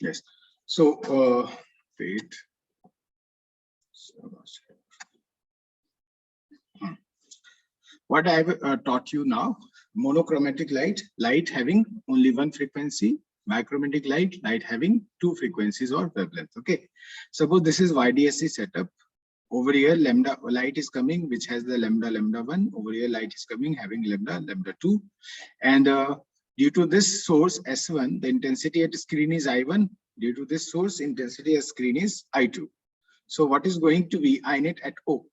Yes. So wait. What I have taught you now: monochromatic light having only one frequency; bichromatic light having two frequencies or wavelength. Okay. Suppose this is YDSC setup. Over here, lambda light is coming, which has the lambda 1. Over here, light is coming having lambda 2. And due to this source S1, the intensity at screen is I1. Due to this source, intensity at screen is I2. So what is going to be I net at O?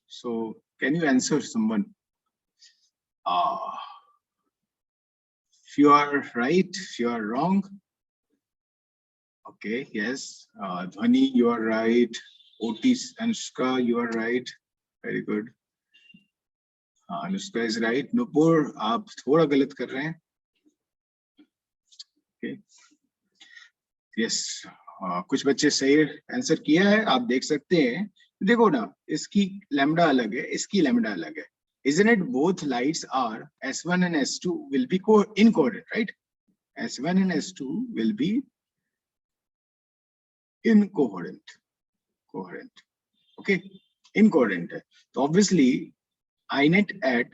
So can you answer, someone? If you are right, if you are wrong. Okay, yes. Dhwani, you are right. Otis, Anushka, you are right. Very good. Anushka is right. Nupur, आप थोड़ा गलत कर रहे हैं. Okay. Yes. कुछ बच्चे सही answer किया है, आप देख सकते हैं. देखो ना, इसकी लैम्डा अलग है, इसकी लैम्डा अलग है. Isn't it both lights are S1 and S2 will be incoherent, right? S1 and S2 will be incoherent. Coherent. Okay, incoherent. So obviously, INET at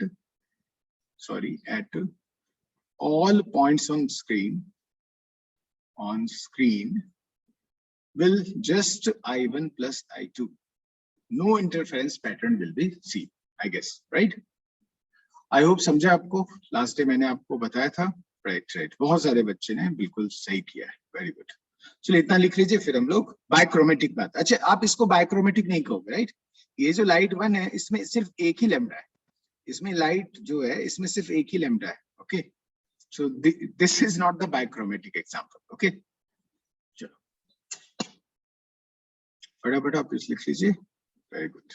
all points on screen will just I1 plus I2. No interference pattern will be seen, I guess, right? I hope समझा आपको. Last day मैंने आपको बताया था. Right. बहुत सारे बच्चे ने बिल्कुल सही किया है. Very good. चलिए इतना लिख लीजिए, फिर हम लोग बायक्रोमेटिक बात. अच्छा, आप इसको बायक्रोमेटिक नहीं कहोगे, राइट? ये जो लाइट 1 है, इसमें सिर्फ एक ही लैम्डा है. इसमें लाइट जो है, इसमें सिर्फ एक ही लैम्डा है. Okay, so this is not the bichromatic example. Okay, चलो फटाफट आप इस लिख लीजिए. Very good.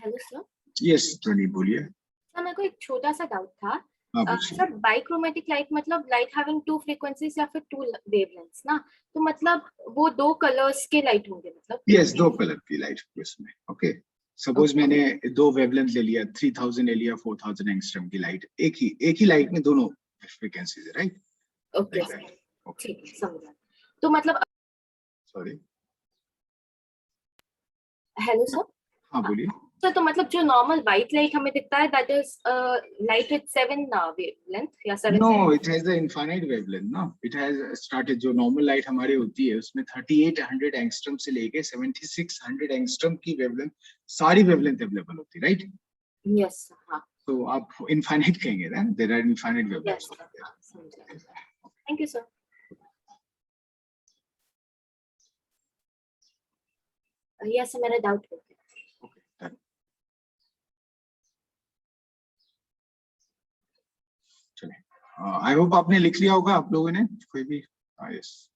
Hello sir. Yes Dhwani, बोलिए. सर मेरे को एक छोटा सा डाउट था. हाँ, सर बाइक्रोमेटिक लाइट मतलब लाइट हैविंग टू फ्रीक्वेंसीज या फिर टू वेवलेंथ्स ना, तो मतलब वो दो कलर्स के लाइट होंगे मतलब? यस, दो कलर की लाइट उसमें. ओके, सपोज मैंने दो वेवलेंथ ले लिया, 3000 ले लिया, 4000 एंगस्ट्रॉम की लाइट. एक ही लाइट में दोनों फ्रीक्वेंसीज है, राइट? ओके, ठीक है, समझा. तो मतलब सॉरी. Hello sir. हाँ बोलिए. सर तो मतलब जो नॉर्मल व्हाइट लाइट हमें दिखता है, that is light with 7 wavelength या 7? No, it has the infinite wavelength. No, it has started. जो नॉर्मल लाइट हमारी होती है उसमें 3800 एंगस्ट्रॉम से लेके 7600 एंगस्ट्रॉम की वेवलेंथ, सारी वेवलेंथ अवेलेबल होती है, राइट? यस. हाँ, तो आप इनफाइनाइट कहेंगे ना, there are infinite wavelengths. Thank you sir. Yes, मेरा डाउट हो गया. आई होप आपने लिख लिया होगा आप लोगों ने, कोई भी. Yes,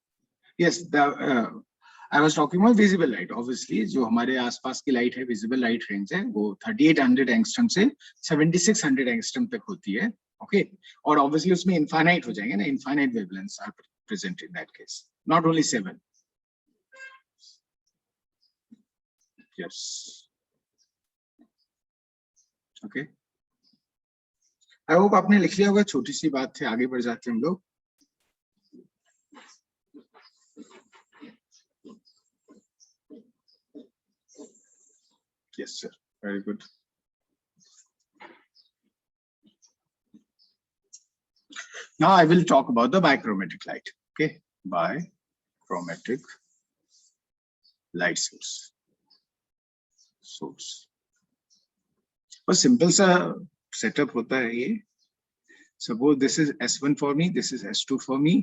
I was talking about visible light. Obviously जो हमारे आसपास की लाइट है, विजिबल लाइट रेंज है, वो 3800 एंगस्ट्रॉम से 7600 एंगस्ट्रॉम तक होती है. ओके, और ऑब्वियसली उसमें इनफाइनाइट हो जाएंगे ना, infinite wavelengths are present in that case, not only 7. Yes, okay. I hope आपने लिख लिया होगा. छोटी सी बात थी, आगे बढ़ जाते हैं हम लोग. Yes sir, very good. Now I will talk about the bichromatic light. Okay, bichromatic light source. बस सिंपल सा सेटअप होता है ये. Suppose this is S1 for me, this is S2 for me,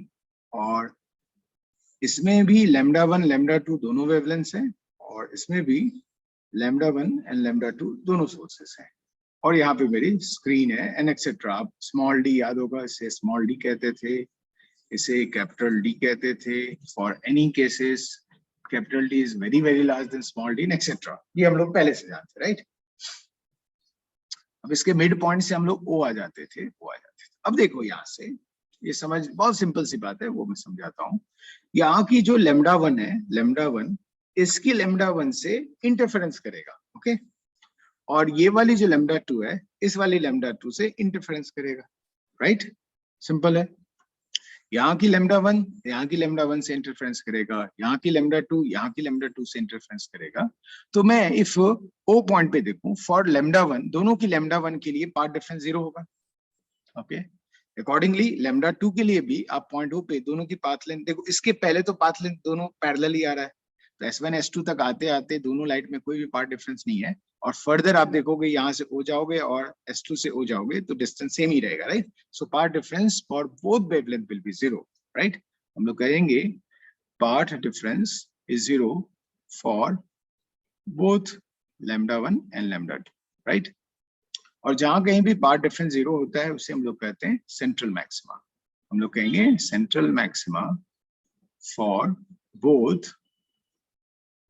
और इसमें भी λ1 λ2 दोनों वेवलेंथ्स हैं, और इसमें भी λ1 एंड λ2 दोनों सोर्सेस हैं, और यहाँ पे मेरी स्क्रीन है एंड एक्सेट्रा. आप स्मॉल डी याद होगा, इसे स्मॉल डी कहते थे, इसे कैपिटल डी कहते थे. For any cases capital D is very very large than small D etcetera. ये हम लोग पहले से जानते हैं, राइट? अब इसके मिड पॉइंट से हम लोग ओ आ जाते थे. अब देखो यहाँ से ये समझ बहुत सिंपल सी बात है, वो मैं समझाता हूँ। यहाँ की जो लेमडा वन है, लेमडा वन इसकी लेमडा वन से इंटरफेरेंस करेगा, ओके। और ये वाली जो लेमडा टू है इस वाली लेमडा टू से इंटरफेरेंस करेगा, राइट। सिंपल है। यहाँ की लेमडा वन यहाँ की लेमडा वन से इंटरफेरेंस करेगा, यहाँ की लेमडा टू यहाँ की लेमडा टू से इंटरफेरेंस करेगा। तो मैं इफ ओ पॉइंट पे देखूं फॉर लेमडा वन, दोनों की लेमडा वन के लिए पाथ डिफरेंस 0 होगा, ओके। अकॉर्डिंगली लेमडा टू के लिए भी आप पॉइंट ओ पे दोनों की पाथ लेंथ देखो, इसके पहले तो पाथ लेंथ दोनों पैरेलल ही आ रहा है, तो S1 S2 तक आते आते दोनों लाइट में कोई भी पाथ डिफरेंस नहीं है। और फर्दर आप देखोगे यहाँ से ओ जाओगे और S2 से ओ जाओगे तो डिस्टेंस सेम ही रहेगा, right. So path difference for both wavelength will be 0, right. हम लोग कहेंगे path difference is 0 for both lambda 1 and lambda 2, right. और जहां कहीं भी पाथ डिफरेंस 0 होता है उसे हम लोग कहते हैं सेंट्रल मैक्सिमा। हम लोग कहेंगे central maxima for both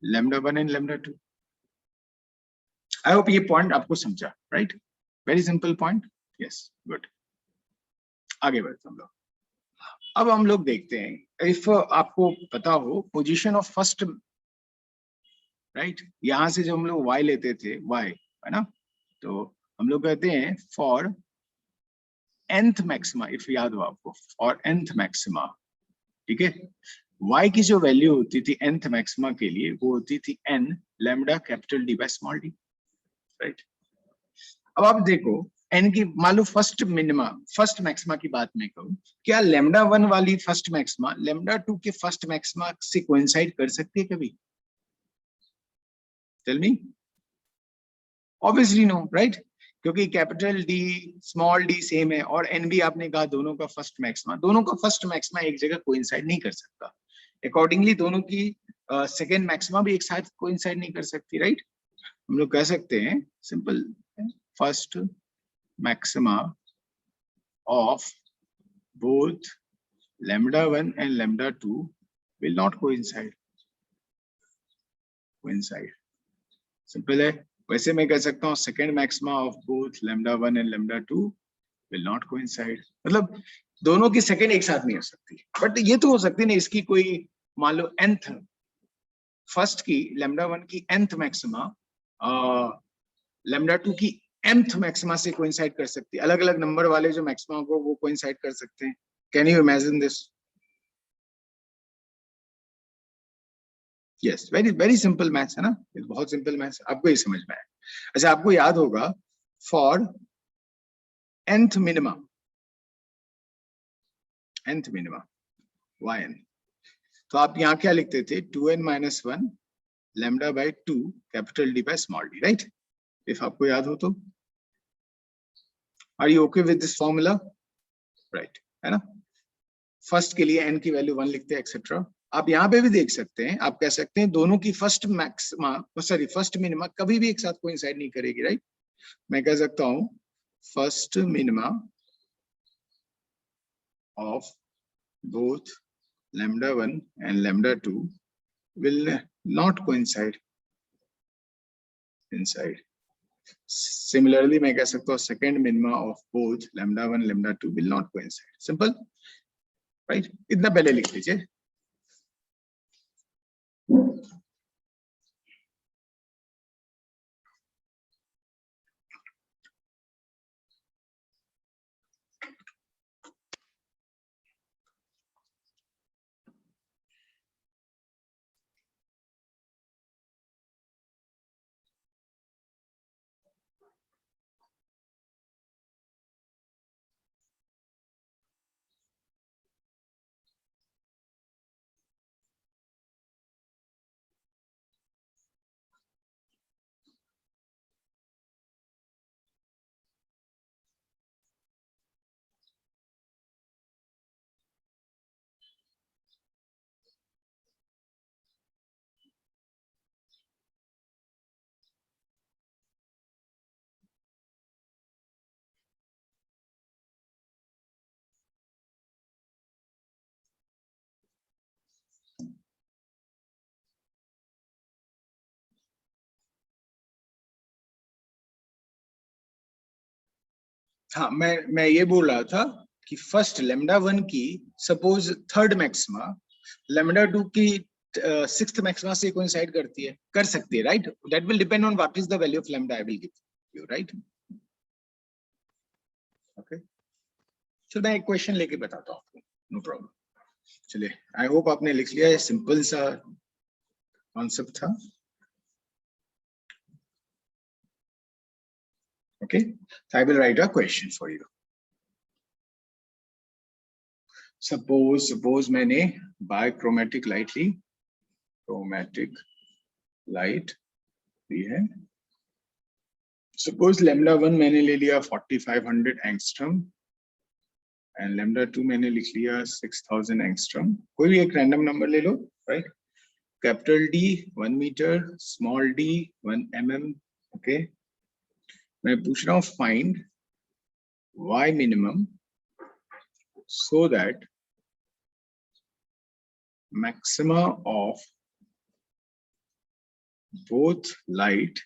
lambda 1 and lambda 2। I hope ये पॉइंट आपको समझा, right. Very simple point, yes, good. आगे बढ़ते हम लोग। अब हम लोग देखते हैं इफ आपको पता हो पोजीशन ऑफ फर्स्ट, राइट। यहां से जो हम लोग y लेते थे, y है ना, तो हम लोग कहते हैं फॉर nth मैक्सिमा, इफ याद हो आपको, फॉर nth मैक्सिमा, ठीक है। y की जो वैल्यू होती थी nth मैक्सिमा के लिए वो होती थी n lambda capital D by small d, right. अब आप देखो n की, मान लो फर्स्ट मिनिमा फर्स्ट मैक्सिमा की बात मैं कहूं, क्या लैम्डा 1 वाली फर्स्ट मैक्सिमा लैम्डा 2 के फर्स्ट मैक्सिमा से कोइंसाइड कर सकती है कभी? Tell me. Obviously no, right, क्योंकि capital D small D same है और एन भी आपने कहा दोनों का फर्स्ट मैक्सिमा, दोनों का फर्स्ट मैक्सिमा एक जगह कोइंसाइड नहीं कर सकता। अकॉर्डिंगली दोनों की सेकेंड मैक्सिमा भी एक साथ कोइंसाइड नहीं कर सकती, राइट। हम लोग कह सकते हैं simple, first maxima of both lambda 1 and lambda 2 will not coincide, simple है। वैसे मैं कह सकता हूँ second maxima of both lambda 1 and lambda 2 will not coincide, मतलब दोनों की सेकेंड एक साथ नहीं हो सकती। बट ये तो हो सकती है ना, इसकी कोई मान लो nth, फर्स्ट की lambda 1 की nth मैक्सिमा lambda 2 की mth मैक्सिमा से कोइंसाइड कर सकती है। अलग अलग नंबर वाले जो मैक्सिमा को वो कोइंसाइड कर सकते हैं। Can you imagine this? Yes, very very simple maths है ना, बहुत सिंपल मैथ्स, आपको ये समझ में आया। अच्छा, आपको याद होगा फॉर nth मिनिमा yn, तो आप यहाँ क्या लिखते थे, 2n - 1 lambda by 2 capital D by small d, right. If आपको याद हो तो, are you okay with this formula? Right, है ना। फर्स्ट के लिए n की वैल्यू 1 लिखते हैं एक्सेट्रा। आप यहाँ पे भी देख सकते हैं, आप कह सकते हैं दोनों की first maxima, sorry first minima कभी भी एक साथ कोइंसाइड नहीं करेगी, राइट। मैं कह सकता हूँ first minima of both lambda 1 and lambda 2 will not coincide inside. Similarly, मैं कह सकता हूँ second minima of both lambda 1 lambda 2 will not coincide. Simple, right? इतना पहले लिख लीजिए। हाँ, मैं ये बोल रहा था कि फर्स्ट लैम्डा 1 की सपोज थर्ड मैक्सिमा लैम्डा 2 की सिक्स्थ मैक्सिमा से कोइंसाइड करती है, कर सकती है, right? That will depend on what is the value of lambda I will give you, right? Okay, चलो मैं एक क्वेश्चन लेके बताता हूँ आपको, नो प्रॉब्लम। चलिए, आई होप आपने लिख लिया, ये सिंपल सा कॉन्सेप्ट था। Okay, so I will write a question for you. Suppose मैंने बायोक्रोमेटिक लाइट ली, क्रोमेटिक लाइट ली है। Suppose lambda 1 मैंने ले लिया 4500 एंगस्ट्रम एंड lambda 2 मैंने लिख लिया 6000 एंगस्ट्रम। कोई भी एक रैंडम नंबर ले लो, right? Capital D 1 meter, small d 1 mm। Okay, मैं पूछ रहा हूँ find y minimum so that maxima of both light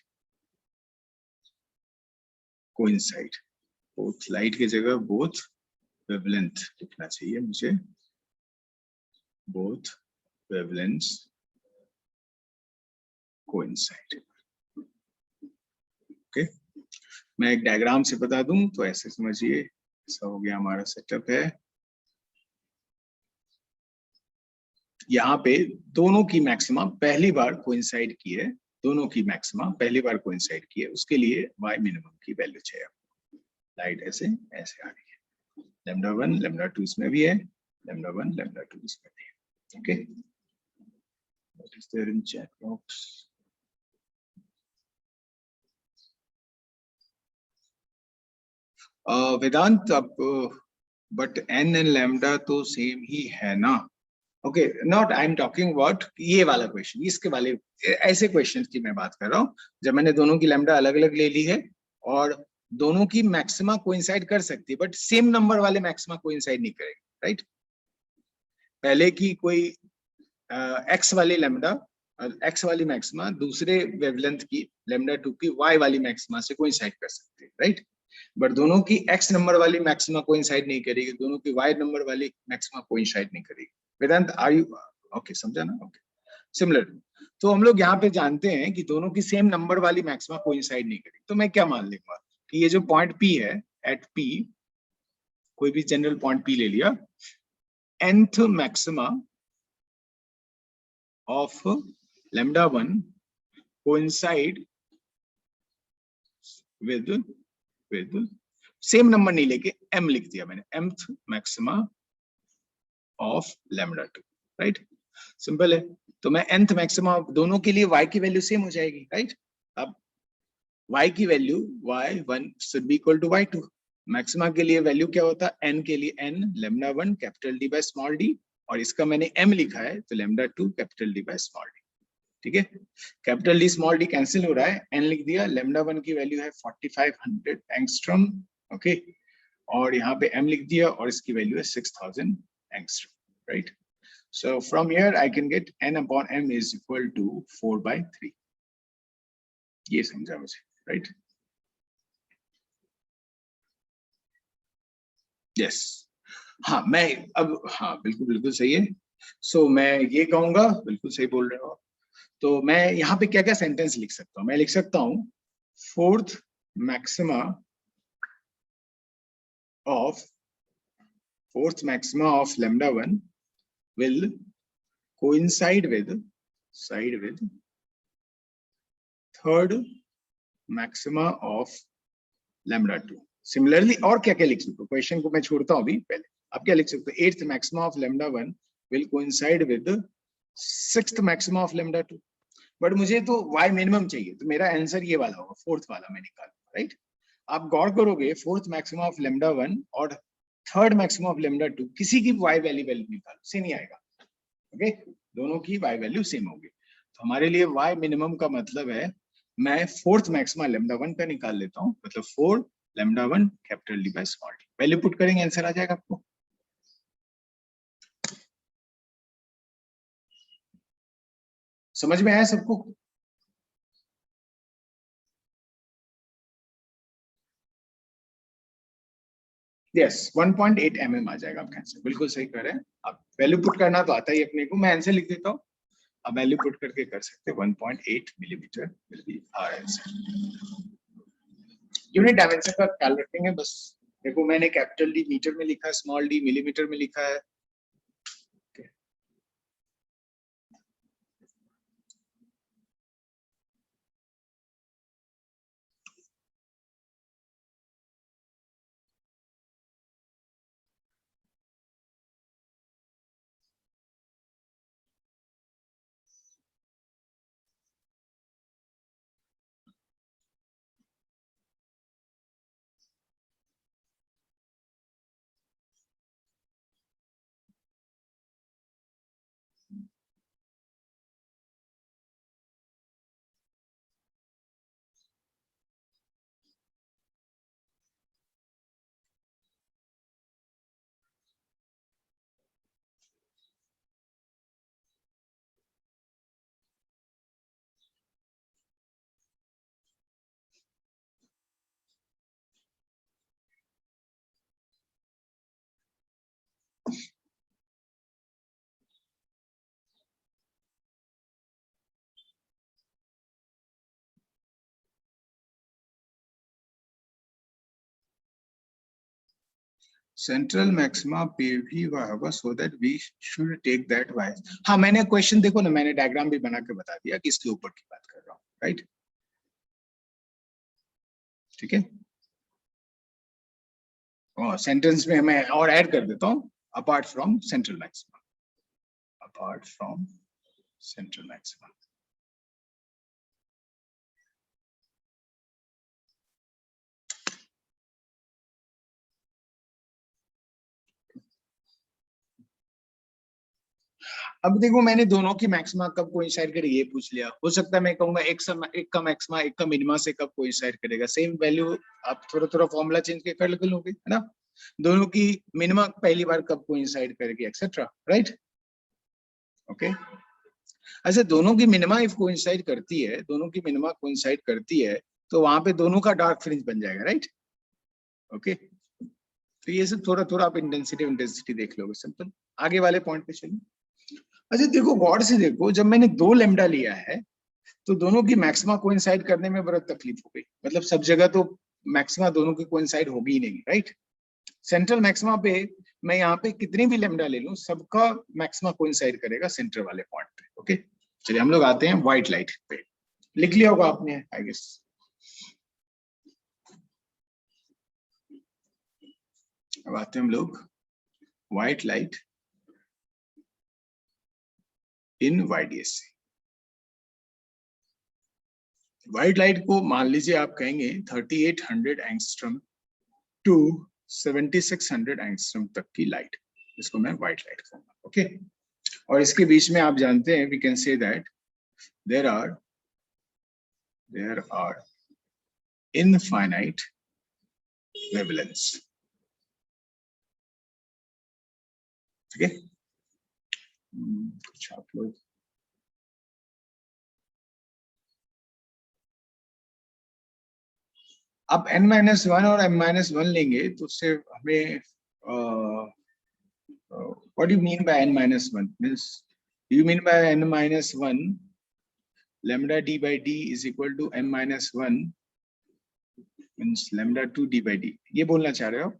coincide। both light की जगह both wavelength लिखना चाहिए मुझे, both wavelengths coincide। ओके, मैं एक डायग्राम से बता दूं तो ऐसे समझिए, ऐसा हो गया हमारा सेटअप है। यहाँ पे दोनों की मैक्सिमा पहली बार कोइंसाइड की है, दोनों की मैक्सिमा पहली बार कोइंसाइड की है, उसके लिए y मिनिमम की वैल्यू चाहिए। लाइट ऐसे ऐसे आ रही है, lambda 1 lambda 2 इसमें भी है, lambda 1 lambda 2 इसमें भी है। Okay, what is there in chat box? वेदांत, अब बट n एंड लैम्डा तो सेम ही है ना? Okay, not I am talking about ये वाला क्वेश्चन, इसके वाले ऐसे क्वेश्चन की मैं बात कर रहा हूँ जब मैंने दोनों की लैम्डा अलग अलग ले ली है और दोनों की मैक्सिमा कोइंसाइड कर सकती है, बट सेम नंबर वाले मैक्सिमा कोइंसाइड नहीं करेंगे, राइट? पहले की कोई एक्स वाली लैम्डा, एक्स वाली मैक्सिमा दूसरे वेवलेंथ की लैम्डा 2 की वाई वाली मैक्सिमा से कोइंसाइड कर सकती है, राइट? बट दोनों की एक्स नंबर वाली मैक्सिमा कोइंसाइड नहीं करेगी, दोनों की वाई नंबर वाली मैक्सिमा कोइंसाइड नहीं करेगी। वेदांत, आर यू ओके? समझा ना? Okay, similar. तो हम लोग यहाँ पे जानते हैं कि दोनों की सेम नंबर वाली मैक्सिमा कोइंसाइड नहीं करेगी, तो मैं क्या मान लूंगा कि ये जो पॉइंट P है, एट P, कोई भी जनरल पॉइंट P ले लिया, nth maxima of lambda 1 coincide with same number नहीं लेके m लिख दिया मैंने, mth maxima of lambda 2, right? Simple है। तो मैं nth मैक्सिमा दोनों के लिए y की वैल्यू सेम हो जाएगी, राइट? अब y की value y1 should be equal to y2। Maxima के लिए वैल्यू क्या होता है? n के लिए n lambda 1 capital D by small d, और इसका मैंने m लिखा है तो lambda 2 capital D by small d। ठीक है, capital D small d cancel हो रहा है, n लिख दिया। lambda 1 की वैल्यू है 4500 एंगस्ट्रॉम, ओके, और यहाँ पे m लिख दिया और इसकी वैल्यू है 6000 angstrom, right? So from here I can get n upon m is equal to 4/3। ये समझा मुझे, राइट? यस, हाँ मैं अब, हाँ बिल्कुल बिल्कुल सही है। सो मैं ये कहूंगा, बिल्कुल सही बोल रहे हो। तो मैं यहाँ पे क्या क्या सेंटेंस लिख सकता हूँ? मैं लिख सकता हूँ fourth maxima of lambda 1 will coincide with third maxima of lambda 2। Similarly और क्या क्या लिख सकते हो? क्वेश्चन को मैं छोड़ता हूँ अभी, पहले आप क्या लिख सकते हो? Eighth maxima of lambda 1 will coincide with sixth maxima of lambda 2। But मुझे तो y मिनिमम चाहिए, तो मेरा आंसर ये वाला होगा, फोर्थ वाला मैं निकालूंगा, राइट? आप गौर करोगे, फोर्थ मैक्सिमा ऑफ lambda 1 और थर्ड मैक्सिमा ऑफ lambda 2 किसी की y वैल्यू निकालो, सेम ही आएगा। ओके, दोनों की y वैल्यू सेम होगी। तो हमारे लिए y मिनिमम का मतलब है, मैं फोर्थ मैक्सिमा lambda 1 का निकाल लेता हूँ, मतलब 4 lambda 1 capital D by small d। Value put करेंगे, आंसर आ जाएगा आपको। समझ में आया सबको? यस 1.8 mm आ जाएगा आपका आंसर, बिल्कुल सही कह रहे हैं आप। वैल्यू पुट करना तो आता ही अपने को, मैं आंसर लिख देता हूँ, अब वैल्यू पुट करके कर सकते हैं। 1.8 millimetre will be our answer. Unit dimension का ख्याल रखेंगे बस। देखो मैंने कैपिटल डी मीटर में लिखा है, स्मॉल डी मिलीमीटर में लिखा है। सेंट्रल मैक्सिमा पे भी वह होगा, so that we should take that wise. हाँ मैंने क्वेश्चन देखो ना, मैंने डायग्राम भी बना के बता दिया कि इसके ऊपर की बात कर रहा हूँ, राइट? ठीक है, और सेंटेंस में मैं और ऐड कर देता हूँ, apart from central maxima, apart from central maxima. अब देखो मैंने दोनों की मैक्सिमा कब कोइंसाइड करे ये पूछ लिया, हो सकता है मैं कहूंगा एक का मैक्सिमा एक का मिनिमा से कब कोइंसाइड करेगा, सेम वैल्यू आप थोड़ा थोड़ा फॉर्मूला चेंज के कर लोगे, है ना? दोनों की मिनिमा पहली बार कब कोइंसाइड करेगी, एक्सेट्रा, राइट? ओके, अच्छा दोनों की मिनिमा इफ कोइंसाइड करती है, दोनों की मिनिमा कोइंसाइड करती है, तो वहां पे दोनों का डार्क फ्रिंज बन जाएगा, राइट? ओके, तो ये सब थोड़ा थोड़ा आप इंटेंसिटी देख लोगे, सिंपल। आगे वाले पॉइंट पे चलिए। अच्छा देखो गौर से देखो, जब मैंने 2 लैम्डा लिया है तो दोनों की मैक्सिमा कोइंसाइड करने में बड़ा तकलीफ हो गई, मतलब सब जगह तो मैक्सिमा दोनों की कोइंसाइड होगी ही नहीं, राइट? सेंट्रल मैक्सिमा पे मैं यहाँ पे कितनी भी लैम्डा ले लूं, सबका मैक्सिमा कोइंसाइड करेगा सेंटर वाले पॉइंट पे। ओके, चलिए हम लोग आते हैं व्हाइट लाइट पे। लिख लिया होगा आपने आई गेस। अब आते हैं हम लोग white light in YDSC। White light को मान लीजिए आप कहेंगे 3800 एंगस्ट्रम टू 7600 एंगस्ट्रम तक की लाइट, इसको मैं व्हाइट लाइट कहूंगा। ओके, और इसके बीच में आप जानते हैं we can say that there are infinite wavelengths. ठीक है, कुछ आप लोग आप n-1 और m-1 लेंगे तो उससे हमें what do you mean by n-1 means, you mean by n-1 lambda d by d is equal to m-1 means lambda 2 d by d, ये बोलना चाह रहे हो?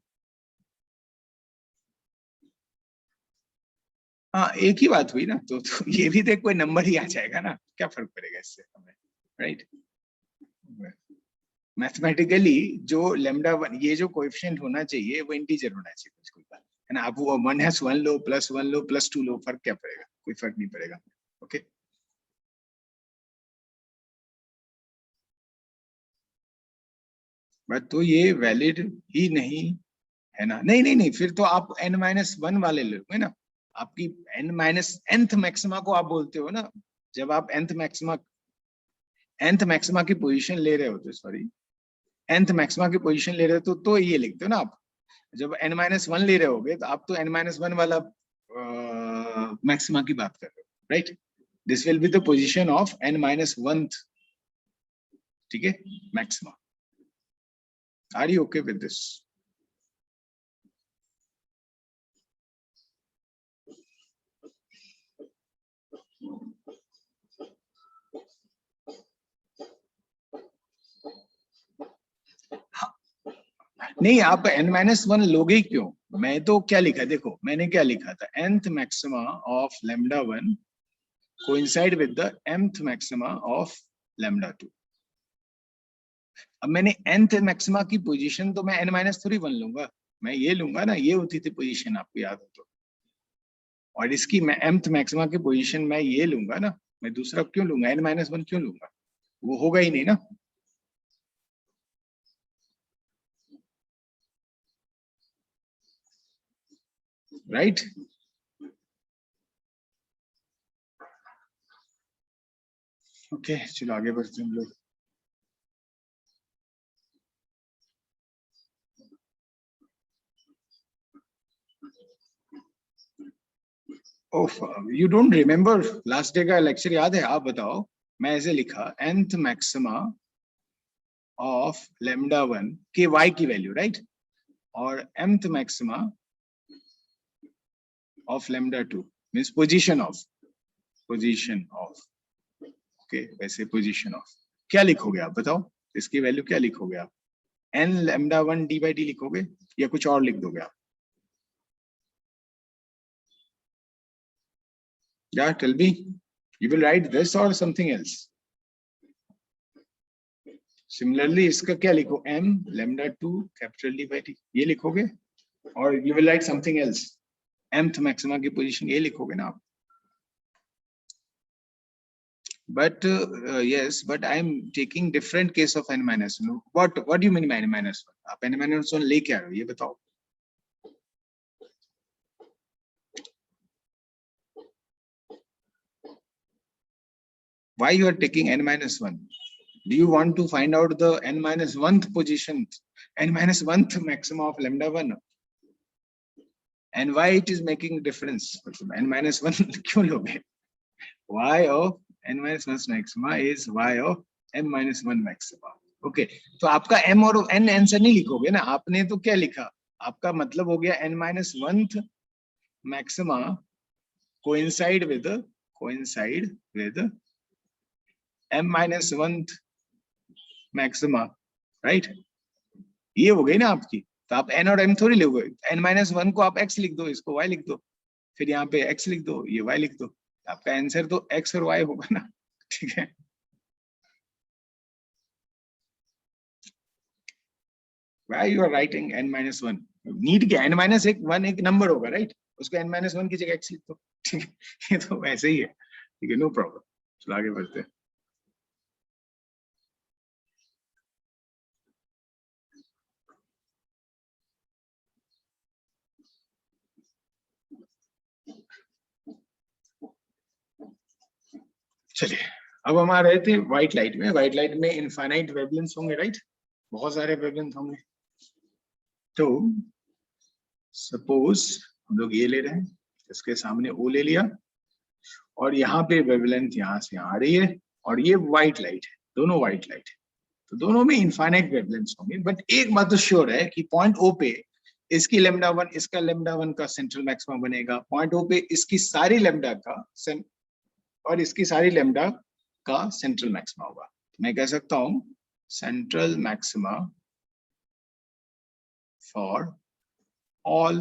हाँ एक ही बात हुई ना, तो ये भी देख कोई नंबर ही आ जाएगा ना, क्या फर्क पड़ेगा इससे हमें, राइट? मैथमेटिकली जो लैम्डा 1 ये जो कोएफिशिएंट होना चाहिए वो इंटीजर होना चाहिए, कुछ कोई बात है ना, आप वो 1 लो +1 लो +2 लो, फर्क क्या पड़ेगा? कोई फर्क नहीं पड़ेगा। ओके, बट तो ये वैलिड ही नहीं है ना? नहीं नहीं नहीं, फिर तो आप n-1 वाले लोगे ना, आपकी n-nth मैक्सिमा को आप बोलते हो ना, जब आप nth मैक्सिमा की पोजीशन ले रहे होते, सॉरी nth मैक्सिमा की पोजीशन ले रहे हो तो ये लिखते हो ना आप। जब n-1 ले रहे होगे तो आप तो n-1 वाला मैक्सिमा की बात कर रहे हो, right? This will be the position of n-1, ठीक है, maxima. Are you okay with this? नहीं, आप n-1 लोगे ही क्यों? मैं तो क्या लिखा, देखो मैंने क्या लिखा था, nth maxima of λ1 coincide with the mth maxima of λ2। अब मैंने nth मैक्सिमा की पोजीशन तो मैं n-1 लूंगा, मैं ये लूंगा ना, ये होती थी पोजीशन, आपको याद हो तो। और इसकी मैं mth मैक्सिमा की पोजीशन मैं ये लूंगा ना, मैं दूसरा क्यों लूंगा, n-1 क्यों लूंगा? वो होगा ही नहीं ना। राइट? ओके, चलो आगे बढ़ते हैं हम लोग। Oh, you don't remember last day का लेक्चर, याद है? आप बताओ। मैं ऐसे लिखा, nth मैक्सिमा ऑफ λ1 के y की वैल्यू, राइट, और mth maxima of λ2 means position of, okay, वैसे पोजीशन ऑफ क्या लिखोगे आप बताओ? इसकी वैल्यू क्या लिखोगे आप? n λ1 d/d लिखोगे या कुछ और लिख दोगे आप? Yeah, tell me. You will write this or something else. Similarly, इसका क्या लिखो? m λ2 कैपिटल d/d ये लिखोगे, और you will write something else. mth maxima की पोजीशन ये लिखोगे ना आप? But yes, but I am taking different case of n-1. What do you mean by n-1? आप n-1 ले क्या रहे हो, ये बताओ? Why you are taking n-1? Do you want to find out the n-1th position, n-1th maximum of λ1? And why it is making difference? n-1 क्यों लोगे? Y of n-1 maxima is y of m-1 maxima. Okay, तो आपका m और n answer नहीं लिखोगे ना, आपने तो क्या लिखा? आपका मतलब हो गया n-1th maxima coincide with m-1th maxima, right? ये हो गई ना आपकी। तो आप n और m थोड़ी लोगे, n-1 को आप x लिख दो, इसको y लिख दो, फिर यहाँ पे x लिख दो, ये y लिख दो, आपका आंसर तो x और y होगा ना। ठीक है, why you are writing n-1? Need क्या, n-1 एक नंबर होगा, राइट? उसको n-1 की जगह x लिख दो, ठीक है? ये तो वैसे ही है, ठीक है, नो प्रॉब्लम। चलो आगे बढ़ते हैं। चलिए, अब हम आ रहे थे व्हाइट लाइट में। व्हाइट लाइट में इनफाइनाइट वेवलेंथ होंगे, राइट? बहुत सारे वेवलेंथ होंगे। तो सपोज हम लोग ये ले रहे हैं, इसके सामने O ले लिया, और यहाँ पे वेवलेंथ यहाँ से यहाँ आ रही है, और ये व्हाइट लाइट है, दोनों व्हाइट लाइट है। तो दोनों में इनफाइनाइट वेवलेंथ होंगे, बट एक बात तो श्योर है कि पॉइंट O पे इसकी λ1, इसका λ1 का सेंट्रल मैक्सिमम बनेगा, पॉइंट O पे इसकी सारी लैम्डा का और इसकी सारी लैम्डा का सेंट्रल मैक्सिमा होगा। मैं कह सकता हूं central maxima for all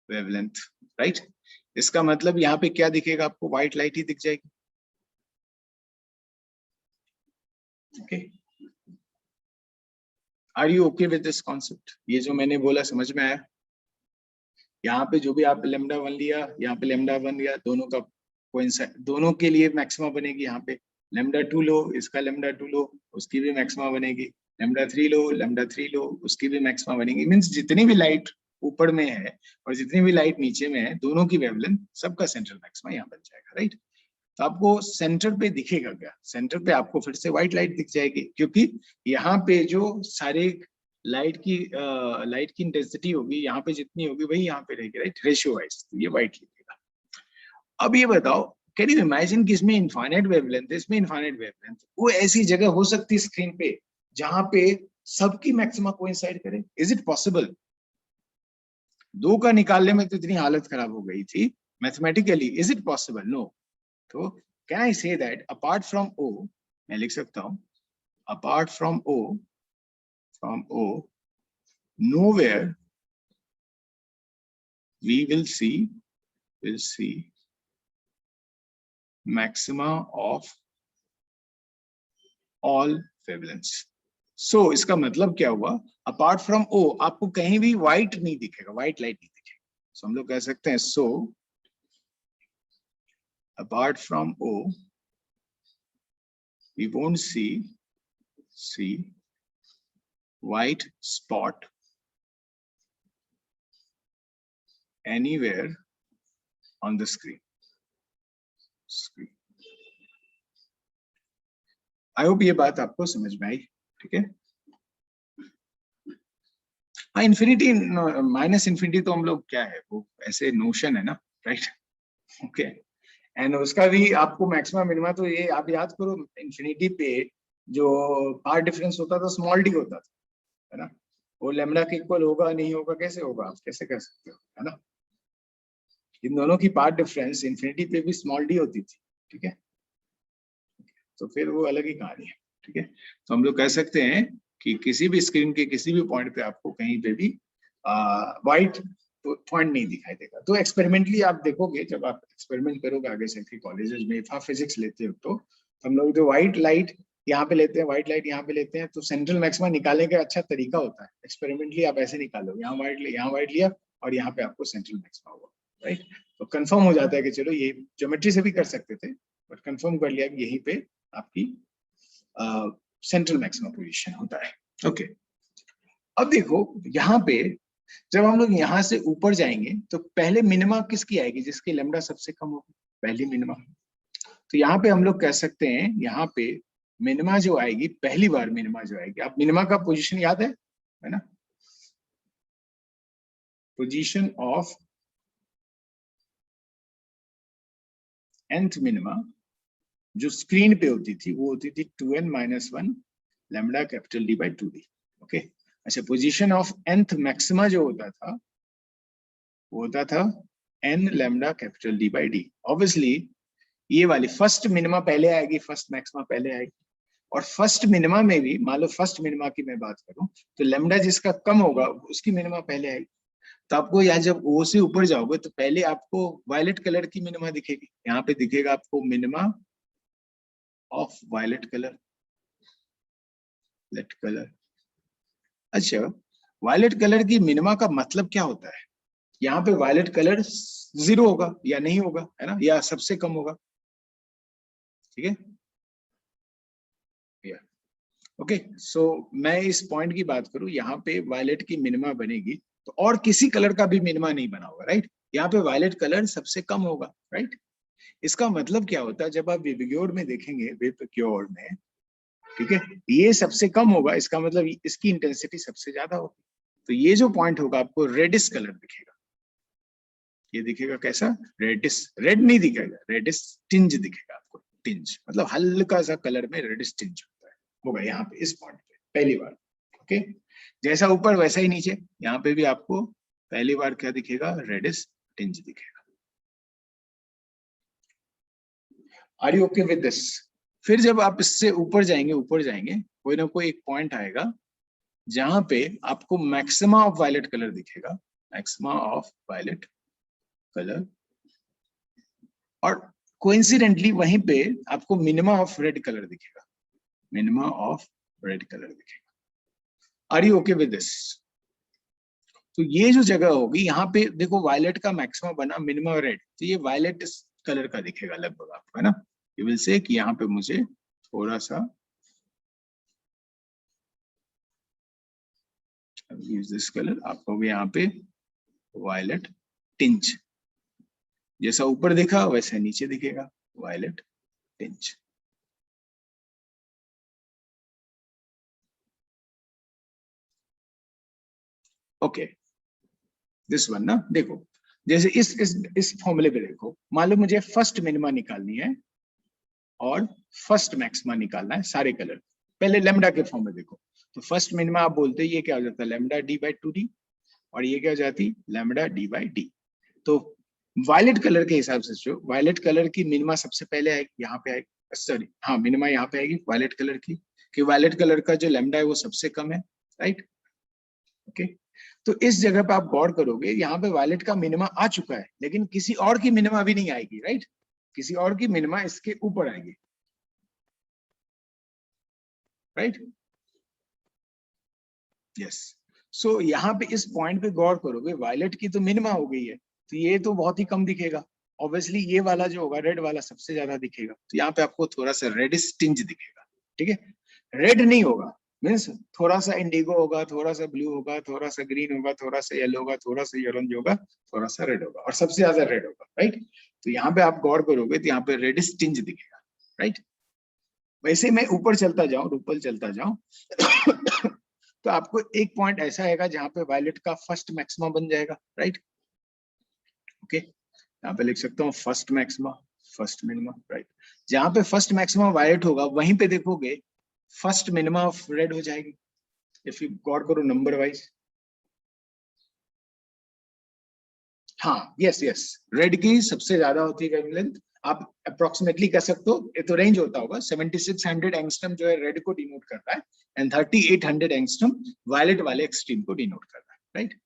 wavelength, right? इसका मतलब यहाँ पे क्या दिखेगा आपको? व्हाइट लाइट ही दिख जाएगी। Okay, are you okay with this concept? ये जो मैंने बोला समझ में आया? यहाँ पे जो भी आप λ1 लिया, यहाँ पे λ1 लिया, दोनों का कोइंसाइड, दोनों के लिए मैक्सिमा बनेगी। यहाँ पे λ2 लो, इसका λ2 लो, उसकी भी मैक्सिमा बनेगी। λ3 लो, λ3 लो, उसकी भी मैक्सिमा बनेगी। मींस जितनी भी लाइट ऊपर में है और जितनी भी लाइट नीचे में है, दोनों की वेवलेंथ सबका सेंट्रल मैक्सिमा यहाँ बन जाएगा, राइट? तो आपको सेंटर पे दिखेगा क्या? सेंटर पे आपको फिर से व्हाइट लाइट दिख जाएगी, क्योंकि यहाँ पे जो सारे लाइट की इंटेंसिटी होगी, यहाँ पे जितनी होगी वही यहाँ पे रहेगी, राइट? रेशियो वाइज ये व्हाइट लिखेगा। अब ये बताओ, कैन यू इमेजिन कि इसमें इनफाइनाइट वेवलेंथ है, इसमें इनफाइनाइट वेवलेंथ, वो ऐसी जगह हो सकती है स्क्रीन पे जहां पे सबकी मैक्सिमा कोइंसाइड करे? Is it possible? दो का निकालने में तो इतनी हालत खराब हो गई थी mathematically, is it possible? No. तो can I say that apart from O, मैं लिख सकता हूं apart from O nowhere we will see maxima of all wavelengths. So इसका मतलब क्या हुआ, अपार्ट फ्रॉम O आपको कहीं भी व्हाइट नहीं दिखेगा, व्हाइट लाइट नहीं दिखेगा. So हम लोग कह सकते हैं so apart from O we won't see white spot anywhere on the screen. I hope ये बात आपको समझ में आई. ठीक है. हाँ, इन्फिनिटी माइनस इन्फिनिटी तो हम लोग क्या है, वो ऐसे नोशन है ना, राइट. ओके. एंड उसका भी आपको मैक्सिमम मिनिमा, तो ये आप याद करो, इन्फिनिटी पे जो पार्ट डिफरेंस होता था स्मॉल डी होता था, है ना. वो लैम्डा के इक्वल होगा नहीं होगा, कैसे होगा, आप कैसे कर सकते हो, है ना. इन दोनों की पार्ट डिफरेंस इन्फिनिटी पे भी स्मॉल डी होती थी. ठीक है. तो फिर वो अलग ही कहानी है. ठीक है. तो हम लोग कह सकते हैं कि किसी भी स्क्रीन के किसी भी पॉइंट पे आपको कहीं पे भी व्हाइट पॉइंट नहीं दिखाई देगा. तो एक्सपेरिमेंटली आप देखोगे, जब आप एक्सपेरिमेंट करोगे आगे से कॉलेजेस में, इफ आप फिजिक्स लेते हो तो हम लोग जो व्हाइट लाइट यहाँ पे लेते हैं, व्हाइट लाइट यहाँ पे लेते हैं, तो सेंट्रल मैक्सिमा निकालने का अच्छा तरीका होता है. एक्सपेरिमेंटली आप ऐसे निकालो, यहाँ व्हाइट लिया और यहाँ पे आपको सेंट्रल मैक्सिमा हुआ, राइट. तो कंफर्म हो जाता है कि चलो ये ज्योमेट्री से भी कर सकते थे, बट कंफर्म कर लिया कि यहीं पे आपकी सेंट्रल मैक्सिमा पोजीशन होता है. ओके. अब देखो यहाँ पे जब हम लोग यहाँ से ऊपर जाएंगे तो पहले मिनिमा किसकी आएगी, जिसकी लैम्डा सबसे कम होगी, पहली मिनिमा. तो यहाँ पे हम लोग कह सकते हैं, यहाँ पे मिनिमा जो आएगी, पहली बार मिनिमा जो आएगी, आप मिनिमा का पोजीशन याद है ना, पोजीशन ऑफ nth मिनिमा जो स्क्रीन पे होती थी वो होती थी 2n - 1 lambda capital D by 2d. Okay. अच्छा, पोजीशन ऑफ nth मैक्सिमा जो होता था वो होता था n lambda capital D by d. Obviously ये वाली फर्स्ट मिनिमा पहले आएगी, फर्स्ट मैक्सिमा पहले आएगी. और फर्स्ट मिनिमा में भी मान लो फर्स्ट मिनिमा की मैं बात करूं तो लैम्डा जिसका कम होगा उसकी मिनिमा पहले आएगी. तो आपको यहाँ जब O से ऊपर जाओगे तो पहले आपको वायलेट कलर की मिनिमा दिखेगी. यहाँ पे दिखेगा आपको मिनिमा ऑफ वायलेट कलर. अच्छा, वायलेट कलर की मिनिमा का मतलब क्या होता है, यहाँ पे वायलेट कलर 0 होगा या नहीं होगा, है ना, या सबसे कम होगा. ठीक है. ओके. सो मैं इस पॉइंट की बात करूं, यहाँ पे वायलेट की मिनिमा बनेगी तो और किसी कलर का भी मिनिमा नहीं बना होगा, राइट. यहाँ पे वायलेट कलर सबसे कम होगा, राइट. इसका मतलब क्या होता है, जब आप विबग्योर में देखेंगे, विबग्योर में, ठीक है, ये सबसे कम होगा, इसका मतलब इसकी इंटेंसिटी सबसे ज्यादा होगी. तो ये जो पॉइंट होगा आपको रेडिश कलर दिखेगा. ये दिखेगा कैसा, रेडिश, रेड नहीं दिखेगा, रेडिश टिंज दिखेगा आपको. टिंज मतलब हल्का सा कलर में रेडिश टिंज होगा यहाँ पे, इस पॉइंट पे पहली बार. ओके. जैसा ऊपर वैसा ही नीचे, यहाँ पे भी आपको पहली बार क्या दिखेगा, रेडिश टिंज दिखेगा. Are you okay with this. फिर जब आप इससे ऊपर जाएंगे कोई ना कोई एक पॉइंट आएगा जहां पे आपको मैक्सिमा ऑफ वायलेट कलर दिखेगा, मैक्सिमा ऑफ वायलेट कलर. और कोइंसिडेंटली वहीं पे आपको मिनिमा ऑफ रेड कलर दिखेगा, मिनिमा ऑफ रेड कलर दिखेगा. Are you okay with this. तो ये जो जगह होगी यहाँ पे देखो, वायलेट का मैक्सिमा बना, मिनिमा रेड, तो ये वायलेट कलर का दिखेगा लगभग आपको, है ना. यू विल से कि यहाँ पे मुझे थोड़ा सा यूज दिस कलर, आपको भी यहाँ पे वायलेट टिंच, जैसा ऊपर दिखा वैसे नीचे दिखेगा, violet tinge. Okay. This one ना, देखो जैसे इस फॉर्मूले पे देखो, मान लो मुझे फर्स्ट मिनिमा निकालनी है और फर्स्ट मैक्सिमा निकालना है सारे कलर. पहले लैम्डा के फॉर्म में देखो, तो फर्स्ट मिनिमा आप बोलते हैं ये क्या हो जाता है, लैम्डा D by 2d, और ये क्या हो जाती, लैम्डा D by d. तो वायलेट कलर के हिसाब से जो वायलेट कलर की मिनिमा सबसे पहले आएगी, यहाँ पे आएगी, सॉरी हाँ, मिनिमा यहाँ पे आएगी वायलेट कलर की, कि वायलेट कलर का जो लैम्डा है वो सबसे कम है, राइट. ओके. तो इस जगह पे आप गौर करोगे, यहाँ पे वायलेट का मिनिमा आ चुका है, लेकिन किसी और की मिनिमा भी नहीं आएगी, राइट? किसी और की मिनिमा इसके ऊपर आएगी, राइट? यस। सो यहाँ पे इस पॉइंट पे गौर करोगे, वायलेट की तो मिनिमा हो गई है, तो ये तो बहुत ही कम दिखेगा। ऑब्वियसली ये वाला जो होगा रेड वाला सबसे ज्यादा दिखेगा, तो यहाँ पे आपको थोड़ा सा रेडिश टिंज दिखेगा, ठीक है? रेड नहीं होगा, मीन्स थोड़ा सा इंडिगो होगा, थोड़ा सा ब्लू होगा, थोड़ा सा ग्रीन होगा, थोड़ा सा येलो होगा, थोड़ा सा ऑरेंज होगा, थोड़ा सा रेड होगा, और सबसे ज्यादा रेड होगा, राइट? तो यहाँ पे आप गौर करोगे तो यहाँ पे रेडिश टिंज दिखेगा, राइट? वैसे मैं ऊपर चलता जाऊं, ऊपर चलता जाऊं तो आपको एक पॉइंट ऐसा आएगा जहां पे वायलेट का फर्स्ट मैक्सिमा बन जाएगा, राइट? ओके, यहाँ पे लिख सकता हूँ first maxima, first minima, right? जहां पे फर्स्ट मैक्सिमा वायलेट होगा वहीं पे देखोगे फर्स्ट मिनिमा ऑफ रेड हो जाएगी, इफ यू गौर करो नंबर वाइज। हाँ, यस यस, रेड की सबसे ज्यादा होती है वेवलेंथ, आप अप्रोक्सीमेटली कह सकते हो, ये तो रेंज होता होगा, 7600 एंगस्ट्रम जो है रेड को डिनोट करता है, एंड 3800 एंगस्ट्रम वायलेट वाले एक्सट्रीम को डिनोट करता है, right?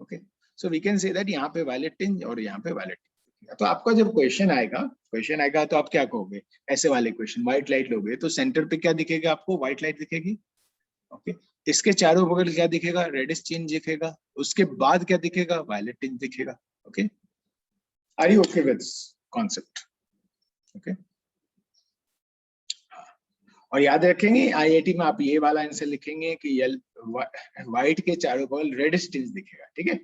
Okay, so we can say that यहाँ पे वायलेट टिंज और यहाँ पे वायलेट टिंज। तो आपका जब क्वेश्चन आएगा तो आप क्या कहोगे? ऐसे वाले क्वेश्चन, व्हाइट लाइट लोगे तो सेंटर पे क्या दिखेगा आपको? व्हाइट लाइट दिखेगी, ओके? इसके चारों बगल क्या दिखेगा? रेडिश टिंज दिखेगा, उसके बाद क्या दिखेगा? वायलेट टिंज दिखेगा, okay? Are you okay with concept? Okay, और याद रखेंगे आईआईटी में आप ये वाला आंसर लिखेंगे कि व्हाइट के चारों बगल रेडिश टिंज दिखेगा, ठीक है?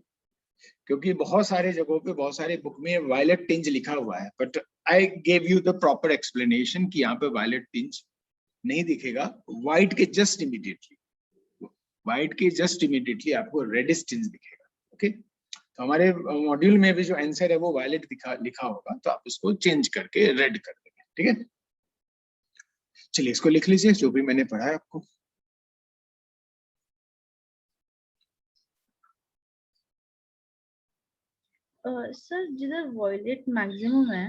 क्योंकि बहुत सारे जगहों पे, बहुत सारे बुक में वायलेट टिंज लिखा हुआ है, but I gave you the proper explanation कि यहाँ पे वायलेट टिंज नहीं दिखेगा, व्हाइट के जस्ट इमीडिएटली, व्हाइट के जस्ट इमीडिएटली आपको रेडिश टिंज दिखेगा, ओके? तो हमारे मॉड्यूल में भी जो आंसर है वो वायलेट लिखा होगा, तो आप उसको चेंज करके रेड कर देंगे, ठीक है? चलिए इसको लिख लीजिए जो भी मैंने पढ़ा है आपको। सर जिधर वॉयलेट मैक्सिमम है,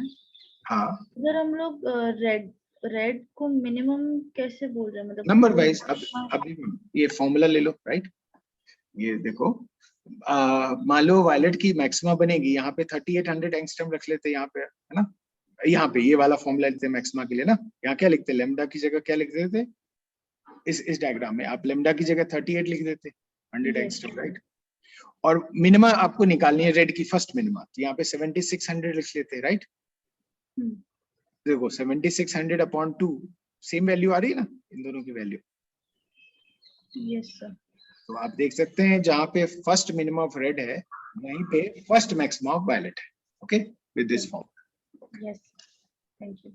हाँ, उधर हम लोग रेड रेड को मिनिमम कैसे बोल रहे हैं, मतलब नंबर वाइज। अब अभी ये फॉर्मूला ले लो, राइट? ये देखो, मान लो वायलेट की मैक्सिमा बनेगी, यहाँ पे 3800 एंगस्ट्रम रख लेते, यहाँ पे है ना, यहाँ पे ये वाला फॉर्मूला लेते हैं मैक्सिमा के लिए ना। यहाँ क्या लिखते हैं? लेमडा की जगह क्या लिख देते? इस डायग्राम में आप लेमडा की जगह 38 लिख देते, 100 एंगस्ट्रम, राइट? और मिनिमा आपको निकालनी है रेड की, फर्स्ट मिनिमा, तो यहाँ पे 7600 लिख लेते हैं, राइट? देखो 7600 अपॉन 2, सेम वैल्यू आ रही है ना इन दोनों की वैल्यू? Yes sir. तो आप देख सकते हैं जहां पे फर्स्ट मिनिमम ऑफ रेड है वहीं पे फर्स्ट मैक्सिमम ऑफ वायलेट है, okay? With this form. Yes, thank you.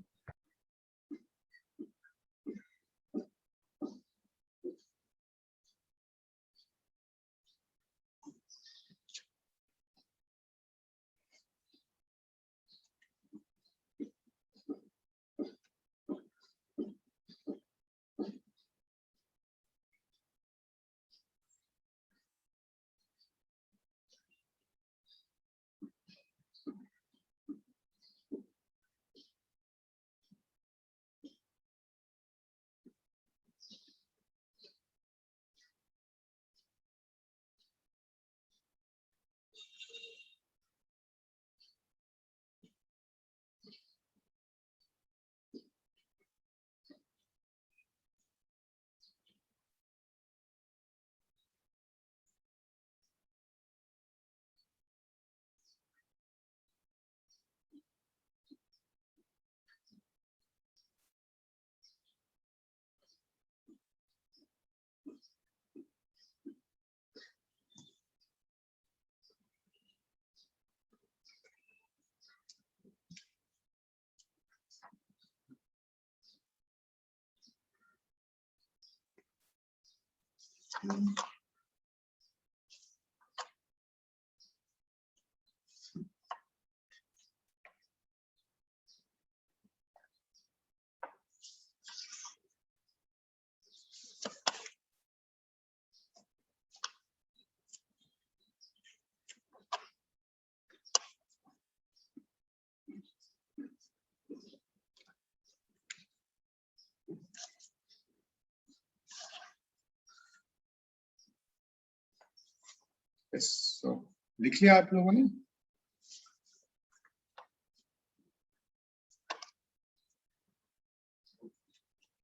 Yes, so लिख लिया आप लोगों ने?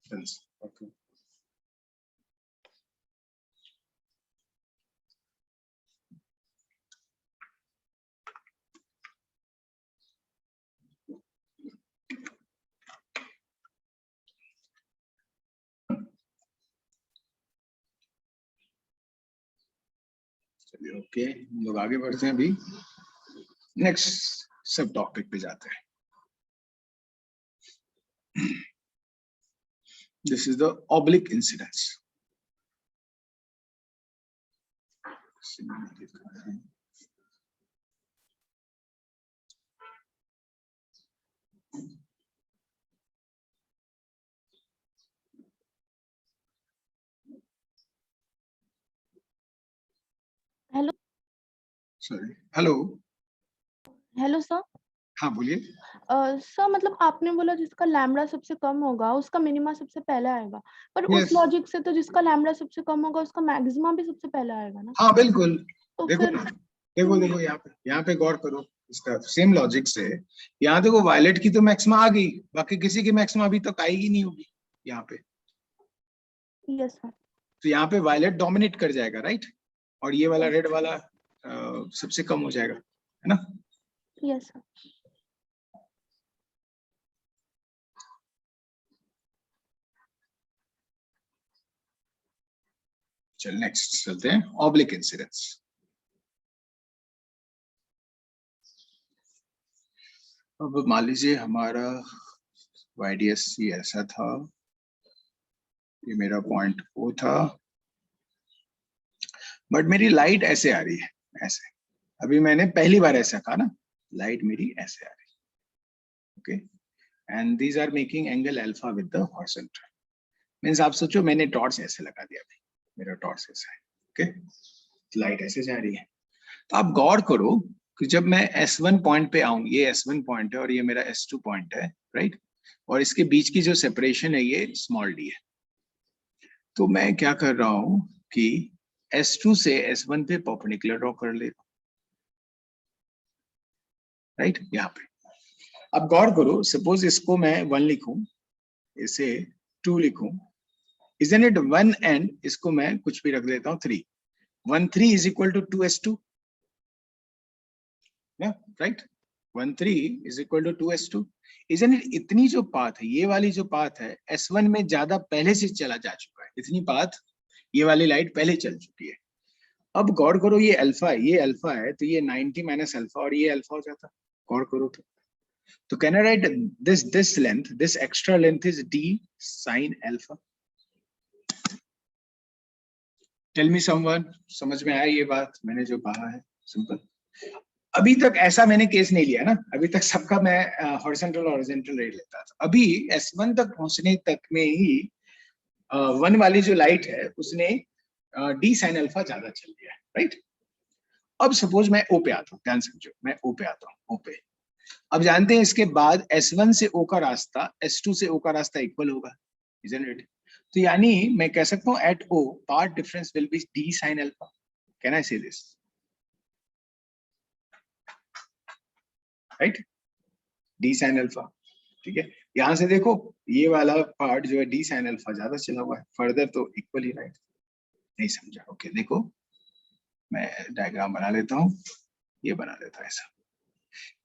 Yes, okay. चलिए ओके, हम लोग आगे बढ़ते हैं अभी। नेक्स्ट सब टॉपिक पे जाते हैं। This is the oblique incidence. Hello sorry, hello. Hello sir. हाँ बोलिए। सर मतलब आपने बोला जिसका लैम्बडा सबसे कम होगा उसका मिनिमा सबसे पहले आएगा, पर उस Yes. लॉजिक से तो जिसका लैम्बडा सबसे कम होगा उसका मैक्सिमा भी सबसे पहले आएगा ना। हाँ बिल्कुल, तो देखो फिर ना, देखो यहाँ पे गौर करो। इसका सेम लॉजिक से यहाँ देखो, वायलेट की तो मैक्सिमा आ गई, बाकी किसी की मैक्सिमा अभी तक आएगी नहीं होगी यहाँ पे। Yes sir. तो यहाँ पे वायलेट डोमिनेट कर जाएगा, राइट, और ये वाला रेड वाला सबसे कम हो जाएगा, है ना। Yes sir. चल नेक्स्ट चलते हैं, ऑब्लिक इंसिडेंस। अब मान लीजिए हमारा वाईडीएस ये ऐसा था, ये मेरा पॉइंट O था, बट मेरी लाइट ऐसे आ रही है, ऐसे। अभी मैंने पहली बार ऐसा कहा ना, लाइट मेरी ऐसे आ रही है, okay, and these are making angle alpha with the horizontal. Means आप सोचो मैंने टॉर्च ऐसे लगा दिया, भाई मेरा टॉर्च ऐसा है, ओके, लाइट ऐसे जा रही है। तो आप गौर करो कि जब मैं S1 पॉइंट पे आऊं, ये S1 पॉइंट है और ये मेरा S2 पॉइंट है, राइट, और इसके बीच की जो सेपरेशन है ये स्मॉल d है। तो मैं क्या कर रहा हूं कि S2 से S1 पे परपेंडिकुलर ड्रॉ कर ले रहा हूं, राइट, यहाँ पे। अब गौर करो, सपोज इसको मैं 1 लिखूं, इसे 2 लिखूं, isn't it 1 and इसको मैं कुछ भी रख देता हूं 3, 1 3 is equal to 2 S2, right, 1 3 is equal to 2 S2। isn't it इतनी जो पाथ है, ये वाली जो पाथ है S1 में ज्यादा पहले से चला जा चुका है, इतनी पाथ ये वाली लाइट पहले चल चुकी है। अब गौर करो, ये अल्फा है, ये अल्फा है, तो ये 90 माइनस अल्फा और ये अल्फा हो जाता, गौर करो तो can I write this length, this extra length is d sin alpha. Tell me someone, समझ में आया ये बात मैंने जो कहा है? सिंपल। अभी तक ऐसा मैंने केस नहीं लिया ना, अभी तक सबका मैं हॉरिजॉन्टल रेट लेता था। अभी S1 तक पहुंचने तक में ही 1 वाली जो लाइट है उसने d sin अल्फा ज्यादा चल दिया है, राइट। अब सपोज मैं O पे आता हूँ, ध्यान समझो, मैं O पे आता हूँ, O पे। अब जानते हैं इसके बाद S1 से O का रास्ता S2 से O का रास्ता इक्वल होगा, isn't it? तो यानी मैं कह सकता हूँ at O path difference will be d sin alpha. Can I say this, right, d sin alpha, ठीक है। यहां से देखो ये वाला पार्ट जो है d sin अल्फा ज्यादा चला हुआ है, फर्दर तो इक्वल ही, राइट। नहीं समझा, ओके, देखो मैं डायग्राम बना लेता हूँ, ये बना लेता हूँ ऐसा।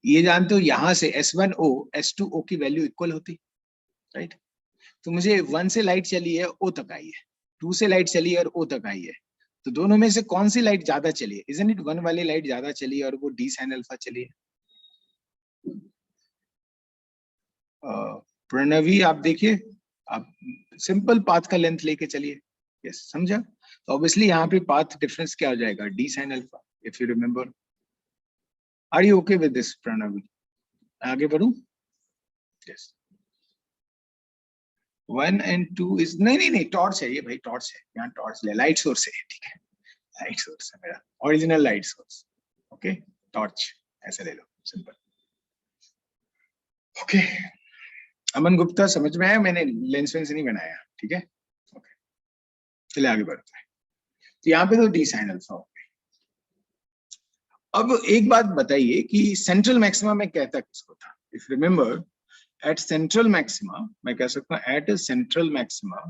ये जानते हो यहां से S1O S2O की वैल्यू इक्वल होती, राइट। तो मुझे 1 से लाइट चली है O तक आई है, 2 से लाइट चली है और O तक आई है, तो दोनों में से कौन सी लाइट ज्यादा चली है? Isn't it 1 वाली लाइट ज्यादा चली है और वो d sin अल्फा चली है। प्रणवी आप देखिए, आप सिंपल पाथ का लेंथ लेके चलिए, यस, समझा। तो ऑब्वियसली यहाँ पे पाथ डिफरेंस क्या हो जाएगा, d sin alpha, if you remember. Are you okay with this Pranavi? आगे बढ़ूं? यस, 1 and 2 इज नहीं, टॉर्च है ये भाई, टॉर्च है, यहाँ टॉर्च ले, लाइट सोर्स है, ठीक है, लाइट सोर्स है मेरा, original light source, okay, torch ऐसे ले लो, सिंपल, ओके। अमन गुप्ता समझ में आया? मैंने लेंस वेंस नहीं बनाया, ठीक है, ओके, चलिए आगे बढ़ते हैं। तो यहाँ पे तो d sin अल्फा हो गई, अब एक बात बताइए कि सेंट्रल मैक्सिमा में कहता किसको था? If remember, at central maxima मैं कह सकता हूं at central maxima,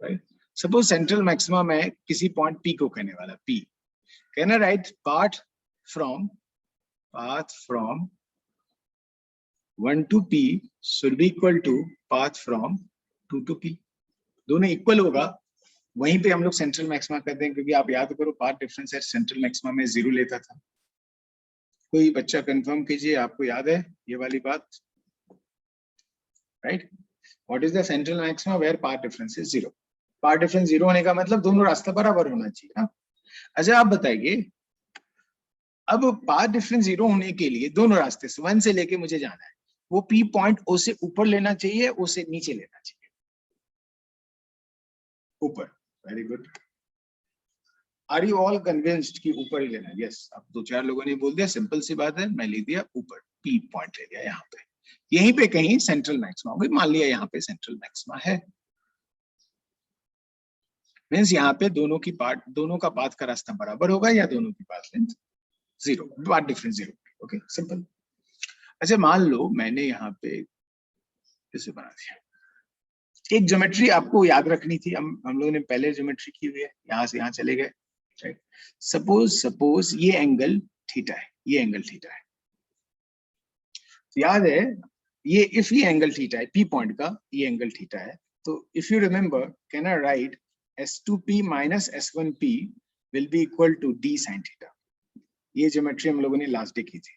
right? Suppose central maxima में किसी पॉइंट पी को कहने वाला पी, कहना right path from 1 to p should be equal to path from 2 to p. दोनों इक्वल होगा, वहीं पे हम लोग सेंट्रल मैक्सिमा कहते हैं, क्योंकि आप याद करो path difference at central maxima में 0 लेता था। कोई बच्चा कंफर्म कीजिए, आपको याद है ये वाली बात? Right, what is the central maxima where path difference is 0? Path difference 0 होने का मतलब दोनों रास्ता बराबर होना चाहिए ना। अच्छा आप बताइए, अब पाथ डिफरेंस 0 होने के लिए दोनों रास्ते से 1 से लेके मुझे जाना है, वो पी पॉइंट ओ से ऊपर लेना चाहिए, ओ से नीचे लेना चाहिए? ऊपर। Very good. Are you all convinced कि ऊपर ही लेना है? यस। अब 2-4 लोगों ने बोल दिया, सिंपल सी बात है, मैं लिख दिया ऊपर, पी पॉइंट ले लिया यहाँ पे, यहीं पे कहीं सेंट्रल मैक्सिमा होगी, मान लिया यहाँ पे सेंट्रल मैक्सिमा है, मींस यहाँ पे दोनों का पाथ का रास्ता बराबर होगा या दोनों की path length 0, path difference 0। Okay, simple. अच्छा मान लो मैंने यहाँ पे इसे बना दिया, एक ज्योमेट्री आपको याद रखनी थी, हम लोगों ने पहले ज्योमेट्री की हुई है, यहाँ से यहाँ चले गए, राइट? सपोज ये एंगल थीटा है, ये एंगल थीटा है, तो याद है ये इफ ये एंगल थीटा है, पी पॉइंट का ये एंगल थीटा है, तो if you remember can I right S2P minus S1P will be equal to D sin theta. ये ज्योमेट्री हम लोगों ने लास्ट डे की थी।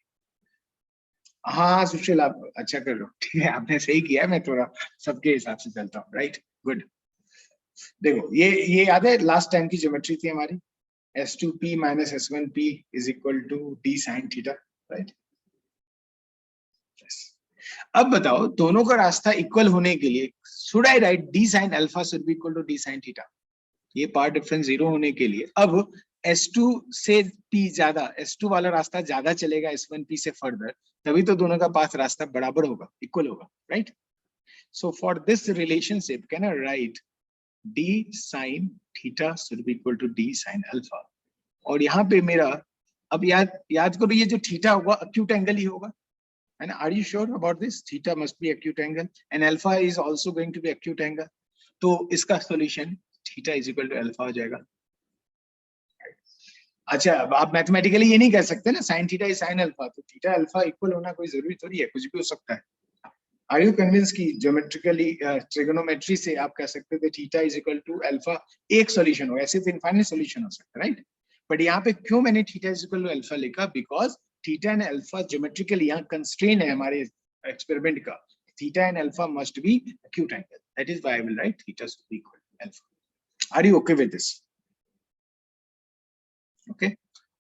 हाँ सुशील, आप अच्छा कर रहे हो, ठीक है, आपने सही किया, मैं थोड़ा सबके हिसाब से चलता हूँ, राइट? गुड। देखो ये याद है लास्ट टाइम की ज्योमेट्री थी हमारी, S2P minus S1P is equal to D sin theta, right? अब बताओ दोनों का रास्ता इक्वल होने के लिए should I write D sin alpha should be equal to D sin theta? ये पार्ट डिफरेंस 0 होने के लिए अब S2 से P ज्यादा, S2 वाला रास्ता ज्यादा चलेगा S1P से फर्दर, तभी तो दोनों का पाथ रास्ता बराबर होगा, इक्वल होगा, right? So for this relationship can I right D sin theta should be equal to D sin alpha। और यहाँ पे मेरा अब याद करो, ये जो थीटा होगा acute एंगल ही होगा, and are you sure about this? Theta must be acute angle and alpha is also going to be acute angle, तो इसका solution theta is equal to alpha हो जाएगा। अच्छा अब आप मैथमेटिकली ये नहीं कह सकते ना sign theta is sine alpha, तो थीटा अल्फा इक्वल होना कोई जरूरी थोड़ी है, कुछ भी हो सकता है। आर यू कन्विंस कि ज्योमेट्रिकली ट्रिगोनोमेट्री से आप कह सकते थे theta is equal to alpha एक सॉल्यूशन हो, ऐसे तो इनफाइनाइट सॉल्यूशन हो सकता है, राइट? बट यहाँ पे क्यों मैंने theta is equal to alpha लिखा? Because theta and alpha geometrically यहाँ कंस्ट्रेन है हमारे एक्सपेरिमेंट का, theta and alpha must be acute angle, that is why I will write theta should be equal to alpha. Are you okay with this? Okay?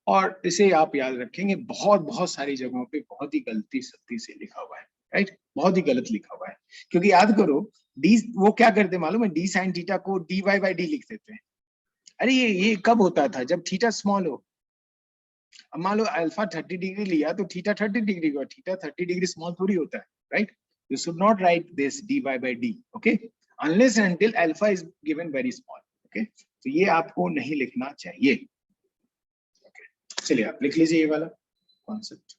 और इसे आप याद रखेंगे, बहुत सारी जगहों पे बहुत ही गलती सख्ती से लिखा हुआ है, राइट? बहुत ही गलत लिखा हुआ है, क्योंकि याद करो डी वो क्या करते मालूम है, डी साइन थीटा को dy by d लिख देते हैं। अरे ये कब होता था? जब थीटा स्मॉल हो। अब मान लो अल्फा 30 डिग्री लिया तो थीटा 30 डिग्री का, थीटा 30 डिग्री स्मॉल थोड़ी होता है, right? You should not write this dy by d, okay? Unless and until alpha is given very small, okay? तो ये आपको नहीं लिखना चाहिए, okay? चलिए आप लिख लीजिए ये वाला concept.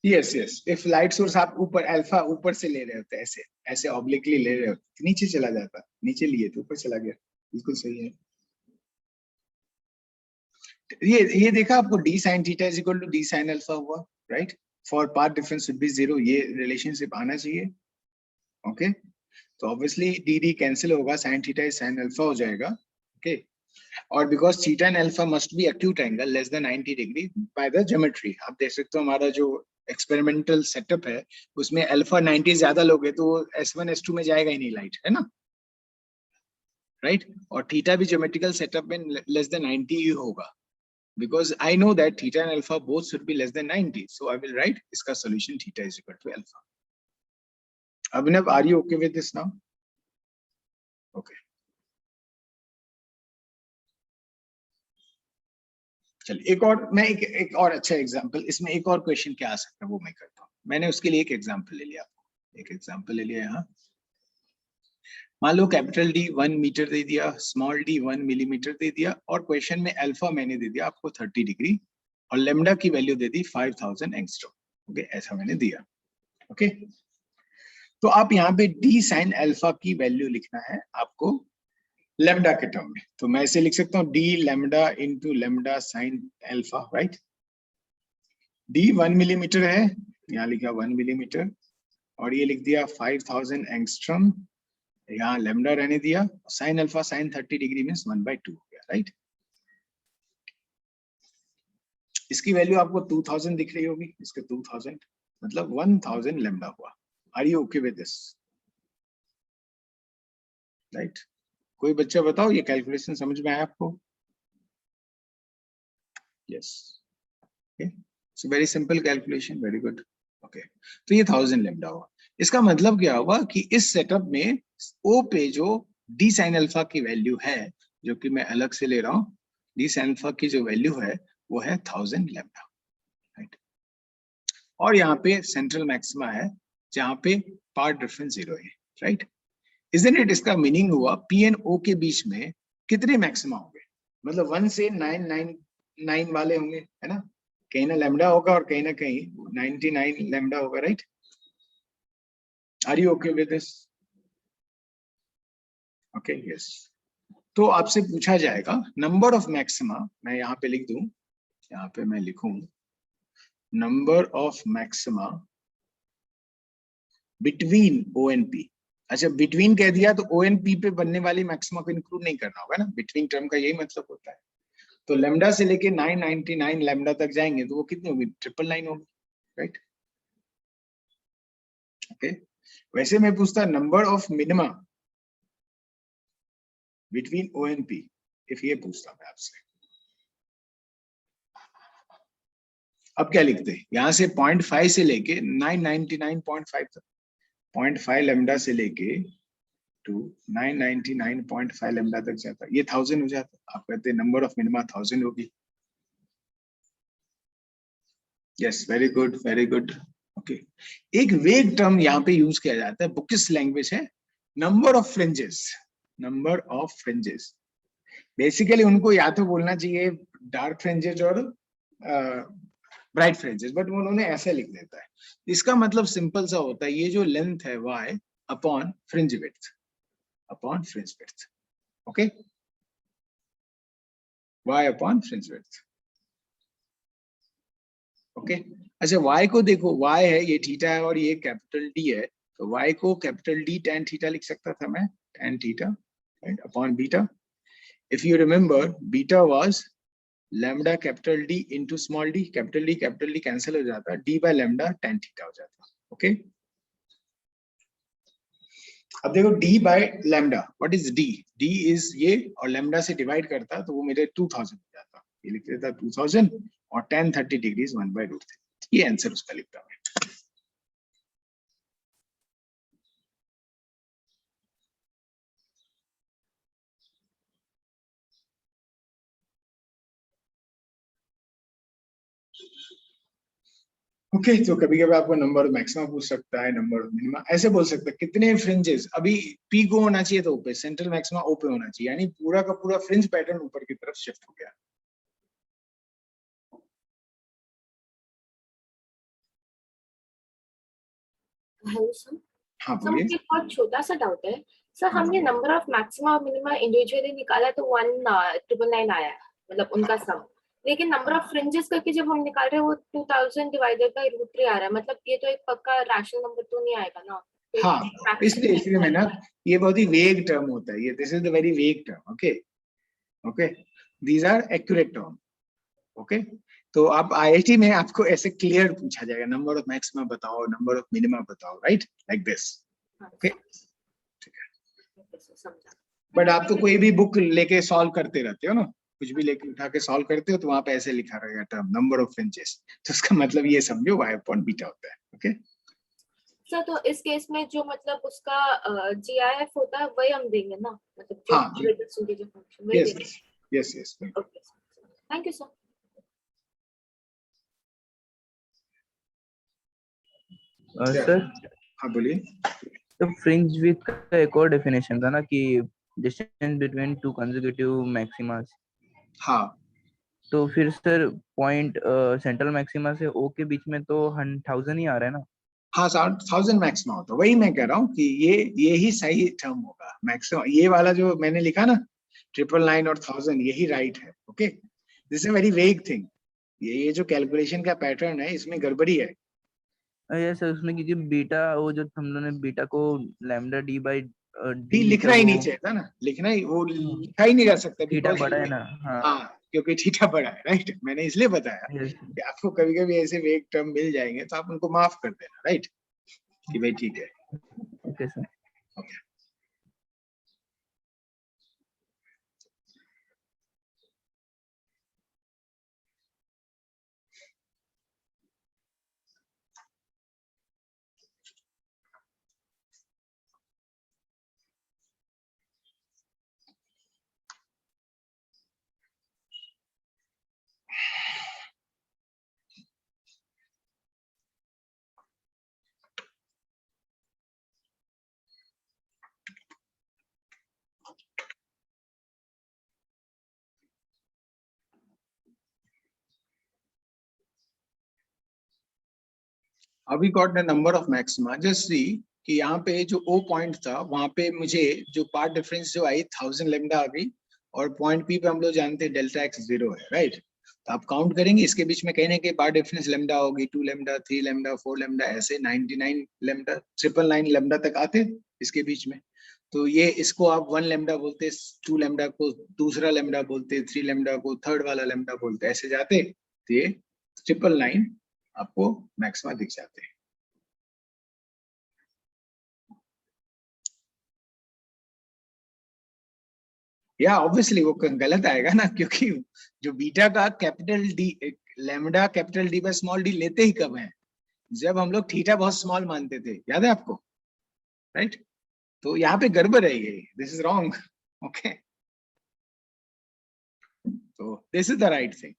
Yes yes, if light source आप ऊपर अल्फा ऊपर से ले रहे होते, ऐसे ऐसे ऑब्लिकली ले रहे होते, तो नीचे चला जाता, नीचे लिए तो ऊपर चला गया, बिल्कुल सही है। ये देखा आपको, D sine theta is equal to D sine alpha हुआ, right? For path difference should be 0, ये रिलेशनशिप आना चाहिए। ओके, तो ऑब्वियसली डी डी कैंसिल होगा, sine theta is sine alpha हो जाएगा। ओके, और because theta and alpha must be acute angle less than 90 degree by the geometry. आप देख सकते हो हमारा जो एक्सपेरिमेंटल सेटअप है उसमें अल्फा 90 ज्यादा लोगे तो S1 S2 में जाएगा ही नहीं लाइट, है ना, राइट? और थीटा भी ज्योमेट्रिकल सेटअप में लेस देन 90 ही होगा, because I know that theta and alpha both should be less than 90, so I will write इसका solution theta is equal to alpha. Abhinav, are you okay with this now? Okay. चलिए एक और मैं एक और अच्छा example, इसमें एक और क्वेश्चन क्या आ सकता है वो मैं करता हूँ। मैंने उसके लिए एक एग्जांपल ले लिया, एक एग्जांपल ले लिया यहाँ। मान लो कैपिटल डी 1 मीटर दे दिया, स्मॉल डी 1 मिलीमीटर दे दिया, और क्वेश्चन में अल्फा मैंने दे दिया आपको 30 डिग्री और लेमडा की वैल्यू दे दी 5000 एंगस्ट्रॉम। ओके, ऐसा मैंने दिया। ओके, तो आप यहाँ पे डी साइन अल्फा की वैल्यू लिखना है आपको लेमडा के टर्म में, तो मैं इसे लिख सकता हूँ D lambda into lambda sine alpha, right? D 1 millimetre है, यहाँ लिखा 1 मिलीमीटर, और ये लिख दिया 5000 एंगस्ट्रॉम, यहाँ लेमडा रहने दिया, sine alpha sign 30 degree means 1/2 हो गया, राइट? इसकी वैल्यू आपको 2000 दिख रही होगी, इसके 2000 मतलब 1000 लेमडा हुआ। Are you okay with this? Right? कोई बच्चा बताओ, ये कैलकुलेशन समझ में आया आपको? Yes, it's very simple calculation, very good. Okay, तो ये 1000 लेमडा हुआ। इसका मतलब क्या हुआ कि इस सेटअप में ओ पे जो डी साइन अल्फा की वैल्यू है, जो कि मैं अलग से ले रहा हूँ, डी साइन अल्फा की जो वैल्यू है वो है 1000 लेमडा, राइट? और यहाँ पे सेंट्रल मैक्सिमा है जहाँ पे पाथ डिफरेंस 0 है, राइट? Isn't it? इसका मीनिंग हुआ पी एंड ओ के बीच में कितने मैक्सिमा होंगे, मतलब 1 से 999 वाले होंगे, है ना? कहीं ना लेमडा होगा और कहीं ना कहीं 99 लेमडा होगा, right? Are you okay with this? Okay, yes. तो आपसे पूछा जाएगा नंबर ऑफ मैक्सिमा, मैं यहाँ पे लिख दूं, यहाँ पे मैं लिखूं number of maxima between O and P. अच्छा, बिटवीन कह दिया तो ओ एंड पी पे बनने वाली मैक्सिमा को इंक्लूड नहीं करना होगा ना, बिटवीन टर्म का यही मतलब होता है। तो लेमडा से लेके 999 लेमडा तक जाएंगे तो वो कितनी होगी? 999 होगी, राइट? ओके, वैसे मैं पूछता number of minima between O and P, if ये पूछता मैं आपसे। अब क्या लिखते हैं, यहां से 0.5 से लेके 999.5 तक, 0.5 लेमडा से लेके टू 999.5 लेमडा तक जाता, ये 1000 हो जाता। आप कहते हैं नंबर ऑफ मिनिमा 1000 होगी। Yes, very good, very good. Okay, एक वेग टर्म यहाँ पे यूज किया जाता है, बुकिश लैंग्वेज है, number of fringes. Number of fringes, basically उनको या तो बोलना चाहिए डार्क फ्रिंजेस और ब्राइट फ्रिंजेस, बट उन्होंने ऐसे लिख देता है। इसका मतलब सिंपल सा होता है, ये जो लेंथ है y upon fringe width, upon fringe width. Okay, y upon fringe width. Okay, अच्छा y को देखो, y है ये थीटा है और ये कैपिटल D है, तो y को कैपिटल D tan थीटा लिख सकता था मैं, tan theta, right, upon beta. If you remember, beta was lambda capital D into small d, capital D cancel हो जाता, d by lambda tan theta हो जाता। ओके, अब देखो d by lambda, what is d? d is ये, और lambda से divide करता तो वो मेरे 2000 हो जाता, ये लिख देता 2000 और tan 30 डिग्री 1/√3, ये आंसर उसका लिखता है। ओके, तो कभी कभी आपको नंबर मैक्सिमम पूछ सकता है, नंबर मिनिमम, ऐसे बोल सकता है कितने फ्रिंजेस, अभी पी को होना चाहिए तो पे, सेंट्रल मैक्सिमा ओ पे होना चाहिए, यानी पूरा का पूरा फ्रिंज पैटर्न ऊपर की तरफ शिफ्ट हो गया। Hello sir. हाँ सर बोलिए। मुझे एक बहुत छोटा सा डाउट है सर, हाँ हमने नंबर ऑफ मैक्सिमा और मिनिमा इंडिविजुअली निकाला तो 1999 आया, मतलब उनका हाँ सम। लेकिन नंबर हाँ ऑफ फ्रिंजेस करके जब हम निकाल रहे हैं वो 2000 डिवाइडेड बाय √3 आ रहा है, मतलब ये तो एक पक्का रैशनल नंबर तो नहीं आएगा ना, तो एक हाँ, फ्रैक्शन इसलिए मैं ना, ये बहुत ही वेग टर्म होता है, ये this is the very vague term. Okay okay, these are accurate term. Okay, तो आप आईआईटी में आपको ऐसे क्लियर पूछा जाएगा, नंबर ऑफ मैक्सिमा बताओ, नंबर ऑफ मिनिमा बताओ, राइट, लाइक दिस। ओके, समझा। बट आप तो कोई भी बुक लेके सॉल्व करते रहते हो ना, कुछ भी लेके उठा के सॉल्व करते हो तो वहां पे ऐसे लिखा रहेगा टर्म नंबर ऑफ फ्रिंजेस, तो उसका मतलब ये समझो y अपॉन बीटा होता है। ओके सर तो इस केस में जो मतलब उसका GIF होता है वही हम देंगे ना, मतलब जो हाँ जी, जो फंक्शन वही यस देंगे। यस यस, बिल्कुल। Okay, thank you sir. Sir, हाँ बोलिए। तो फ्रिंज विड्थ का एक और डेफिनेशन था ना कि distance between two consecutive maxima. हाँ तो फिर सर पॉइंट सेंट्रल मैक्सिमा से ओ के बीच में तो 1000 ही आ रहा है ना। हाँ, 1000 मैक्सिमम होता है, वही मैं कह रहा हूँ कि ये ही सही टर्म होगा मैक्सिमम, ये वाला जो मैंने लिखा ना 999 और 1000, यही राइट है। Okay, this is very vague thing, ये जो कैलकुलेशन का पैटर्न है इसमें गड़बड़ी है। ये सर उसमें क्योंकि बीटा, वो जो हम लोगों ने बीटा को लैम्डा डी बाई भी डी लिखना तक ही वो नहीं चाहिए था ना, लिखना ही, वो लिखा ही नहीं जा सकता थीटा बिकॉज बड़ा है ना। हाँ। हाँ, क्योंकि थीटा बड़ा है, राइट, मैंने इसलिए बताया यस। कि आपको कभी कभी ऐसे वेग टर्म मिल जाएंगे तो आप उनको माफ कर देना, राइट, कि भाई ठीक है। Okay sir. Okay. अभी got the number of maxima, just see कि यहाँ पे जो ओ पॉइंट था वहां पे मुझे जो पार्ट डिफरेंस जो आई 1000 लेमडा आ गई, और पॉइंट पी पे हम लोग जानते हैं डेल्टा एक्स 0 है, राइट। तो आप काउंट करेंगे इसके बीच में कहीं ना कहीं पार्ट डिफरेंस लेमडा होगी, 2 लेमडा, 3 लेमडा, 4 लेमडा, ऐसे 99 लेमडा, 999 लेमडा तक आते इसके बीच में। तो ये इसको आप 1 लेमडा बोलते, 2 लेमडा को दूसरा लेमडा बोलते, 3 लेमडा को थर्ड वाला लेमडा बोलते, ऐसे जाते, तो ये 999 आपको मैक्सिमा दिख जाते हैं। या ऑब्वियसली वो गलत आएगा ना, क्योंकि जो बीटा का capital D, lambda capital D by small D लेते ही कब है, जब हम लोग थीटा बहुत स्मॉल मानते थे, याद है आपको, राइट। तो यहाँ पे गड़बड़ है, ये दिस इज रॉन्ग। ओके, तो this is the right thing.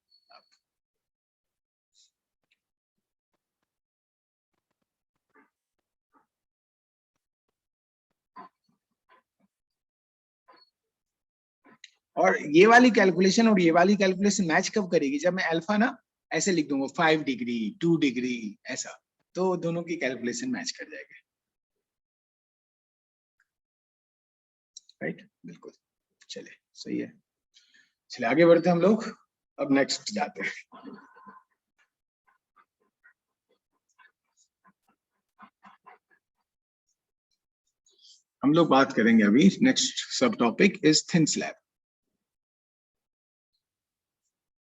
और ये वाली कैलकुलेशन और ये वाली कैलकुलेशन मैच कब करेगी, जब मैं अल्फा ना ऐसे लिख दूंगा 5 डिग्री 2 डिग्री ऐसा, तो दोनों की कैलकुलेशन मैच कर जाएगी, राइट, बिल्कुल। चले, सही है, चलिए आगे बढ़ते हैं हम लोग, अब नेक्स्ट जाते हैं। हम लोग बात करेंगे अभी, नेक्स्ट सब topic is thin slab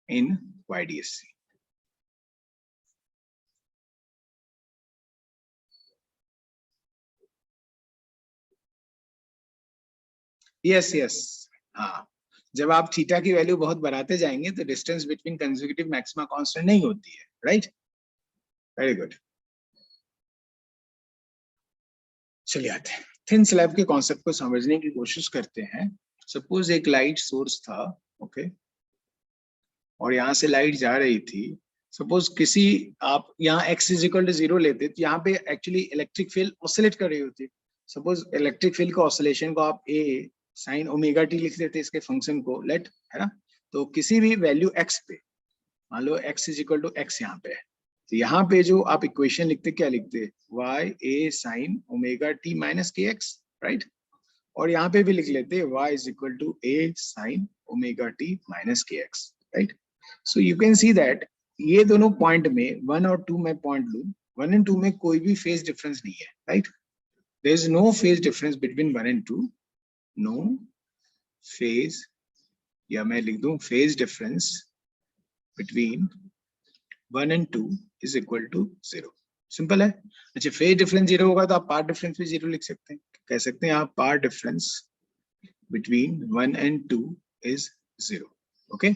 in YDSC। Yes yes, हाँ, जब आप थीटा की वैल्यू बहुत बढ़ाते जाएंगे तो distance between consecutive maxima constant नहीं होती है, राइट, वेरी गुड। चलिए आते हैं थिन स्लैब के कॉन्सेप्ट को समझने की कोशिश करते हैं। सपोज एक लाइट सोर्स था, ओके, और यहाँ से लाइट जा रही थी। सपोज किसी, आप यहाँ x इज इक्वल टू 0 लेते तो यहाँ पे एक्चुअली इलेक्ट्रिक फील्ड ऑसिलेट कर रही होती। सपोज इलेक्ट्रिक फील्ड का ऑसिलेशन को आप a sin ओमेगा t लिख देते इसके फंक्शन को, लेट, है ना। तो किसी भी वैल्यू x पे, मान लो x is equal to x यहाँ पे है, तो यहाँ पे जो आप इक्वेशन लिखते क्या लिखते, y a sin omega t minus के एक्स, राइट। और यहाँ पे भी लिख लेते y is equal to a sin omega t minus के X, right. So you can see that ये दोनों पॉइंट में 1 और 2 में पॉइंट लूं, 1 एंड 2 में कोई भी फेज डिफरेंस नहीं है, right. There is no phase difference between 1 and 2, no phase, या मैं लिख दूं phase difference between 1 and 2 is equal to 0। Simple है। अच्छा, फेज डिफरेंस 0 होगा तो आप पाथ डिफरेंस भी 0 लिख सकते हैं, कह सकते हैं आप path difference between 1 and 2 is 0। Okay,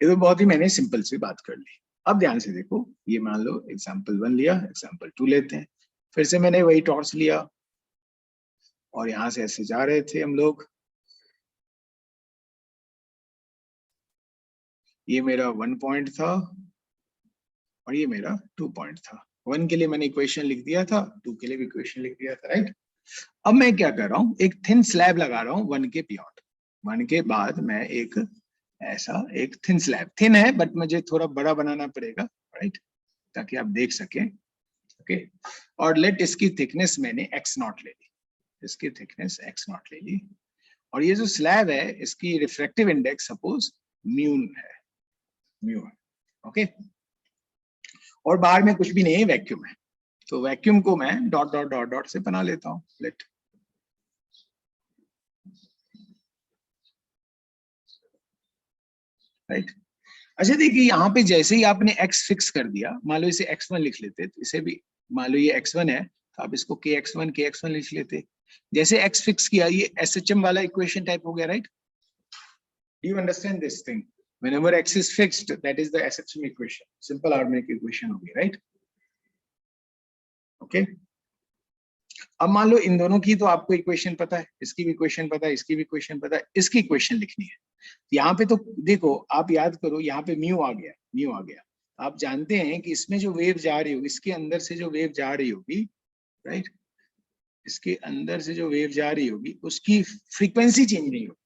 ये तो बहुत ही मैंने सिंपल सी बात कर ली। अब ध्यान से देखो, ये मान लो एग्जाम्पल 1 लिया, एग्जाम्पल 2 लेते हैं। फिर से मैंने वही टॉर्च लिया और यहां से ऐसे जा रहे थे हम लोग, ये मेरा 1 पॉइंट था और ये मेरा 2 पॉइंट था। 1 के लिए मैंने इक्वेशन लिख दिया था, 2 के लिए भी इक्वेशन लिख दिया था, राइट। अब मैं क्या कर रहा हूँ, एक थिन स्लैब लगा रहा हूँ 1 के बियॉन्ड। 1 के बाद मैं एक ऐसा एक थिन स्लैब, थिन है बट मुझे थोड़ा बड़ा बनाना पड़ेगा, राइट, ताकि आप देख सकें। ओके, और लेट इसकी थिकनेस मैंने x0 ले ली, इसकी थिकनेस x0 ले ली, और ये जो स्लैब है इसकी रिफ्रैक्टिव इंडेक्स सपोज म्यू है, म्यू है। ओके, और बाहर में कुछ भी नहीं है, वैक्यूम है। तो वैक्यूम को मैं डॉट डॉट डॉट डॉट से बना लेता हूं, लेट। राइट। अच्छा देखिए, यहाँ पे जैसे ही आपने x फिक्स कर दिया, मान लो इसे x1 लिख लेते, तो इसे भी मान लो ये x1 है तो आप इसको kx1 लिख लेते। जैसे x फिक्स किया, ये SHM वाला इक्वेशन टाइप हो गया, right. Do you understand this thing? Whenever x is fixed, that is the SHM equation, simple harmonic equation होगी, right? ओके, अब मान लो इन दोनों की तो आपको इक्वेशन पता है, इसकी भी इक्वेशन पता है, इसकी भी इक्वेशन पता है, इसकी इक्वेशन लिखनी है। यहाँ पे तो देखो, आप याद करो, यहाँ पे म्यू आ गया, म्यू आ गया। आप जानते हैं कि इसमें जो वेव जा रही होगी, इसके अंदर से जो वेव जा रही होगी, राइट, इसके अंदर से जो वेव जा रही होगी उसकी फ्रीक्वेंसी चेंज नहीं होगी,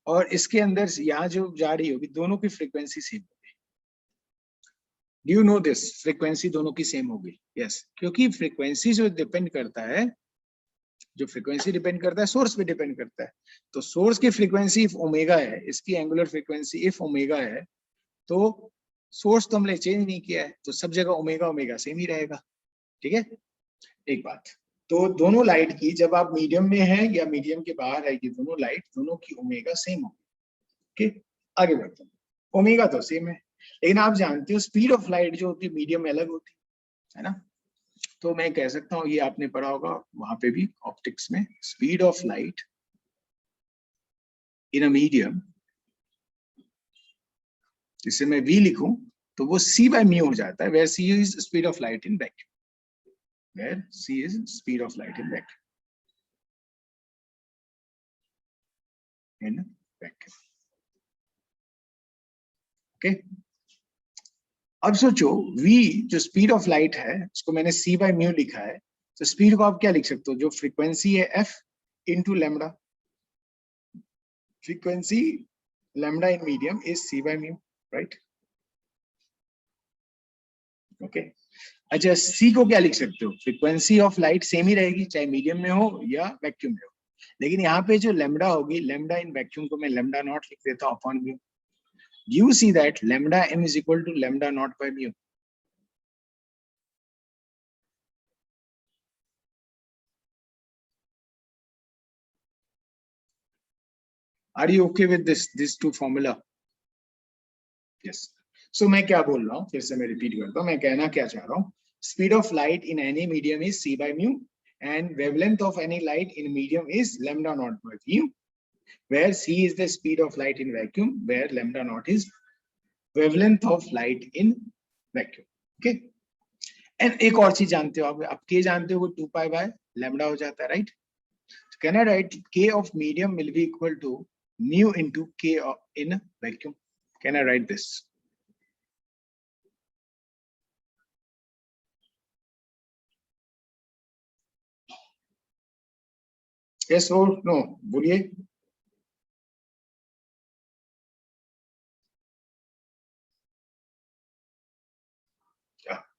और इसके अंदर से यहाँ जो जा रही होगी दोनों की फ्रीक्वेंसी सेम होगी। Do you know this? Frequency दोनों की सेम होगी, यस, क्योंकि फ्रीक्वेंसी जो डिपेंड करता है, जो फ्रीक्वेंसी डिपेंड करता है सोर्स पे डिपेंड करता है। तो सोर्स की फ्रीक्वेंसी इफ ओमेगा है, इसकी एंगुलर फ्रीक्वेंसी इफ ओमेगा है, तो सोर्स तो हमने चेंज नहीं किया है, तो सब जगह ओमेगा ओमेगा सेम ही रहेगा। ठीक है, एक बात। तो दोनों लाइट की, जब आप मीडियम में है या मीडियम के बाहर है, ये दोनों लाइट, दोनों की ओमेगा सेम होगी। ठीक, आगे बढ़ते हैं। ओमेगा तो सेम है, लेकिन आप जानते हो स्पीड ऑफ लाइट जो होती है मीडियम में अलग होती है ना। तो मैं कह सकता हूँ, ये आपने पढ़ा होगा वहां पे भी ऑप्टिक्स में, speed of light in a medium, जिसे मैं v लिखूं तो वो c by mu हो जाता है, where c is speed of light in vacuum, where c is speed of light in vacuum, in vacuum। Okay, अब सोचो v जो स्पीड ऑफ लाइट है उसको मैंने c by mu लिखा है, तो स्पीड को आप क्या लिख सकते हो, जो फ्रीक्वेंसी है f into lambda, frequency lambda in medium is c by mu, right? Okay, अच्छा c को क्या लिख सकते हो, फ्रीक्वेंसी ऑफ लाइट सेम ही रहेगी चाहे मीडियम में हो या वैक्यूम में हो, लेकिन यहाँ पे जो लैम्डा होगी, लैम्डा इन वैक्यूम को मैं लैम्डा नॉट लिख देता हूँ upon mu. You see that lambda m is equal to lambda naught by mu. Are you okay with these two formula? Yes. So मैं क्या बोल रहा हूँ, फिर से मैं रिपीट करता हूँ, मैं कहना क्या चाह रहा हूँ, speed of light in any medium is c by mu, and wavelength of any light in medium is lambda naught by mu, where c is the speed of light in vacuum, where lambda naught is wavelength of light in vacuum. Okay. And एक और चीज जानते हो आप k जानते हो, वो 2 pi by lambda हो जाता है, right? Can I write k of medium will be equal to mu into k in vacuum? Can I write this? Yes or no? बोलिए।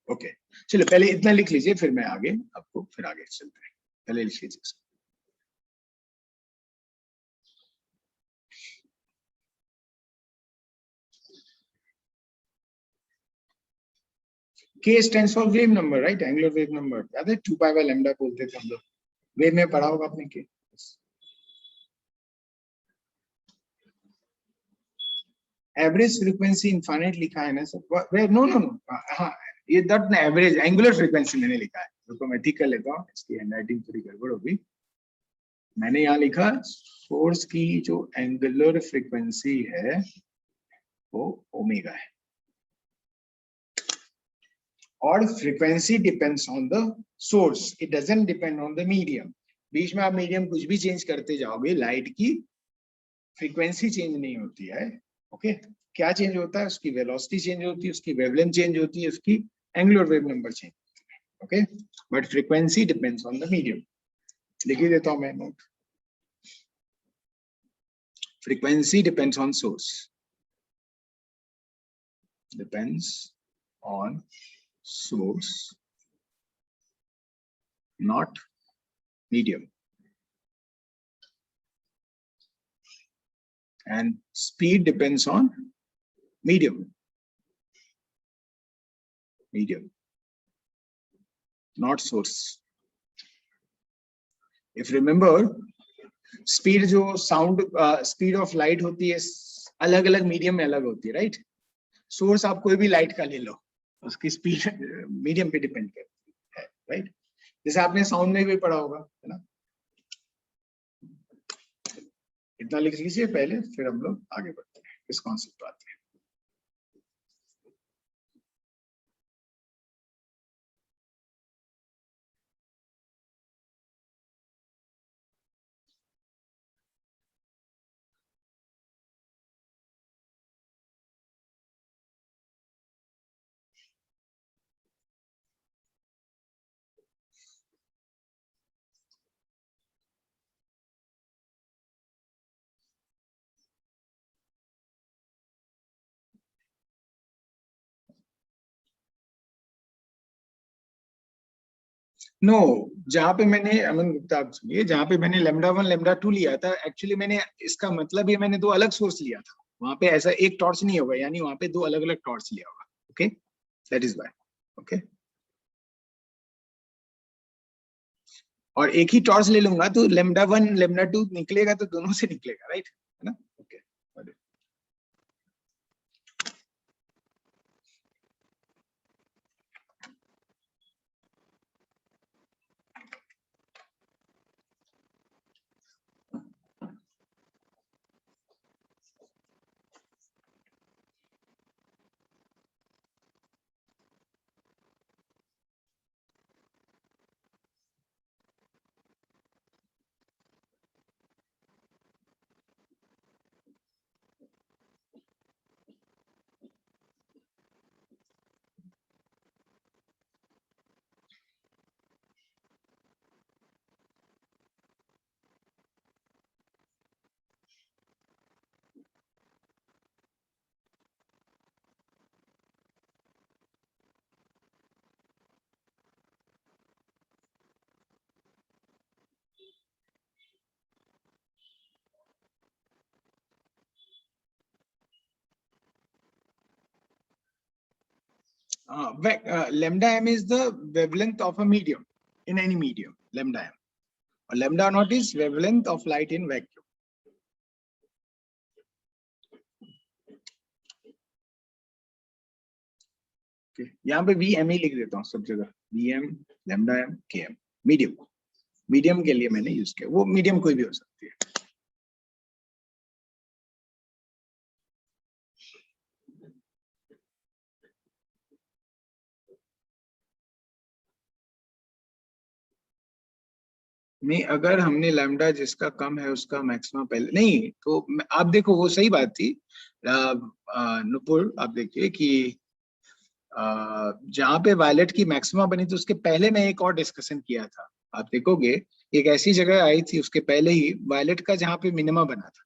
ओके चलो पहले इतना लिख लीजिए, फिर मैं आगे आपको फिर आगे चलते हैं। पहले लिख लीजिए इसको। K stands for wave number, right? Angular wave number. याद है 2 पाई बाय लैम्डा बोलते थे हम लोग। वेव में पढ़ा होगा आपने K। एवरेज फ्रीक्वेंसी इनफाइनाइट लिखा है ना सर? नो नो नो, हाँ ये दैट एवरेज एंगुलर फ्रीक्वेंसी मैंने लिखा है। रुको मैं ठीक कर लेता हूँ, इसकी हैंडराइटिंग थोड़ी गड़बड़ होगी। मैंने यहाँ लिखा सोर्स की जो एंगुलर फ्रीक्वेंसी है वो ओमेगा है, और frequency depends on the source, it doesn't depend on the medium. बीच में आप मीडियम कुछ भी चेंज करते जाओगे, लाइट की फ्रीक्वेंसी चेंज नहीं होती है। ओके क्या चेंज होता है? उसकी वेलोसिटी चेंज होती है, उसकी वेवलेंथ चेंज होती है, उसकी एंगुलर वेव नंबर चेंज होती है। Okay but frequency depends on the medium. लिख ही देता हूं मैं note. Frequency depends on source, depends on source, not medium, and speed depends on medium, not source. If remember, speed जो sound speed of light होती है अलग अलग medium में अलग होती है, राइट? सोर्स आप कोई भी लाइट का ले लो, उसकी स्पीड मीडियम पे डिपेंड करती है, राइट? जैसे आपने साउंड में भी पढ़ा होगा, है ना? इतना लिख लीजिए पहले, फिर हम लोग आगे बढ़ते हैं, इस कॉन्सेप्ट पे आते हैं। नो जहां पे मैंने अमन गुप्ता आप सुनिए, जहां पे मैंने लैम्डा 1 लैम्डा 2 लिया था, एक्चुअली मैंने इसका मतलब ये मैंने दो अलग सोर्स लिया था। वहां पे ऐसा एक टॉर्च नहीं होगा, यानी वहां पे दो अलग अलग टॉर्च लिया होगा। Okay that is why. Okay और एक ही टॉर्च ले लूंगा तो लैम्डा 1 लैम्डा 2 निकलेगा, तो दोनों से निकलेगा, राइट? है ना? Okay lambda m is the wavelength of a medium in any medium, lambda m. Or lambda naught is wavelength of light in vacuum. Okay. यहाँ पे वी एम ही लिख देता हूँ सब जगह, वी एम लैम्डा एम के एम। मीडियम के लिए मैंने यूज किया, वो मीडियम कोई भी हो सकती है। नहीं अगर हमने लैम्डा जिसका कम है उसका मैक्सिमम पहले नहीं, तो आप देखो वो सही बात थी नुपुर। आप देखिए कि जहां पे वायलेट की मैक्सिमा बनी थी उसके पहले मैं एक और डिस्कशन किया था, आप देखोगे एक ऐसी जगह आई थी उसके पहले ही वायलेट का जहां पे मिनिमा बना था,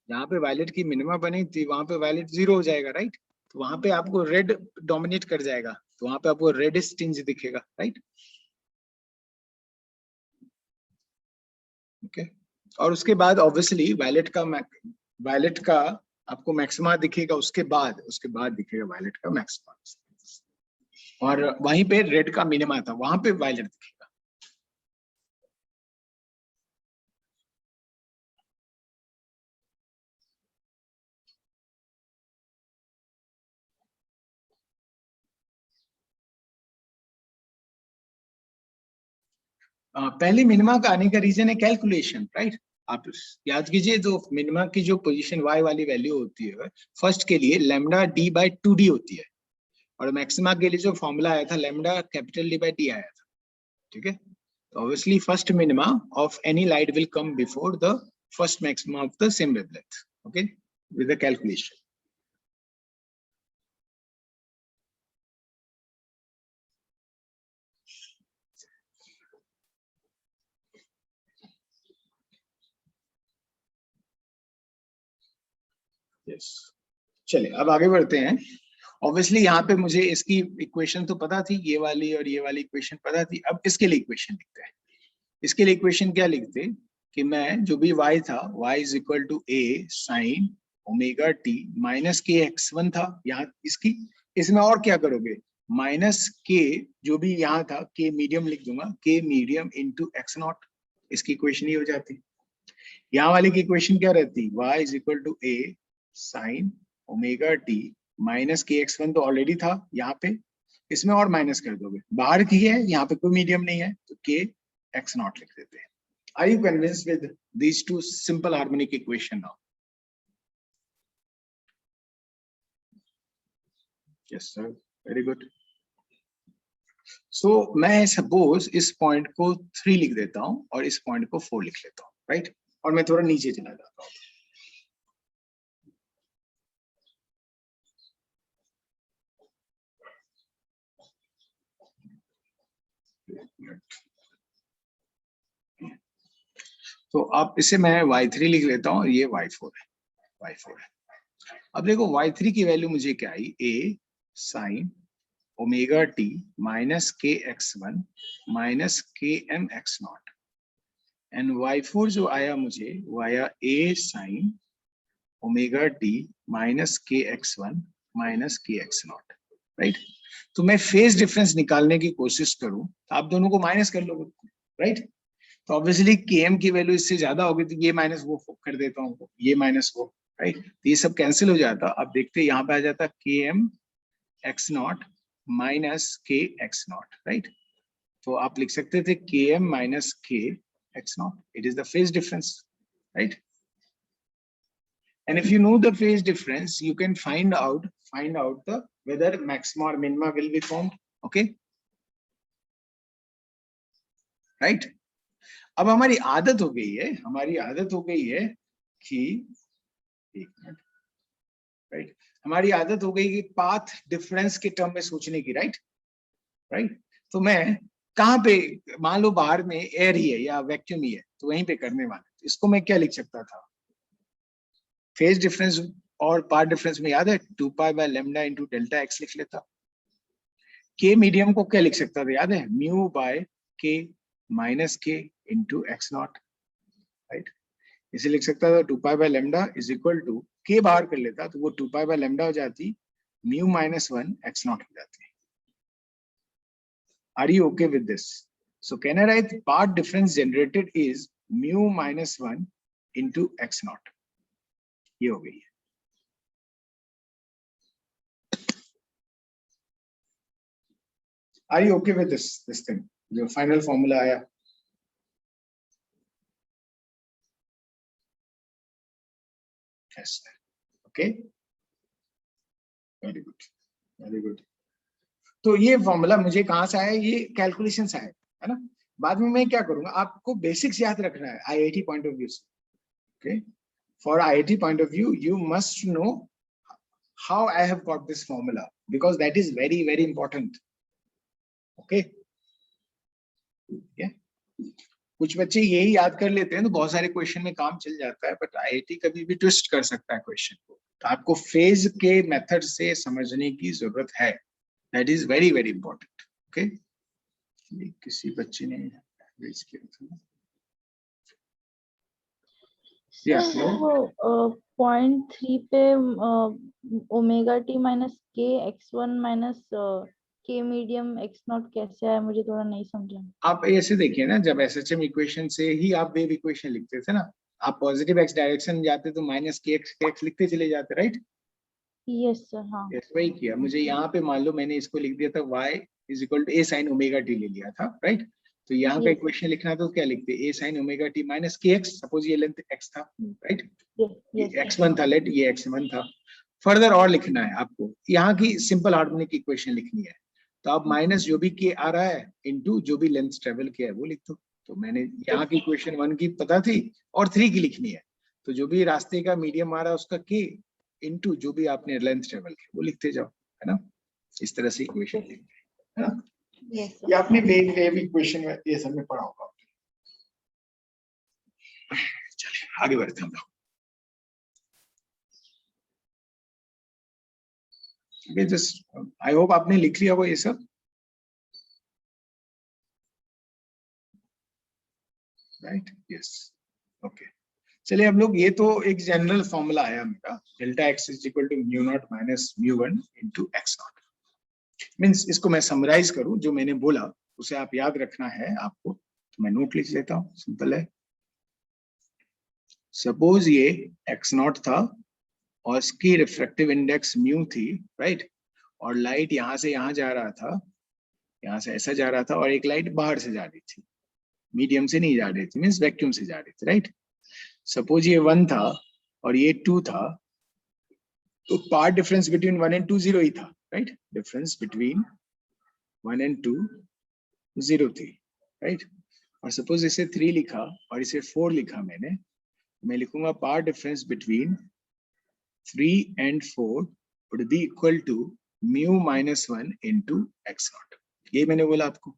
जहां पे वायलेट की मिनिमा बनी थी वहां पे वायलेट 0 हो जाएगा, राइट? तो वहां पे आपको रेड डोमिनेट कर जाएगा, तो वहां पे आपको रेडिश टिंज दिखेगा, राइट? ओके, और उसके बाद ऑब्वियसली वायलेट का आपको मैक्सिमा दिखेगा, उसके बाद दिखेगा वायलेट का मैक्सिमा, और वहीं पे रेड का मिनिमा था, वहां पे वायलेट दिखेगा। पहले मिनिमा का आने का रीजन है कैलकुलेशन, राइट? आप याद कीजिए, जो मिनिमा की जो पोजीशन y वाली वैल्यू होती है फर्स्ट के लिए लैम्डा d बाई 2d होती है, और मैक्सिमा के लिए जो फॉर्मूला आया था lambda capital D by d आया था, ठीक है? तो obviously first minima of any light will come before the first maxima of the same wavelength, okay, with the calculation. Yes, चलिए अब आगे बढ़ते हैं। ऑब्वियसली यहाँ पे मुझे इसकी इक्वेशन तो पता थी, ये वाली और ये वाली इक्वेशन पता थी। अब इसके लिए इक्वेशन लिखते हैं। इसके लिए इक्वेशन क्या लिखते कि मैं जो भी y था, y is equal to a sine omega t minus k x1 था यहाँ, इसमें और क्या करोगे, माइनस के जो भी यहाँ था k मीडियम लिख दूंगा, k medium into x naught, इसकी इक्वेशन ही हो जाती। यहाँ वाले की इक्वेशन क्या रहती, y is equal to a sine omega t minus k x1 तो ऑलरेडी था यहाँ पे, इसमें और माइनस कर दोगे, बाहर की है, यहाँ पे कोई मीडियम नहीं है तो k x नॉट लिख देते हैं। Are you convinced with these two simple harmonic equation now? Yes sir, very good. So मैं suppose इस पॉइंट को 3 लिख देता हूँ और इस पॉइंट को 4 लिख लेता हूँ, राइट? और मैं थोड़ा नीचे चला जाता हूँ। तो अब इसे मैं y3 लिख लेता हूँ, ये y4 है। अब देखो y3 की वैल्यू मुझे क्या आई, a sine omega t minus k x1 minus के m x not, and y4 जो आया मुझे वो आया a sine omega t minus k x1 minus के x नॉट, राइट? तो मैं फेज डिफरेंस निकालने की कोशिश करूं तो आप दोनों को माइनस कर लोगे, राइट? तो ऑब्वियसली km की वैल्यू इससे ज्यादा होगी तो ये माइनस वो कर देता हूँ, ये माइनस वो, राइट? तो ये सब कैंसिल हो जाता। अब देखते हैं यहाँ पे आ जाता km x नॉट माइनस के x नॉट, राइट? तो आप लिख सकते थे km माइनस के x not, it is the phase difference, right? And if you know the phase difference, you can find out the whether maxima or minima will be formed, okay, right? अब हमारी आदत हो गई है कि एक minute, right, हमारी आदत हो गई कि पाथ डिफरेंस के टर्म में सोचने की, राइट? तो मैं कहाँ पे, मान लो बाहर में एयर ही है या वैक्यूम ही है तो वहीं पे करने वाला, इसको मैं क्या लिख सकता था, फेज डिफरेंस और पाथ डिफरेंस में याद है 2 pi by lambda into delta x लिख लेता। के मीडियम को क्या लिख सकता था, याद है, mu by k minus k into x naught, right? इसे लिख सकता था 2 pi by lambda is equal to, k बाहर कर लेता तो वो 2 पाई बाय लैम्डा हो जाती, म्यू माइनस 1 एक्स नॉट हो जाती। Are you okay with this? So can I write path difference generated is mu minus 1 into x naught? ये हो गई है। Are you okay with this thing? जो final formula आया। Yes. Okay. Very good. Very good. तो ये formula मुझे कहाँ से आया, ये कैलकुलेशन से आया, है ना? बाद में मैं क्या करूंगा, आपको बेसिक्स याद रखना है आईआईटी पॉइंट ऑफ व्यू से, okay? For IIT point of view you must know how I have got this formula, because that is very very important, okay? कुछ बच्चे यही याद कर लेते हैं तो बहुत सारे क्वेश्चन में काम चल जाता है, बट आईआईटी कभी भी ट्विस्ट कर सकता है क्वेश्चन को, तो आपको फेज के मेथड से समझने की जरूरत है, That is very very important. Okay, ये किसी बच्चे ने raise किया था. Yeah, sir no? वो 0.3 पे omega T minus k x1 minus के मीडियम x0 कैसे है, मुझे थोड़ा नहीं समझा. आप ऐसे देखिए ना, जब SHM इक्वेशन से ही आप वेव इक्वेशन लिखते थे ना, आप पॉजिटिव x डायरेक्शन जाते तो माइनस के x लिखते चले जाते, राइट? Yes sir. हाँ यस, वही किया. मुझे यहाँ पे मान लो मैंने इसको लिख दिया था y is equal to a sin omega t ले लिया था, राइट? तो यहाँ का Yes. इक्वेशन लिखना तो क्या लिखते, a sin omega t minus के x, सपोज ये लेंथ x था, राइट? ये यस x1 था, लेट ये x1 था. फर्दर और लिखना है आपको, यहाँ की सिंपल हार्मोनिक इक्वेशन लिखनी है, तो आप माइनस जो भी के आ रहा है इनटू जो भी लेंथ ट्रेवल किया है वो लिख दो. तो मैंने यहाँ की इक्वेशन 1 की पता थी और 3 की लिखनी है, तो जो भी रास्ते का मीडियम आ रहा है उसका के इनटू जो भी आपने लेंथ ट्रेवल किया वो लिखते जाओ, है ना? इस तरह से इक्वेशन लिखते हैं, है ना? यस ये आपने वेव इक्वेशन में ये सब में पढ़ा होगा. चलिए आगे बढ़ते हैं हम लोग. जस्ट आई होप आपने लिख लिया वो ये सब, राइट? Yes, okay. चलिए हम लोग, ये तो एक जनरल फॉर्मूला है मेरा, delta x is equal to mu naught minus mu one into x naught. Means इसको मैं समराइज करूं, जो मैंने बोला उसे आप याद रखना है आपको, तो मैं नोट लिख लेता हूं. सिंपल है. सपोज ये एक्स नॉट था और इसकी रिफ्रैक्टिव इंडेक्स म्यू थी, राइट? और लाइट यहाँ से यहाँ जा रहा था, यहाँ से ऐसा जा रहा था, और एक लाइट बाहर से जा रही थी, मीडियम से नहीं जा रही थी, मीन्स वैक्यूम से जा रही थी, राइट? सपोज ये 1 था और ये 2 था, तो पार्ट डिफरेंस बिटवीन 1 एंड 2 0 ही था, राइट? डिफरेंस बिटवीन 1 एंड 2 0 थी, राइट? और सपोज इसे 3 लिखा और इसे 4 लिखा मैंने, मैं लिखूंगा path difference between 3 and 4 would be equal to mu minus 1 into x naught. ये मैंने बोला आपको.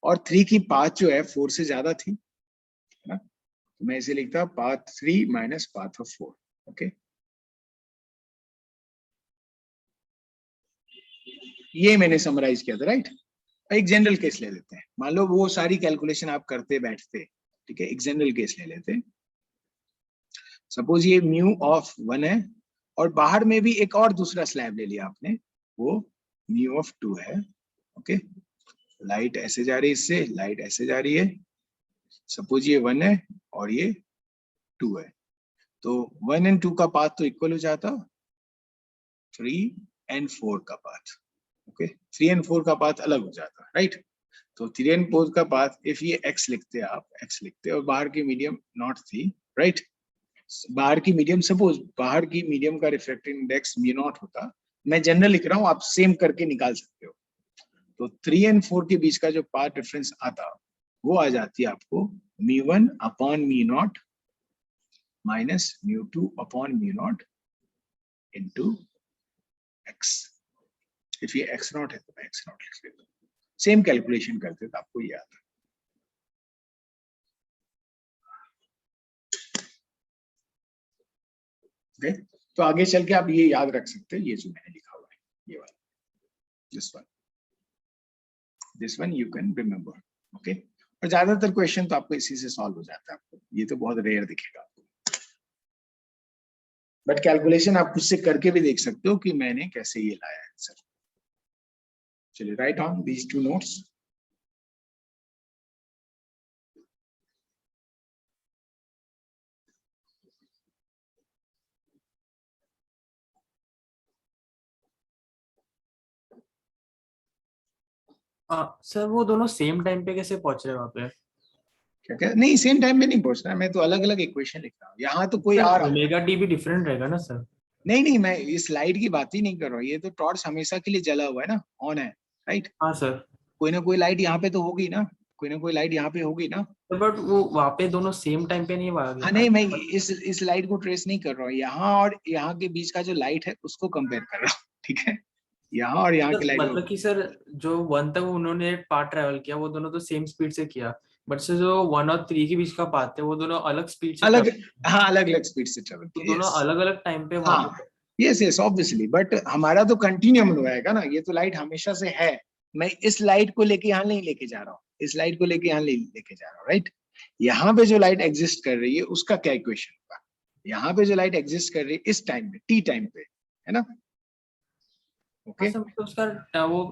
और 3 की पाथ जो है 4 से ज्यादा थी, है ना? तो मैं इसे लिखता path 3 minus path of 4. Okay, ये मैंने समराइज किया था, राइट? एक जनरल केस ले लेते हैं. मान लो वो सारी कैलकुलेशन आप करते बैठते, ठीक है? एक जनरल केस ले लेते हैं. सपोज ये म्यू ऑफ 1 है और बाहर में भी एक और दूसरा स्लैब ले लिया आपने, वो म्यू ऑफ 2 है. ओके, लाइट ऐसे जा रही है, इससे लाइट ऐसे जा रही है. सपोज ये 1 है और ये 2 है, तो 1 एंड 2 का पाथ तो इक्वल हो जाता, 3 एंड 4 का पाथ. ओके, 3 एंड 4 का पाथ अलग हो जाता, राइट? तो 3 एंड 4 का पाथ, इफ ये x लिखते आप, x लिखते और बाहर की मीडियम नॉट थी, राइट? बाहर की मीडियम, सपोज बाहर की मीडियम का रिफ्रैक्टिव इंडेक्स म्यू नॉट होता, मैं जनरल लिख रहा हूँ, आप सेम करके निकाल सकते हो. तो 3 एंड 4 के बीच का जो पाथ डिफरेंस आता, वो आ जाती है आपको mu 1 upon mu naught minus mu 2 upon mu naught into x. If ये x नॉट है तो मैं x नॉट लिख लेता हूँ. सेम कैलकुलेशन करते तो आपको ये आता. ओके, तो आगे चल के आप ये याद रख सकते हैं, ये जो मैंने लिखा हुआ है, ये वाला, this one you can remember. Okay, और ज्यादातर क्वेश्चन तो आपको इसी से सॉल्व हो जाता है. आपको ये तो बहुत रेयर दिखेगा आपको, बट कैलकुलेशन आप खुद से करके भी देख सकते हो कि मैंने कैसे ये लाया है आंसर. चलिए, right on these 2 notes. Sir वो दोनों सेम टाइम पे कैसे पहुंच रहे हैं वहां पे? क्या क्या? नहीं, सेम टाइम में नहीं पहुंचना, मैं तो अलग अलग इक्वेशन लिख रहा हूँ. यहाँ तो कोई आ रहा है. ओमेगा टी भी डिफरेंट रहेगा ना सर? नहीं, मैं इस लाइट की बात ही नहीं कर रहा हूँ. ये तो टॉर्च हमेशा के लिए जला हुआ है ना, ऑन है, राइट? हाँ सर. कोई ना कोई लाइट यहाँ पे तो होगी ना, कोई ना कोई लाइट यहाँ पे होगी ना. बट वो वहां पे दोनों सेम टाइम पे नहीं आ गया. हाँ, नहीं, मैं इस लाइट को ट्रेस नहीं कर रहा हूँ. यहाँ और यहाँ के बीच का जो लाइट है उसको कंपेयर कर रहा हूँ, ठीक है? यहाँ और यहाँ की लाइट मतलब कि सर जो 1 तक उन्होंने पार्ट ट्रेवल किया वो दोनों तो सेम स्पीड से किया, बट से जो 1 और 3 के बीच का पाथ है वो दोनों अलग स्पीड से अलग, हाँ, अलग अलग स्पीड से ट्रेवल तो किया. दोनों अलग अलग टाइम पे हाँ, यस यस ऑब्वियसली, बट हमारा तो कंटिन्यूम रहेगा ना, ये तो लाइट हमेशा से है, मैं इस लाइट को लेके यहाँ नहीं लेके जा रहा हूँ, इस लाइट को लेके यहाँ नहीं लेके जा रहा हूँ, राइट। यहाँ पे जो लाइट एग्जिस्ट कर रही है उसका क्या इक्वेशन होगा, यहाँ पे जो लाइट एग्जिस्ट कर रही है इस टाइम पे, टी टाइम पे, है ना। ओके तो उसका वो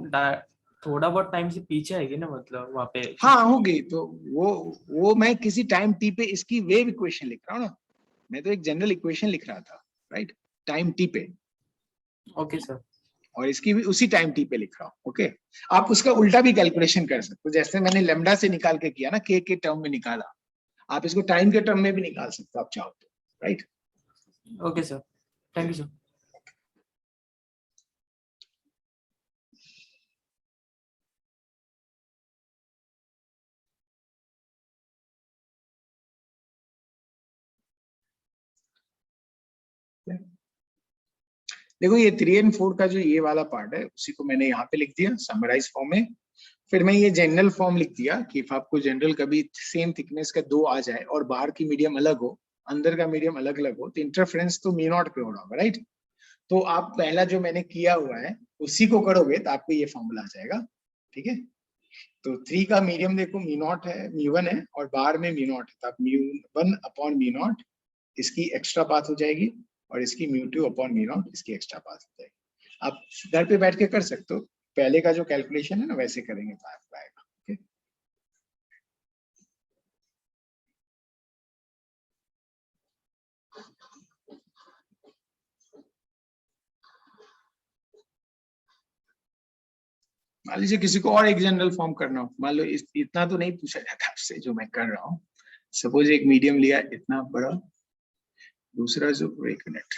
थोड़ा बहुत टाइम से पीछे आएगी ना, मतलब वहाँ पे। हाँ होगी, तो वो मैं किसी टाइम टी पे इसकी वेव इक्वेशन लिख रहा हूँ ना, मैं तो एक जनरल इक्वेशन लिख रहा था, राइट, टाइम टी पे, ओके सर। और इसकी भी उसी टाइम टी पे लिख रहा हूँ। ओके, आप उसका उल्टा भी कैलकुलेशन कर सकते हो, जैसे मैंने लेमडा से निकाल के किया ना, के टर्म में निकाला, आप इसको टाइम के टर्म में भी निकाल सकते हो आप चाहो तो, right. Okay sir, thank you sir. देखो ये 3 and 4 का जो ये वाला पार्ट है उसी को मैंने यहाँ पे लिख दिया समराइज फॉर्म में, फिर मैं ये जनरल फॉर्म लिख दिया कि if आपको जनरल कभी सेम थिकनेस का दो आ जाए और बाहर की मीडियम अलग हो, अंदर का मीडियम अलग अलग हो, तो इंटरफेरेंस तो म्यू नॉट पे हो रहा होगा, राइट। तो आप पहला जो मैंने किया हुआ है उसी को करोगे तो आपको ये फॉर्मूला आ जाएगा, ठीक है। तो 3 का मीडियम देखो म्यू नॉट है, म्यू वन है, और बाहर में म्यू नॉट है, तो आप mu one upon mu naught इसकी एक्स्ट्रा पाथ हो जाएगी, और इसकी mu two upon mu naught इसकी एक्स्ट्रा पाथ हो जाएगी। आप घर पे बैठ के कर सकते हो, पहले का जो कैलकुलेशन है ना वैसे करेंगे तो आपको आएगा। ओके, मान लीजिए किसी को और एक जनरल फॉर्म करना हो, मान लो इतना तो नहीं पूछा जाता आपसे जो मैं कर रहा हूँ, सपोज एक मीडियम लिया इतना बड़ा, दूसरा जो, एक मिनट,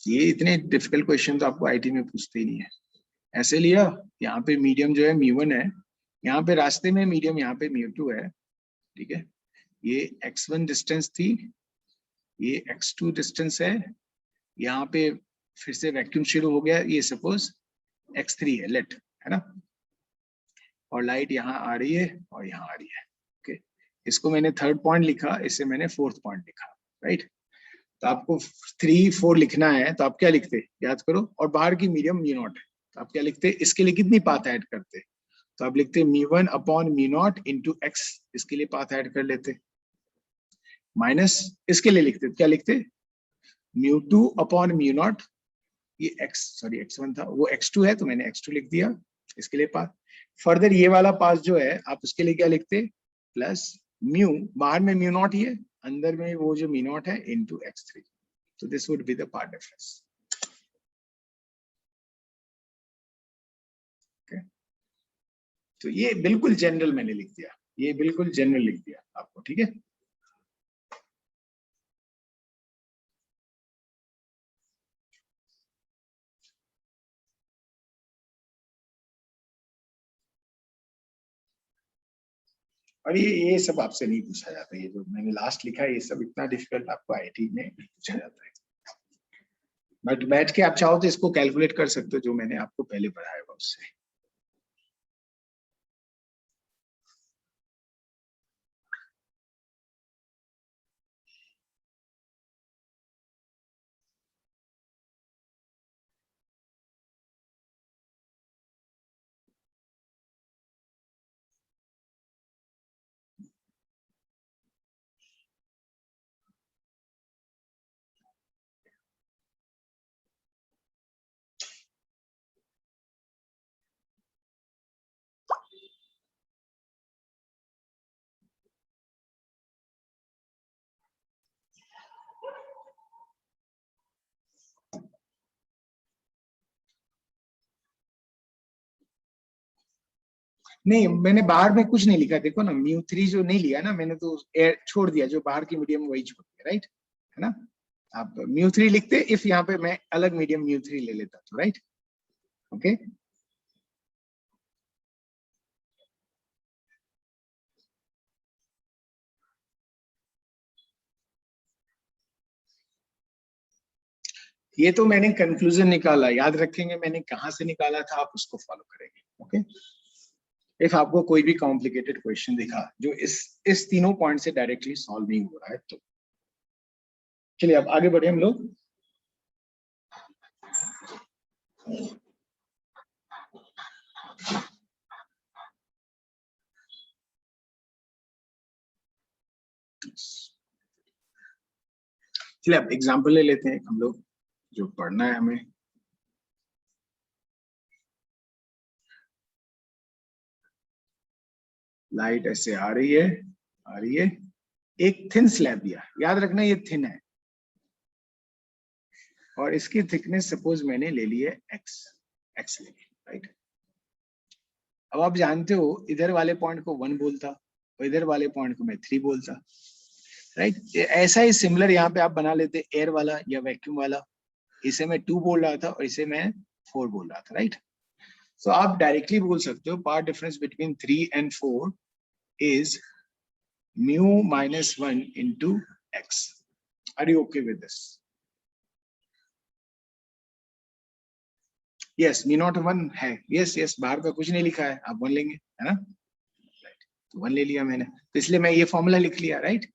ये इतने डिफिकल्ट क्वेश्चन तो आपको आईटी में पूछते ही नहीं है। ऐसे लिया, यहाँ पे मीडियम जो है म्यू वन है, यहाँ पे रास्ते में मीडियम यहाँ पे म्यू टू है, ठीक है। ये x1 डिस्टेंस थी, ये x2 डिस्टेंस है, यहाँ पे फिर से वैक्यूम शुरू हो गया, ये सपोज x3 है, लेट, है ना, और लाइट यहाँ आ रही है और यहाँ आ रही है। ओके, इसको मैंने थर्ड पॉइंट लिखा, इससे मैंने फोर्थ पॉइंट लिखा, राइट। तो आपको 3, 4 लिखना है तो आप क्या लिखते, याद करो, और बाहर की मीडियम म्यू नॉट है, तो आप क्या लिखते, इसके लिए कितनी पाथ ऐड करते, तो आप लिखते mu one upon mu naught into x, इसके लिए पाथ ऐड कर लेते, माइनस इसके लिए लिखते, क्या लिखते, mu two upon mu naught, ये x1 था, वो x2 है तो मैंने x2 लिख दिया, इसके लिए पाथ। फर्दर ये वाला पाथ जो है आप उसके लिए क्या लिखते, प्लस म्यू, बाहर में म्यू नॉट ही है, अंदर में वो जो म्यू नॉट है इनटू x3, तो this would be the path difference. तो ये बिल्कुल जनरल मैंने लिख दिया, ये बिल्कुल जनरल लिख दिया आपको, ठीक है। और ये सब आपसे नहीं पूछा जाता, ये जो मैंने लास्ट लिखा है ये सब इतना डिफिकल्ट आपको आईआईटी में नहीं पूछा जाता है, बट बैठ के आप चाहो तो इसको कैलकुलेट कर सकते हो जो मैंने आपको पहले पढ़ाया हुआ उससे। नहीं, मैंने बाहर में कुछ नहीं लिखा, देखो ना, म्यू थ्री जो नहीं लिया ना मैंने, तो छोड़ दिया, जो बाहर की मीडियम वही छोड़ दिया, राइट, है ना। आप म्यू थ्री लिखते इफ यहाँ पे मैं अलग मीडियम म्यू थ्री ले लेता तो, राइट। ओके, ये तो मैंने कंक्लूजन निकाला, याद रखेंगे मैंने कहाँ से निकाला था, आप उसको फॉलो करेंगे। ओके, इफ आपको कोई भी कॉम्प्लिकेटेड क्वेश्चन दिखा जो इस तीनों पॉइंट से डायरेक्टली सॉल्व नहीं हो रहा है तो चलिए अब आगे बढ़े हम लोग। चलिए अब एग्जाम्पल ले लेते हैं हम लोग, जो पढ़ना है हमें। लाइट ऐसे आ रही है, एक थिन स्लैब दिया, याद रखना ये थिन है, और इसकी थिकनेस सपोज मैंने ले ली है एक्स ले ली, राइट। अब आप जानते हो इधर वाले पॉइंट को 1 बोलता और इधर वाले पॉइंट को मैं 3 बोलता, राइट। ऐसा ही सिमिलर यहाँ पे आप बना लेते एयर वाला या वैक्यूम वाला, इसे मैं 2 बोल रहा था और इसे मैं 4 बोल रहा था, राइट। सो आप डायरेक्टली बोल सकते हो path difference between 3 and 4 is mu minus 1 into x. Are you okay with this? Yes, mu not 1 है, yes, बाहर का कुछ नहीं लिखा है, आप 1 लेंगे, है ना, right. तो 1 ले लिया मैंने, तो इसलिए मैं ये फॉर्मूला लिख लिया, राइट।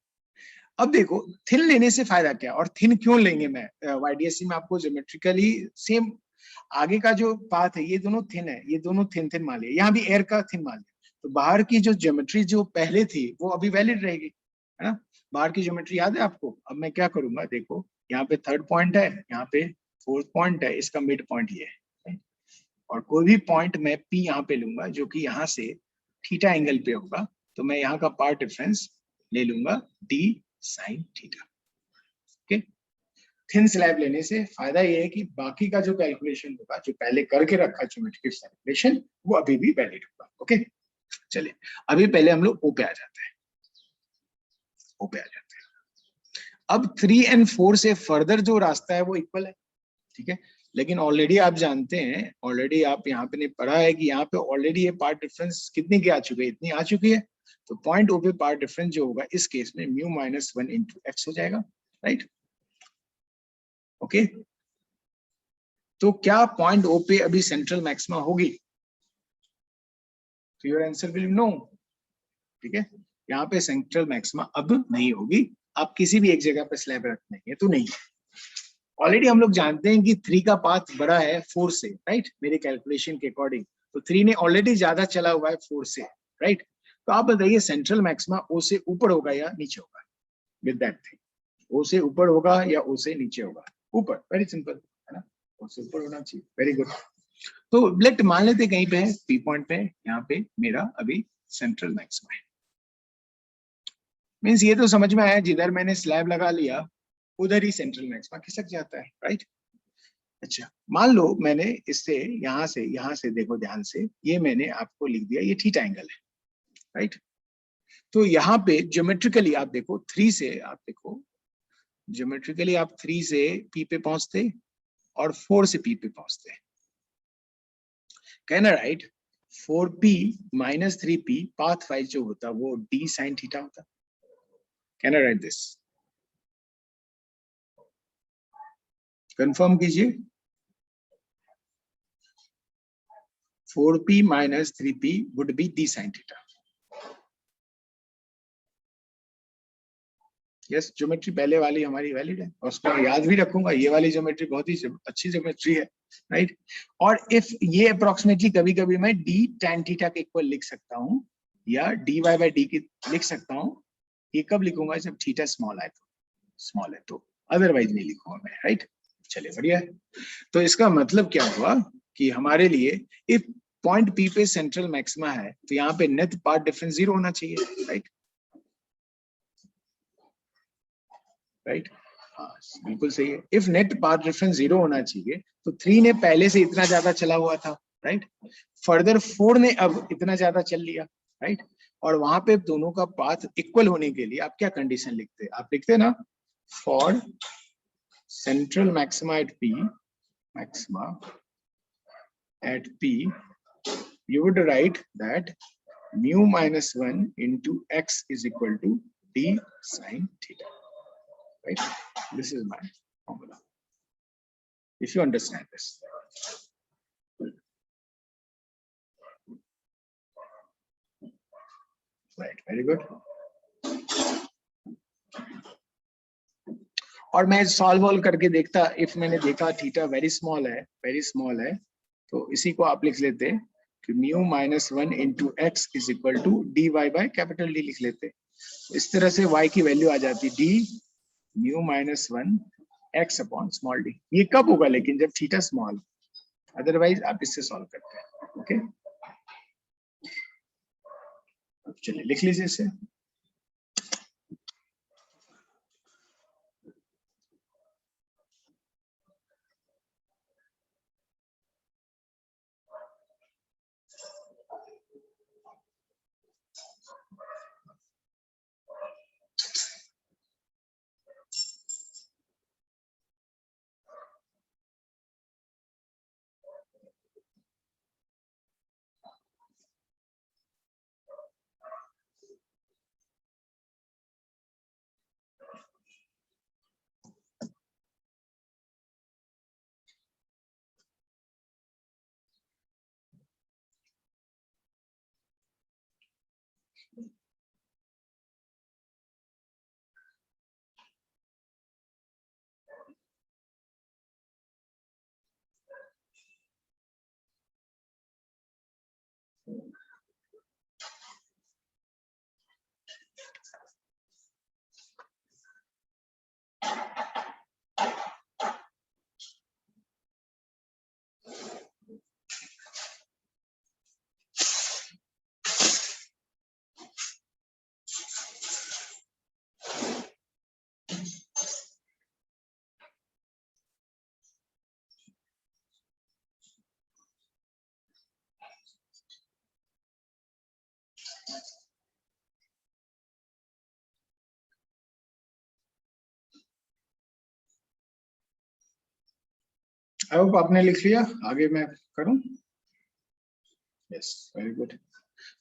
अब देखो थिन लेने से फायदा क्या, और थिन क्यों लेंगे, मैं YDSC में आपको ज्योमेट्रिकली सेम आगे का जो पाथ है ये दोनों थिन है, ये दोनों थिन मान लिया, यहाँ भी एयर का थिन मान लिया, तो बाहर की जो ज्योमेट्री जो पहले थी वो अभी वैलिड रहेगी, है ना। बाहर की ज्योमेट्री याद है आपको। अब मैं क्या करूंगा, देखो यहाँ पे 3rd पॉइंट है, यहाँ पे 4th पॉइंट है, इसका मिड पॉइंट ये है, और कोई भी पॉइंट मैं P यहाँ पे लूंगा जो कि यहाँ से थीटा एंगल पे होगा, तो मैं यहाँ का पार्ट डिफरेंस ले लूंगा D sin theta. Okay, thin slab लेने से फायदा ये है कि बाकी का जो कैलकुलेशन होगा, जो पहले करके रखा ज्योमेट्रिक कैलकुलेशन, वो अभी भी वैलिड होगा। ओके, चलिए अभी पहले हम लोग ओ पे आ जाते हैं, अब 3 and 4 से फर्दर जो रास्ता है वो इक्वल है, ठीक है। लेकिन ऑलरेडी आप जानते हैं, ऑलरेडी आप यहाँ पे ने पढ़ा है कि यहाँ पे ऑलरेडी ये पार्ट डिफरेंस कितनी की आ चुकी है, इतनी आ चुकी है, तो पॉइंट ओ पे पार्ट डिफरेंस जो होगा इस केस में म्यू माइनस 1 into x हो जाएगा, राइट। ओके, तो क्या पॉइंट ओ पे अभी सेंट्रल मैक्सिमा होगी, तो योर आंसर विल नो, ठीक है। यहाँ पे सेंट्रल मैक्सिमा अब नहीं होगी, आप किसी भी एक जगह पे स्लैब रख देंगे तो नहीं है। ऑलरेडी हम लोग जानते हैं कि 3 का पाथ बड़ा है 4 से, राइट, मेरे कैलकुलेशन के अकॉर्डिंग, तो 3 ने ऑलरेडी ज्यादा चला हुआ है 4 से, राइट। तो आप बताइए सेंट्रल मैक्सिमा ओ से ऊपर होगा या नीचे होगा, विद दैट थिंग, ओ से ऊपर होगा या ओ से नीचे होगा, ऊपर, वेरी सिंपल, है ना, ओ से ऊपर होना चाहिए, वेरी गुड। तो लेट मान लेते कहीं पे है पी पॉइंट पे, यहाँ पे मेरा अभी सेंट्रल मैक्सिमा है, मीन्स ये तो समझ में आया जिधर मैंने स्लैब लगा लिया उधर ही सेंट्रल मैक्सिमा खिसक जाता है, राइट। अच्छा, मान लो मैंने इससे यहाँ से देखो ध्यान से, ये मैंने आपको लिख दिया, ये थीटा एंगल है, राइट। तो यहाँ पे ज्योमेट्रिकली आप देखो 3 से, आप देखो ज्योमेट्रिकली आप 3 से P पे पहुंचते और 4 से P पे पहुंचते, कहना right. 4P minus 3P path wise जो होता वो D sin थीटा होता, कहना राइट, दिस कंफर्म कीजिए। 4P minus 3P would be D sin theta. Yes, geometry पहले वाली हमारी वैलिड है और उसको याद भी रखूंगा, ये वाली ज्योमेट्री बहुत ही अच्छी ज्योमेट्री है, राइट। और इफ ये अप्रोक्सीमेटली कभी कभी मैं D tan थीटा के इक्वल लिख सकता हूँ या dy by d की लिख सकता हूँ, ये कब लिखूंगा, जब थीटा स्मॉल है तो अदरवाइज नहीं लिखूंगा मैं, राइट। चलिए बढ़िया है। तो इसका मतलब क्या हुआ कि हमारे लिए इफ पॉइंट P पे सेंट्रल मैक्सिमा है तो यहाँ पे नेट पार्ट डिफरेंस 0 होना चाहिए, राइट, राइट, हाँ बिल्कुल सही है। इफ नेट पाथ डिफरेंस 0 होना चाहिए तो 3 ने पहले से इतना ज्यादा चला हुआ था, राइट, फर्दर 4 ने अब इतना ज्यादा चल लिया, राइट, और वहां पे दोनों का पाथ इक्वल होने के लिए आप क्या कंडीशन लिखते हैं, आप लिखते हैं ना, for central maxima eight P you would write that mu minus 1 into x is equal to D sin theta, right? This is my formula, if you understand this. Right, very good. और मैं solve valve करके देखता, if मैंने देखा theta very small है, तो इसी को आप लिख लेते कि mu minus 1 into x is equal to D Y by capital D लिख लेते। इस तरह से y की वैल्यू आ जाती D mu minus 1 x upon small D. ये कब होगा लेकिन जब थीटा स्मॉल, अदरवाइज आप इससे सॉल्व करते हैं। ओके, चलिए लिख लीजिए इसे। आई होप आपने लिख लिया, आगे मैं करूं? Yes, very good.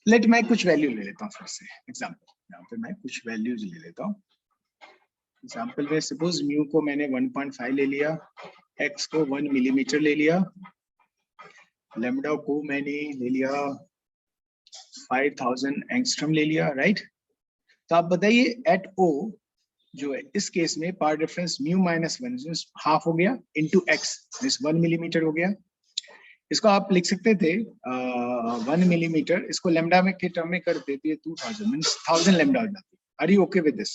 लेट मैं कुछ वैल्यू ले लेता हूं फिर से एग्जांपल, यहाँ पे मैं कुछ वैल्यूज ले लेता हूं एग्जांपल में। सपोज म्यू को मैंने 1.5 ले लिया, एक्स को 1 मिलीमीटर ले लिया, लैम्डा को मैंने ले लिया 5000 एंगस्ट्रॉम ले लिया, राइट। तो आप बताइए एट ओ जो है इस केस में power difference mu minus 1 half हो गया इंटू एक्स 1 मिलीमीटर हो गया। इसको आप लिख सकते थे 1 मिलीमीटर, इसको लैम्डा में के टर्म में कर देते 2000 मींस 1000 लैम्डा हो जाती। Are you okay with this?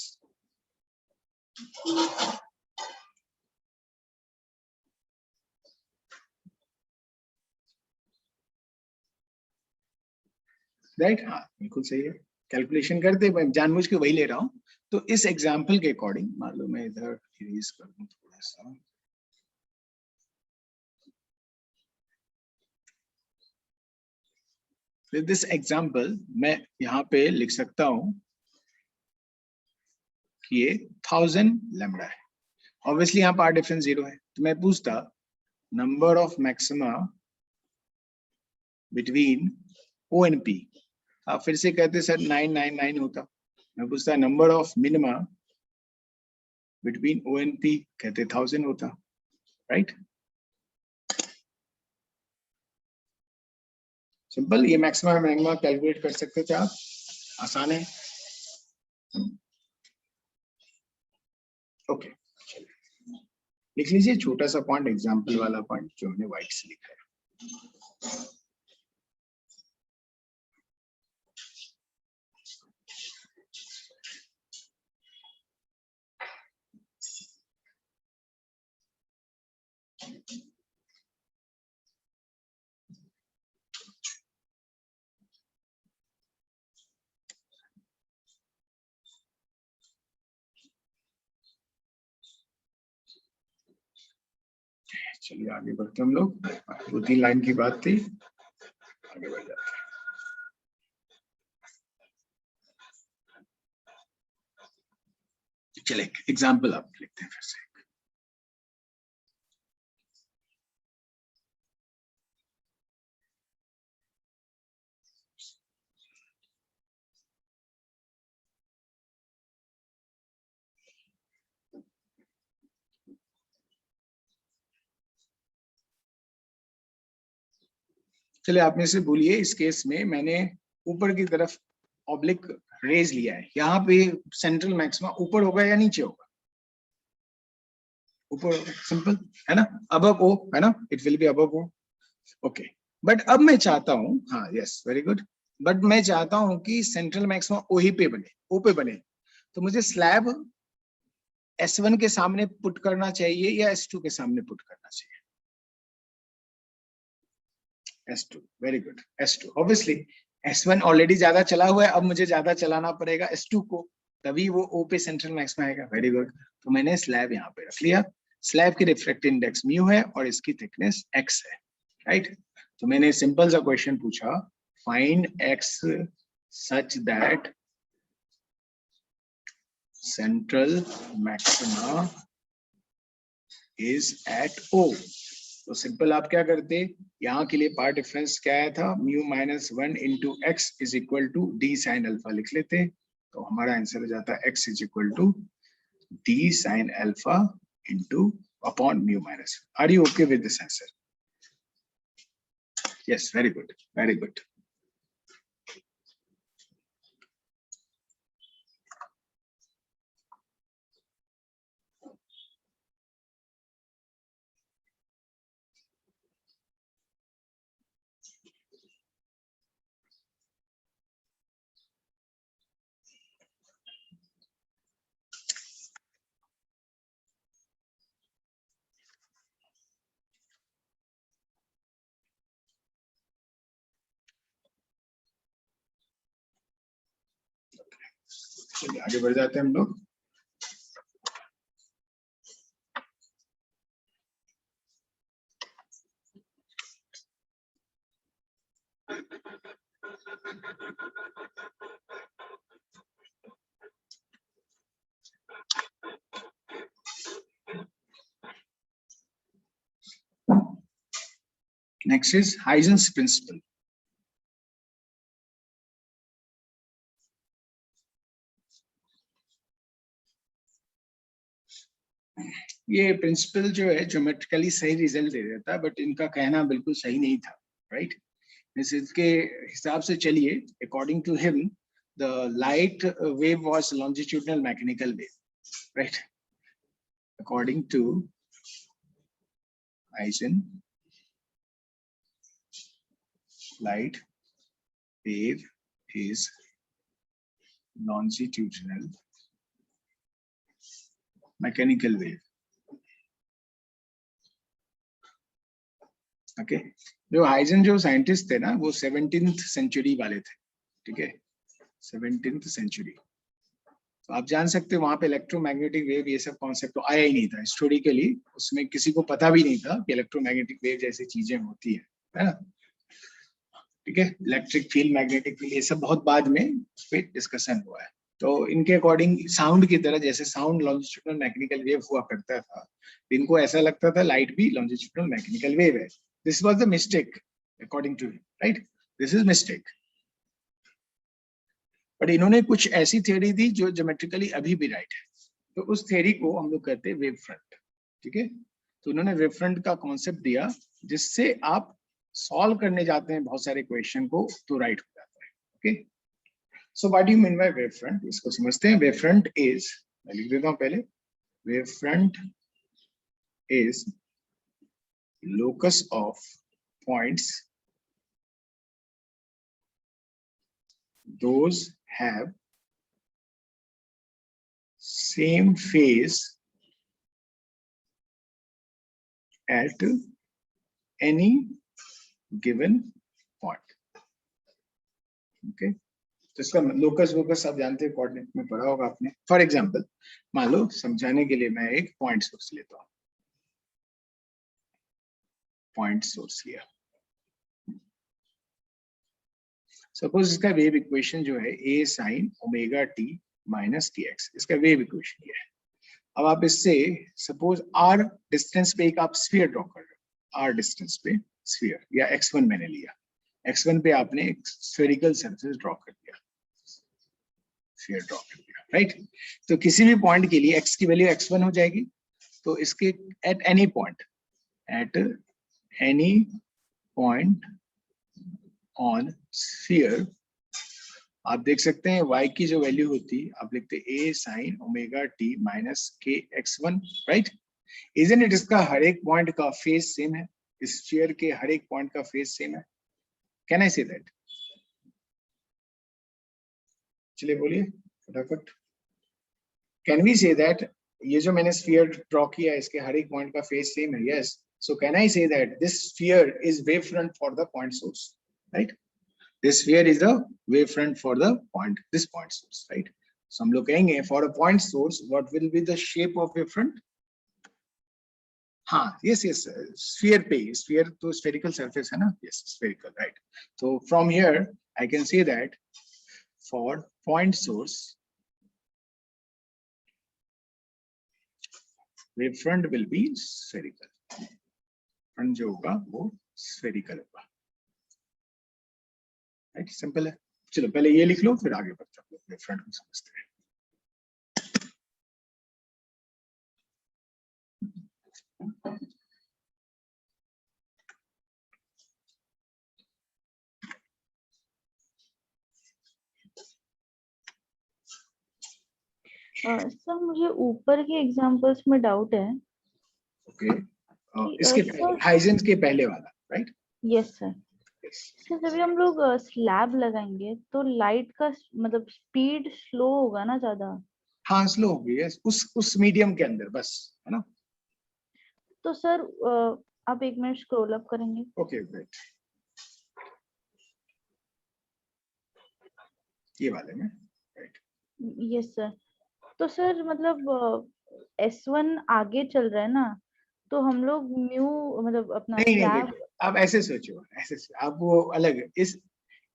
Right, हाँ बिल्कुल सही है। कैलकुलेशन करते मैं जानबूझ के वही ले रहा हूँ। तो इस एग्जाम्पल के अकॉर्डिंग मान लो मैं इधर इरेज कर दूं थोड़ा सा, विद दिस एग्जाम्पल मैं यहाँ पे लिख सकता हूँ कि ये 1000 लैम्डा है। ऑब्वियसली यहाँ पावर डिफरेंस 0 है, तो मैं पूछता number of maxima between O and P. आप फिर से कहते सर 999 होता। मैं पूछता number of minima between O and P, कहते 1000 होता, राइट। सिंपल, ये मैक्सिमा मिनिमा कैलकुलेट कर सकते थे आप, आसान है। ओके, चलिए लिख लीजिए छोटा सा पॉइंट, एग्जाम्पल वाला पॉइंट जो हमने व्हाइट से लिखा है। चलिए आगे बढ़ते हम लोग, 2-3 लाइन की बात थी, आगे बढ़ जाते हैं। चलिए एग्जाम्पल आप लिखते हैं फिर से। चलिए आप में से भूलिए, इस केस में मैंने ऊपर की तरफ ऑब्लिक रेज लिया है। यहाँ पे सेंट्रल मैक्सिमा ऊपर होगा या नीचे होगा? ऊपर सिंपल है ना, अबव ओ है ना, it will be above O. Okay, but अब मैं चाहता हूँ, हाँ यस वेरी गुड, बट मैं चाहता हूँ कि सेंट्रल मैक्सिमा ओ ही पे बने, ओ पे बने, तो मुझे स्लैब S1 के सामने पुट करना चाहिए या S2 के सामने पुट करना चाहिए? S2, very good, S2 obviously. S1 already ज्यादा चला हुआ है, अब मुझे ज्यादा चलाना पड़ेगा S2 को, तभी वो O पे सेंट्रल मैक्सिमा आएगा। वेरी गुड, तो मैंने स्लैब यहाँ पे रख लिया। स्लैब की रिफ्रैक्टिव इंडेक्स म्यू है और इसकी थिकनेस x है, राइट। तो मैंने सिंपल सा क्वेश्चन पूछा, find x such that central maxima is at O। तो सिंपल आप क्या करते, यहाँ के लिए पार्ट डिफरेंस क्या आया था, mu minus 1 into x is equal to D sine alpha लिख लेते, तो हमारा आंसर हो जाता है x is equal to D sine alpha into upon mu minus. Are you okay with this answer? Yes, very good, very good. चलिए आगे बढ़ जाते हैं हम लोग। Next is Huygens principle. ये प्रिंसिपल जो है ज्योमेट्रिकली सही रिजल्ट दे देता है, बट इनका कहना बिल्कुल सही नहीं था, राइट। इसके हिसाब से चलिए, according to him the light wave was longitudinal mechanical wave, right. According to Huygens, light wave is longitudinal mechanical wave। ओके, जो हाइजन जो साइंटिस्ट थे ना, वो 17th सेंचुरी वाले थे, ठीक है, 17th सेंचुरी। तो आप जान सकते हैं वहां पे इलेक्ट्रोमैग्नेटिक वेव ये सब कॉन्सेप्ट तो आया ही नहीं था हिस्टोरिकली, उसमें किसी को पता भी नहीं था कि इलेक्ट्रोमैग्नेटिक वेव जैसी चीजें होती है ना, ठीक है। इलेक्ट्रिक फील्ड, मैग्नेटिक फील्ड, ये सब बहुत बाद में उस पर डिस्कशन हुआ है। तो इनके अकॉर्डिंग साउंड की तरह, जैसे साउंड लॉन्जिट्यूडनल मैकेनिकल वेव हुआ करता था, इनको ऐसा लगता था लाइट भी लॉन्जिट्यूडनल मैकेनिकल वेव है। This was the mistake according to, right, this is mistake. But इन्होंने कुछ ऐसी थ्योरी दी जो ज्योमेट्रिकली अभी भी राइट है, तो उस थ्योरी को हम लोग कहते हैं वेव फ्रंट, ठीक है। तो उन्होंने वेव फ्रंट का कॉन्सेप्ट दिया, जिससे आप सॉल्व करने जाते हैं बहुत सारे क्वेश्चन को तो राइट हो जाता है, okay. So what do you mean by wave front, इसको समझते हैं। वेव फ्रंट इज, मैं लिख देता हूं पहले, wave front is locus of points those have same phase at any given point, okay। तो इसका लोकस वोकस आप जानते हैं, कोऑर्डिनेट में पढ़ा होगा आपने। फॉर एग्जांपल, मान लो समझाने के लिए मैं एक पॉइंट सोर्स लेता हूं, पॉइंट सोर्स लिया, सपोज इसका वेव इक्वेशन जो है a sin omega t minus dx, इसका वेव इक्वेशन ये है। अब आप इससे सपोज r डिस्टेंस पे एक आप स्फीयर ड्रॉ कर रहे हो, r डिस्टेंस पे स्फीयर, या x1 मैंने लिया, x1 पे आपने एक स्फेरिकल सरफेस ड्रॉ कर दिया, स्फीयर ड्रॉ कर दिया, राइट। तो किसी भी पॉइंट के लिए x की वैल्यू x1 हो जाएगी, तो इसके at any point, at any point on sphere, आप देख सकते हैं y की जो वैल्यू होती है, आप लिखते a sin omega t minus k x1, right. Isn't it इसका हर एक पॉइंट का फेस सेम है, स्फीयर के हर एक पॉइंट का फेस सेम है। Can I say that? चलिए बोलिए फटाफट। कैन वी से दैट ये जो मैंने स्फीयर ड्रॉ किया है इसके हर एक पॉइंट का फेस सेम है? Yes. So can I say that this sphere is wave front for the point source, right? This sphere is the wave front for the point, this point source, right? So हम लोग कहेंगे for a point source what will be the shape of wave front? हाँ, yes yes, sphere पे, sphere तो spherical surface है ना, yes spherical, right? तो from here I can say that for point source wave front will be spherical, front जो होगा वो spherical होगा, राइट? सिंपल है। चलो पहले ये लिख लो फिर आगे बढ़ते हैं, वेव फ्रंट को समझते हैं। सर मुझे ऊपर के एग्जांपल्स में डाउट है। ओके, कि, इसके पहले हाइजेंस के पहले वाला, राइट? Yes sir. सर जब भी हम लोग स्लैब लगाएंगे तो लाइट का मतलब स्पीड स्लो होगा ना ज्यादा? हाँ स्लो होगी, यस, उस मीडियम के अंदर बस, है ना? तो सर आप एक मिनट स्क्रॉल अप करेंगे? ओके वेट, ये वाले में, राइट? Yes sir. तो सर मतलब S1 आगे चल रहा है ना, तो हम लोग म्यू मतलब अपना नहीं नहीं स्लैब। देखो, आप ऐसे सोचो, ऐसे आप वो अलग इस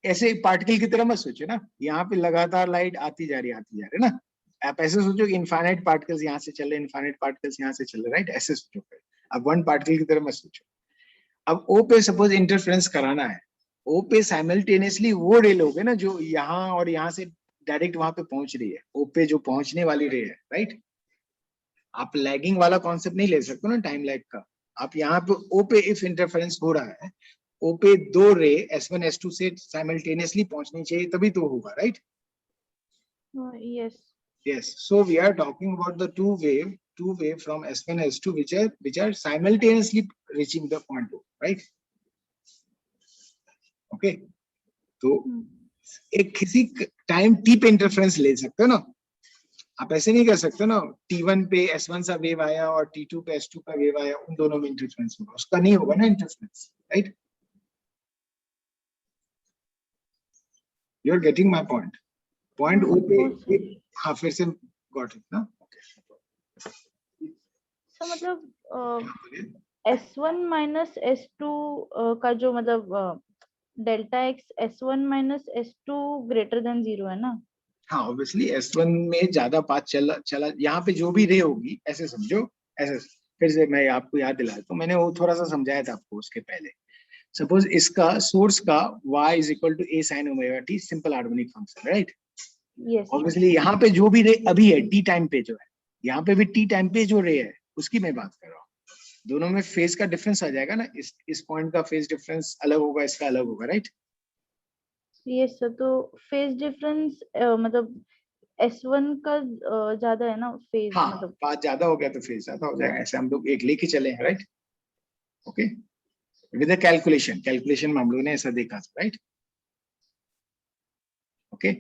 ऐसे पार्टिकल की तरह मत सोचो ना, यहाँ पे लगातार लाइट आती जा रही है ना? आप ऐसे सोचो कि इनफाइनाइट पार्टिकल्स यहाँ से चल रहे, इनफाइनाइट पार्टिकल्स यहाँ से चल रहे, राइट? ऐसे सोचो फिर, अब वन पार्टिकल की तरह मत सोचो। अब ओ पे सपोज इंटरफेरेंस कराना है, ओ पे साइमल्टेनियसली वो रे लोगे ना जो यहाँ और यहाँ से डायरेक्ट वहां पे पहुंच रही है, ओ पे जो पहुंचने वाली रे है, राइट? आप लैगिंग वाला कॉन्सेप्ट नहीं ले सकते ना टाइम लैग का। आप यहाँ पे ओ पे इफ इंटरफेरेंस हो रहा है, ओ पे दो रे S1 S2 से साइमल्टेनियसली पहुंचनी चाहिए तभी तो होगा, right? Yes Yes, so we are talking about the two wave from S1 S2 which are simultaneously reaching the point O, right? Okay, तो एक किसी टाइम टी पे इंटरफेरेंस ले सकते हो ना, आप ऐसे नहीं कर सकते ना T1 पे S1 सा वेव आया और T2 पे S2 का वेव आया, उन दोनों में इंटरफेरेंस होगा, उसका नहीं होगा ना interference, right? You are getting my point? Point O पे, हाँ फिर से गॉट इट ना? ओके, सर मतलब S1 माइनस S2 का जो मतलब delta x S1 minus S2 greater than 0 है ना? हाँ ऑब्वियसली S1 में ज्यादा पाथ चला यहाँ पे जो भी रे होगी, ऐसे समझो, ऐसे फिर से मैं आपको याद दिलाया, तो मैंने वो थोड़ा सा समझाया था आपको उसके पहले। सपोज इसका सोर्स का y is equal to a sin omega t, simple harmonic function, right? Yes obviously यहाँ पे जो भी रे अभी है t टाइम पे जो है, यहाँ पे भी t टाइम पे जो रे है उसकी मैं बात कर रहा हूँ। दोनों में फेज का डिफरेंस आ जाएगा ना, इस पॉइंट का फेज डिफरेंस अलग होगा, इसका अलग होगा, राइट? Yes sir. तो फेज डिफरेंस मतलब S1 का ज्यादा है ना फेज हाँ, मतलब? पाथ ज्यादा हो गया तो फेज ज्यादा हो जाएगा, ऐसे हम लोग एक लेके चले हैं, राइट? ओके, विद कैलकुलेशन में हम लोगों ने ऐसा देखा था, राइट? ओके,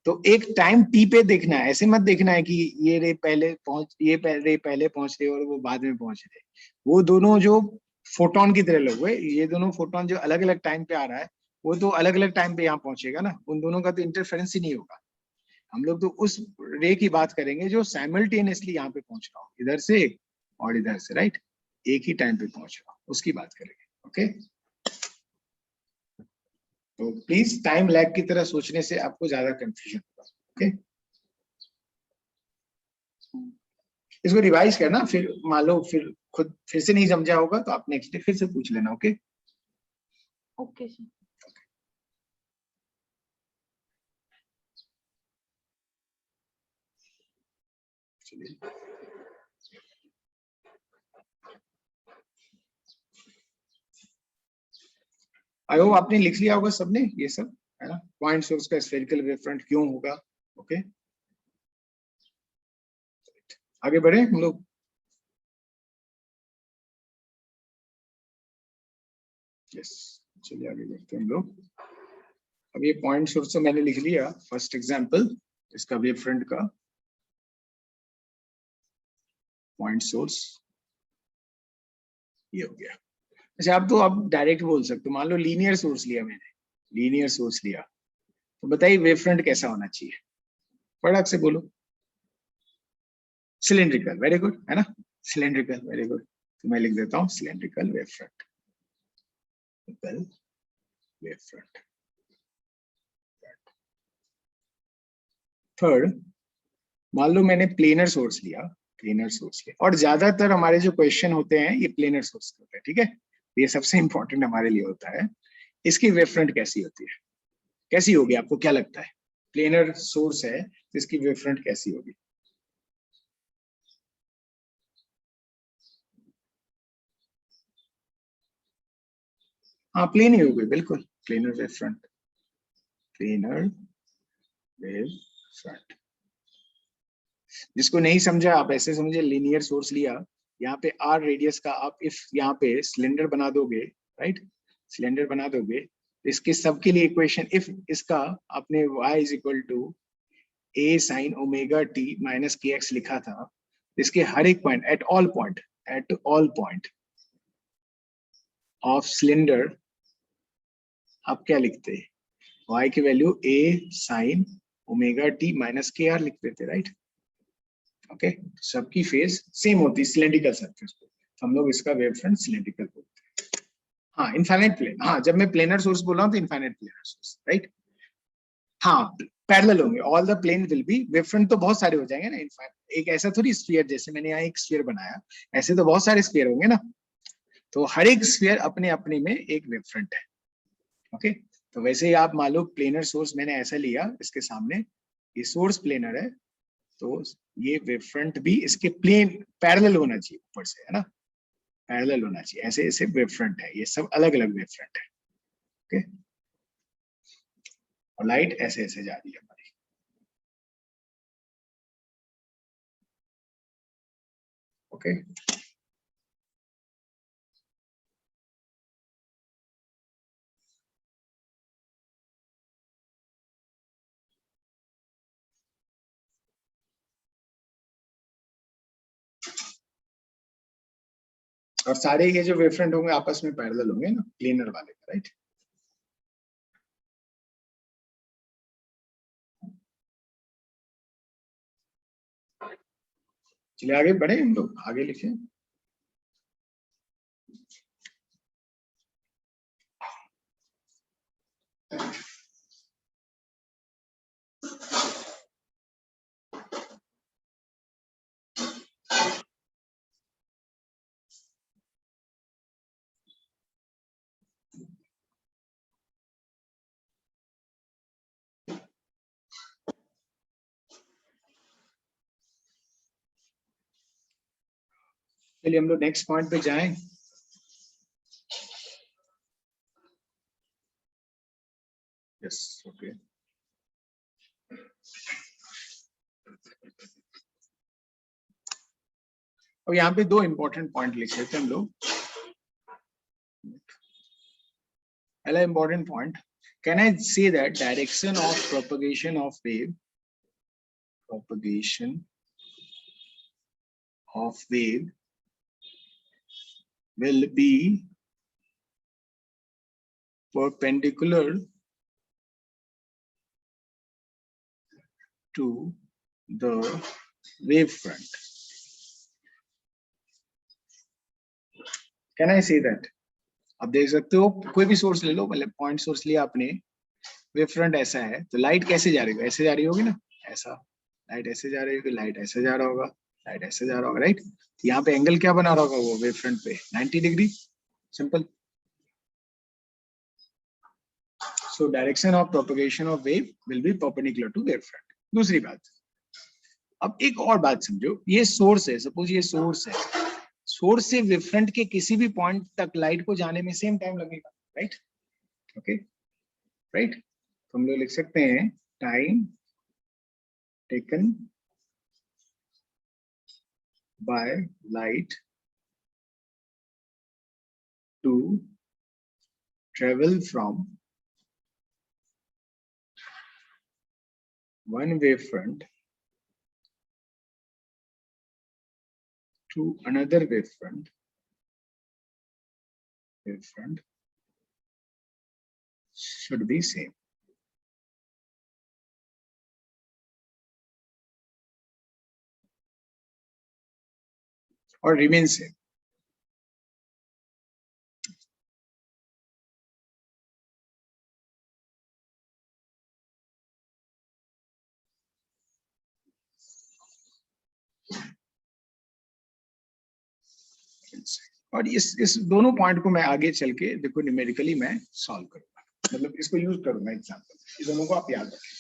तो एक टाइम टी पे देखना है, ऐसे मत देखना है कि ये रे पहले पहुंच रहे और वो बाद में पहुंच रहे। वो दोनों जो फोटोन की तरह लोग, ये दोनों फोटोन जो अलग अलग टाइम पे आ रहा है, वो तो अलग अलग टाइम पे यहाँ पहुंचेगा ना, उन दोनों का तो इंटरफेरेंस ही नहीं होगा। हम लोग तो उस रे की बात करेंगे जो साइमल्टेनियसली यहाँ पे पहुंच रहा हो, इधर से और इधर से, राइट? एक ही टाइम पे पहुंच रहा हो, उसकी बात करेंगे। ओके, तो प्लीज टाइम लैग की तरह सोचने से आपको ज्यादा कंफ्यूजन होगा। ओके, इसको रिवाइज करना, फिर मान लो फिर खुद फिर से नहीं समझा होगा तो आप नेक्स्ट डे फिर से पूछ लेना। Okay, okay sir. चलिए, आई होप आपने लिख लिया होगा सबने ये सब, है ना? पॉइंट सोर्स का स्फेरिकल वेव फ्रंट क्यों होगा। ओके, आगे बढ़े हम लोग। यस, चलिए आगे देखते हैं हम लोग। अब ये पॉइंट सोर्स तो मैंने लिख लिया, फर्स्ट एग्जांपल इसका वेव फ्रंट का पॉइंट सोर्स ये हो गया। अच्छा, आप तो आप डायरेक्ट बोल सकते हो, मान लो लीनियर सोर्स लिया मैंने, लीनियर सोर्स लिया, तो बताइए वेव फ्रंट कैसा होना चाहिए, फटाक से बोलो। सिलेंड्रिकल, वेरी गुड, है ना, सिलेंड्रिकल, वेरी गुड। तो मैं लिख देता हूँ cylindrical wave front, wave front. Third, मान लो मैंने प्लेनर सोर्स लिया, प्लेनर सोर्स लिया, और ज्यादातर हमारे जो क्वेश्चन होते हैं ये प्लेनर सोर्स के होते हैं, ठीक है, ये सबसे इंपॉर्टेंट हमारे लिए होता है। इसकी वेव फ्रंट कैसी होती है, कैसी होगी, आपको क्या लगता है? प्लेनर सोर्स है तो इसकी वेव फ्रंट कैसी होगी? हाँ, प्लेन ही होगी, बिल्कुल, planar wave front, planar wave front. जिसको नहीं समझा आप ऐसे समझे, लीनियर सोर्स लिया, यहाँ पे आर रेडियस का आप इफ यहाँ पे सिलेंडर बना दोगे, राइट, सिलेंडर बना दोगे, इसके सबके लिए इक्वेशन, इफ इसका आपने y is equal to a sine omega t minus के एक्स लिखा था, इसके हर एक point, at all point of cylinder आप क्या लिखते हैं? y की value a sine omega t minus k R लिख देते, राइट। ओके, सबकी फेस सेम होती है सिलेंड्रिकल सरफेस पे, तो हम लोग इसका वेव फ्रंट सिलेंड्रिकल बोलते हैं। हाँ, इनफाइनाइट प्लेन, हाँ, जब मैं प्लेनर सोर्स बोल रहा हूँ तो इनफाइनाइट प्लेनर सोर्स, राइट। हाँ, पैरेलल होंगे, all the plane will be, wave front तो बहुत सारे हो जाएंगे ना, इनफाइनाइट, एक ऐसा थोड़ी स्फीयर, जैसे मैंने यहाँ एक स्फीयर बनाया, ऐसे तो बहुत सारे स्फीयर होंगे ना, तो हर एक स्फीयर अपने अपने में एक वेव फ्रंट है। ओके, तो वैसे ही आप मान लो प्लेनर सोर्स मैंने ऐसा लिया, इसके सामने ये सोर्स प्लेनर है, तो ये वेव फ्रंट भी इसके प्लेन पैरेलल होना चाहिए ऊपर से, है ना, पैरेलल होना चाहिए, ऐसे ऐसे वेव फ्रंट है, ये सब अलग अलग वेव फ्रंट है। ओके, और लाइट ऐसे ऐसे जा रही है हमारी। ओके, और सारे ये जो वेव फ्रंट होंगे आपस में पैरेलल होंगे ना, प्लेनर वाले, राइट। चलिए आगे बढ़े, हम लोग आगे लिखे। चलिए हम लोग नेक्स्ट पॉइंट पे जाएं। यस, ओके, अब यहाँ पे दो इंपॉर्टेंट पॉइंट लिखे थे हम लोग। पहला important point, can I say that direction of propagation of wave, propagation of wave will be perpendicular to the wave front. Can I say that? आप देख सकते हो, कोई भी सोर्स ले लो, मतलब पॉइंट सोर्स लिया आपने, वेव फ्रंट ऐसा है, तो लाइट कैसे जा रही होगी? ऐसे जा रही होगी ना, ऐसा, लाइट ऐसे जा रही होगी, लाइट ऐसे जा रहा होगा, लाइट ऐसे जा रहा होगा, राइट। यहाँ पे एंगल क्या बना रहा होगा वो वेव फ्रंट पे? 90 degree, simple. So direction of propagation of wave will be perpendicular to wave front. दूसरी बात, अब एक और बात समझो, ये सोर्स है, सपोज ये सोर्स है, सोर्स से वेव फ्रंट के किसी भी पॉइंट तक लाइट को जाने में सेम टाइम लगेगा, राइट। ओके, राइट, तो हम लोग लिख सकते हैं time taken by light to travel from one wavefront to another wavefront should be same. Or remain same. और इस दोनों पॉइंट को मैं आगे चल के देखो न्यूमेरिकली मैं सॉल्व करूंगा, मतलब इसको यूज करूंगा एग्जांपल, इस दोनों को आप याद रखें।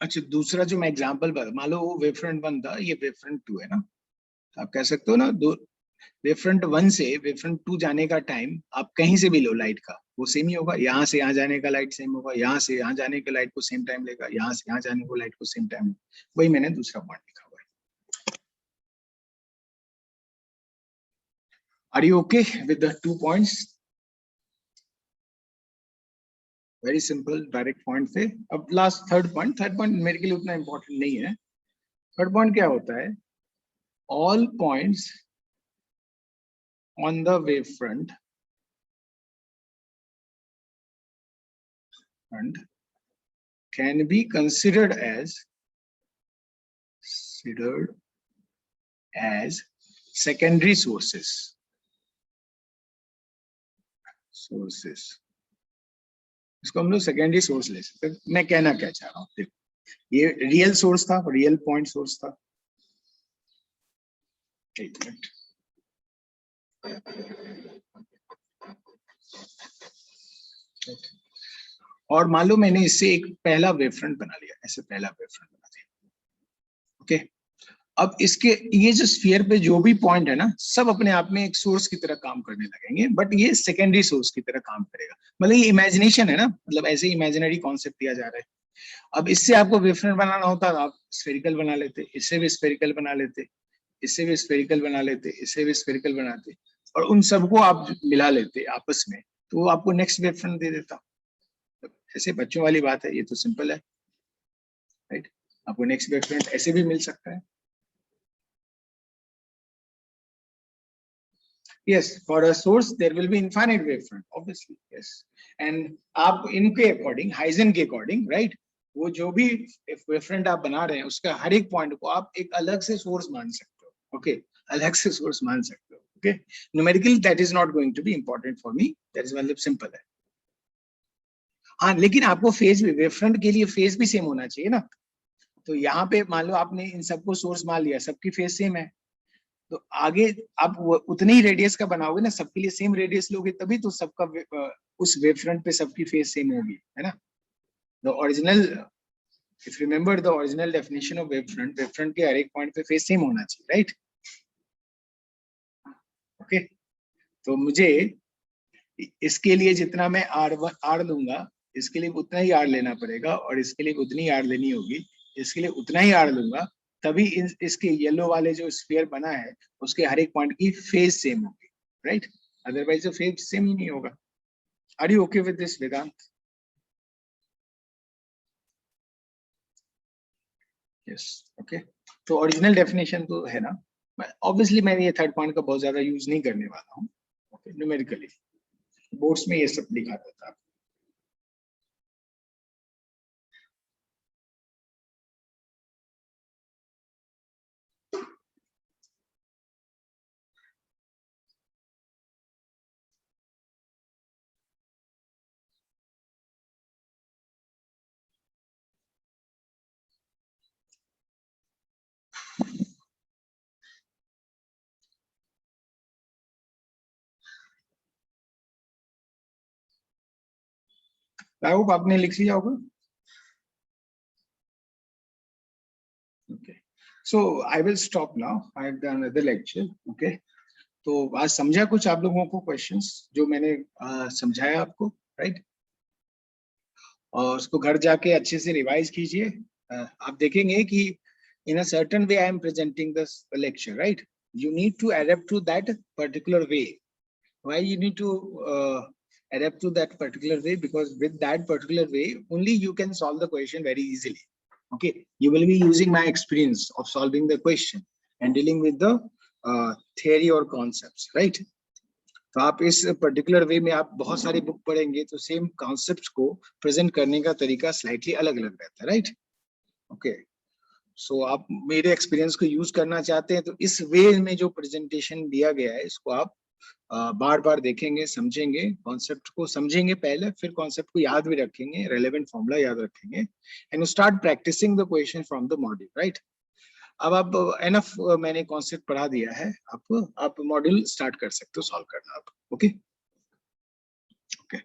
अच्छा, दूसरा जो मैं एग्जांपल बता, मान लो वो वेवफ्रंट 1 था, ये वेवफ्रंट 2 है ना, तो आप कह सकते हो ना, दो वेवफ्रंट 1 से वेवफ्रंट 2 जाने का टाइम आप कहीं से भी लो लाइट का, वो सेम ही होगा। यहाँ से यहाँ जाने का लाइट सेम होगा, यहाँ से यहाँ जाने के लाइट को सेम टाइम लेगा, यहाँ से यहाँ जाने को लाइट को सेम टाइम। वही मैंने दूसरा पॉइंट लिखा हुआ है। Are you okay with the 2 points? Very simple, direct point से। अब लास्ट थर्ड पॉइंट मेरे के लिए उतना इंपॉर्टेंट नहीं है। थर्ड पॉइंट क्या होता है? All points on the wavefront and can be considered as secondary sources. इसको हम लोग सेकेंडरी सोर्स ले सकते हैं। मैं कहना क्या चाह रहा हूँ, देखो, ये रियल सोर्स था, रियल पॉइंट सोर्स था। एक मिनट, और मान लो मैंने इससे एक पहला वेवफ्रंट बना लिया, ऐसे पहला वेवफ्रंट बना दिया। ओके, अब इसके ये जो स्फीयर पे जो भी पॉइंट है ना, सब अपने आप में एक सोर्स की तरह काम करने लगेंगे, बट ये सेकेंडरी सोर्स की तरह काम करेगा। मतलब ये इमेजिनेशन है ना, मतलब ऐसे इमेजिनरी कॉन्सेप्ट दिया जा रहा है। अब इससे आपको वेवफ्रंट बनाना होता तो आप स्फेरिकल बना लेते, इससे भी स्फेरिकल बना लेते, इससे भी स्फेरिकल बना लेते, इससे भी स्फेरिकल बनाते, और उन सबको आप मिला लेते आपस में, तो वो आपको नेक्स्ट वेवफ्रंट दे देता। ऐसे बच्चों वाली बात है, ये तो सिंपल है, राइट? आपको नेक्स्ट वेवफ्रंट ऐसे भी मिल सकता है। Yes, for a source there will be infinite wavefront, obviously, yes. And आप इनके अकॉर्डिंग, हाइजन के अकॉर्डिंग, राइट, वो जो भी वेवफ्रंट आप बना रहे हैं उसका हर एक पॉइंट को आप एक अलग से सोर्स मान सकते हो। ओके, अलग से सोर्स मान सकते हो। Okay, numerically that is not going to be important for me, that is मतलब सिंपल है। हाँ, लेकिन आपको फेज भी, वेवफ्रंट के लिए फेज भी सेम होना चाहिए ना। तो यहाँ पे मान लो आपने इन सबको सोर्स मान लिया, सबकी फेज सेम है, तो आगे आप उतने ही रेडियस का बनाओगे ना, सबके लिए सेम रेडियस लोगे, तभी तो सबका उस वेवफ्रंट पे सबकी फेज सेम होगी, है ना। The original, if remember the original definition of wavefront, wavefront के हर एक पॉइंट पे फेज सेम होना चाहिए, राइट? ओके, तो मुझे इसके लिए जितना मैं आर लूंगा, इसके लिए उतना ही आर लेना पड़ेगा, और इसके लिए उतनी आर लेनी होगी, इसके लिए उतना ही आर लूंगा, तभी इसके येलो वाले जो स्फीयर बना है उसके हर एक पॉइंट की फेज सेम होगी, राइट? अदरवाइज तो फेज सेम ही नहीं होगा। Are you okay with this, Vedant? Yes, okay. तो ओरिजिनल डेफिनेशन तो है ना, ऑब्वियसली मैं ये थर्ड पॉइंट का बहुत ज्यादा यूज नहीं करने वाला हूँ, ओके, न्यूमेरिकली। बोर्ड्स में ये सब लिखा था। आई होप आपने लिख लिया होगा। Okay, so I will stop now. I have done another lecture. Okay, तो आज समझा कुछ आप लोगों को क्वेश्चंस जो मैंने समझाया आपको, राइट? और उसको घर जाके अच्छे से रिवाइज कीजिए। आप देखेंगे कि in a certain way I am presenting this lecture, right? You need to adapt to that particular way. Why you need to adapt to that particular way? Because with that particular way only you can solve the question very easily. Okay, you will be using my experience of solving the question and dealing with the theory or concepts, right? तो आप इस particular way में आप बहुत सारी book पढ़ेंगे तो same concepts को प्रेजेंट करने का तरीका स्लाइटली अलग अलग रहता है, राइट? ओके, सो आप मेरे एक्सपीरियंस को यूज करना चाहते हैं तो इस वे में जो प्रेजेंटेशन दिया गया है इसको आप बार बार देखेंगे, समझेंगे, कॉन्सेप्ट को समझेंगे पहले, फिर कॉन्सेप्ट को याद भी रखेंगे, रेलेवेंट फॉर्मूला याद रखेंगे and start practising the question from the module, right? अब आप एनफ मैंने कॉन्सेप्ट पढ़ा दिया है आपको, आप मॉड्यूल स्टार्ट कर सकते हो सॉल्व करना आप। ओके ओके,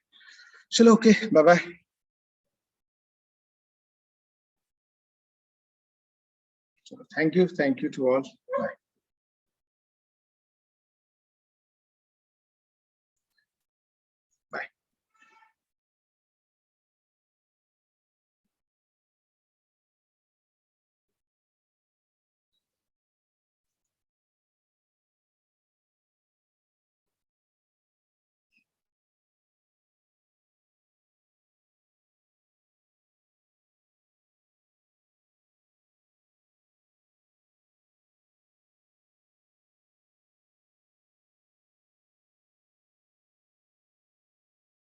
चलो, ओके, बाय बाय। चलो, थैंक यू टू ऑल।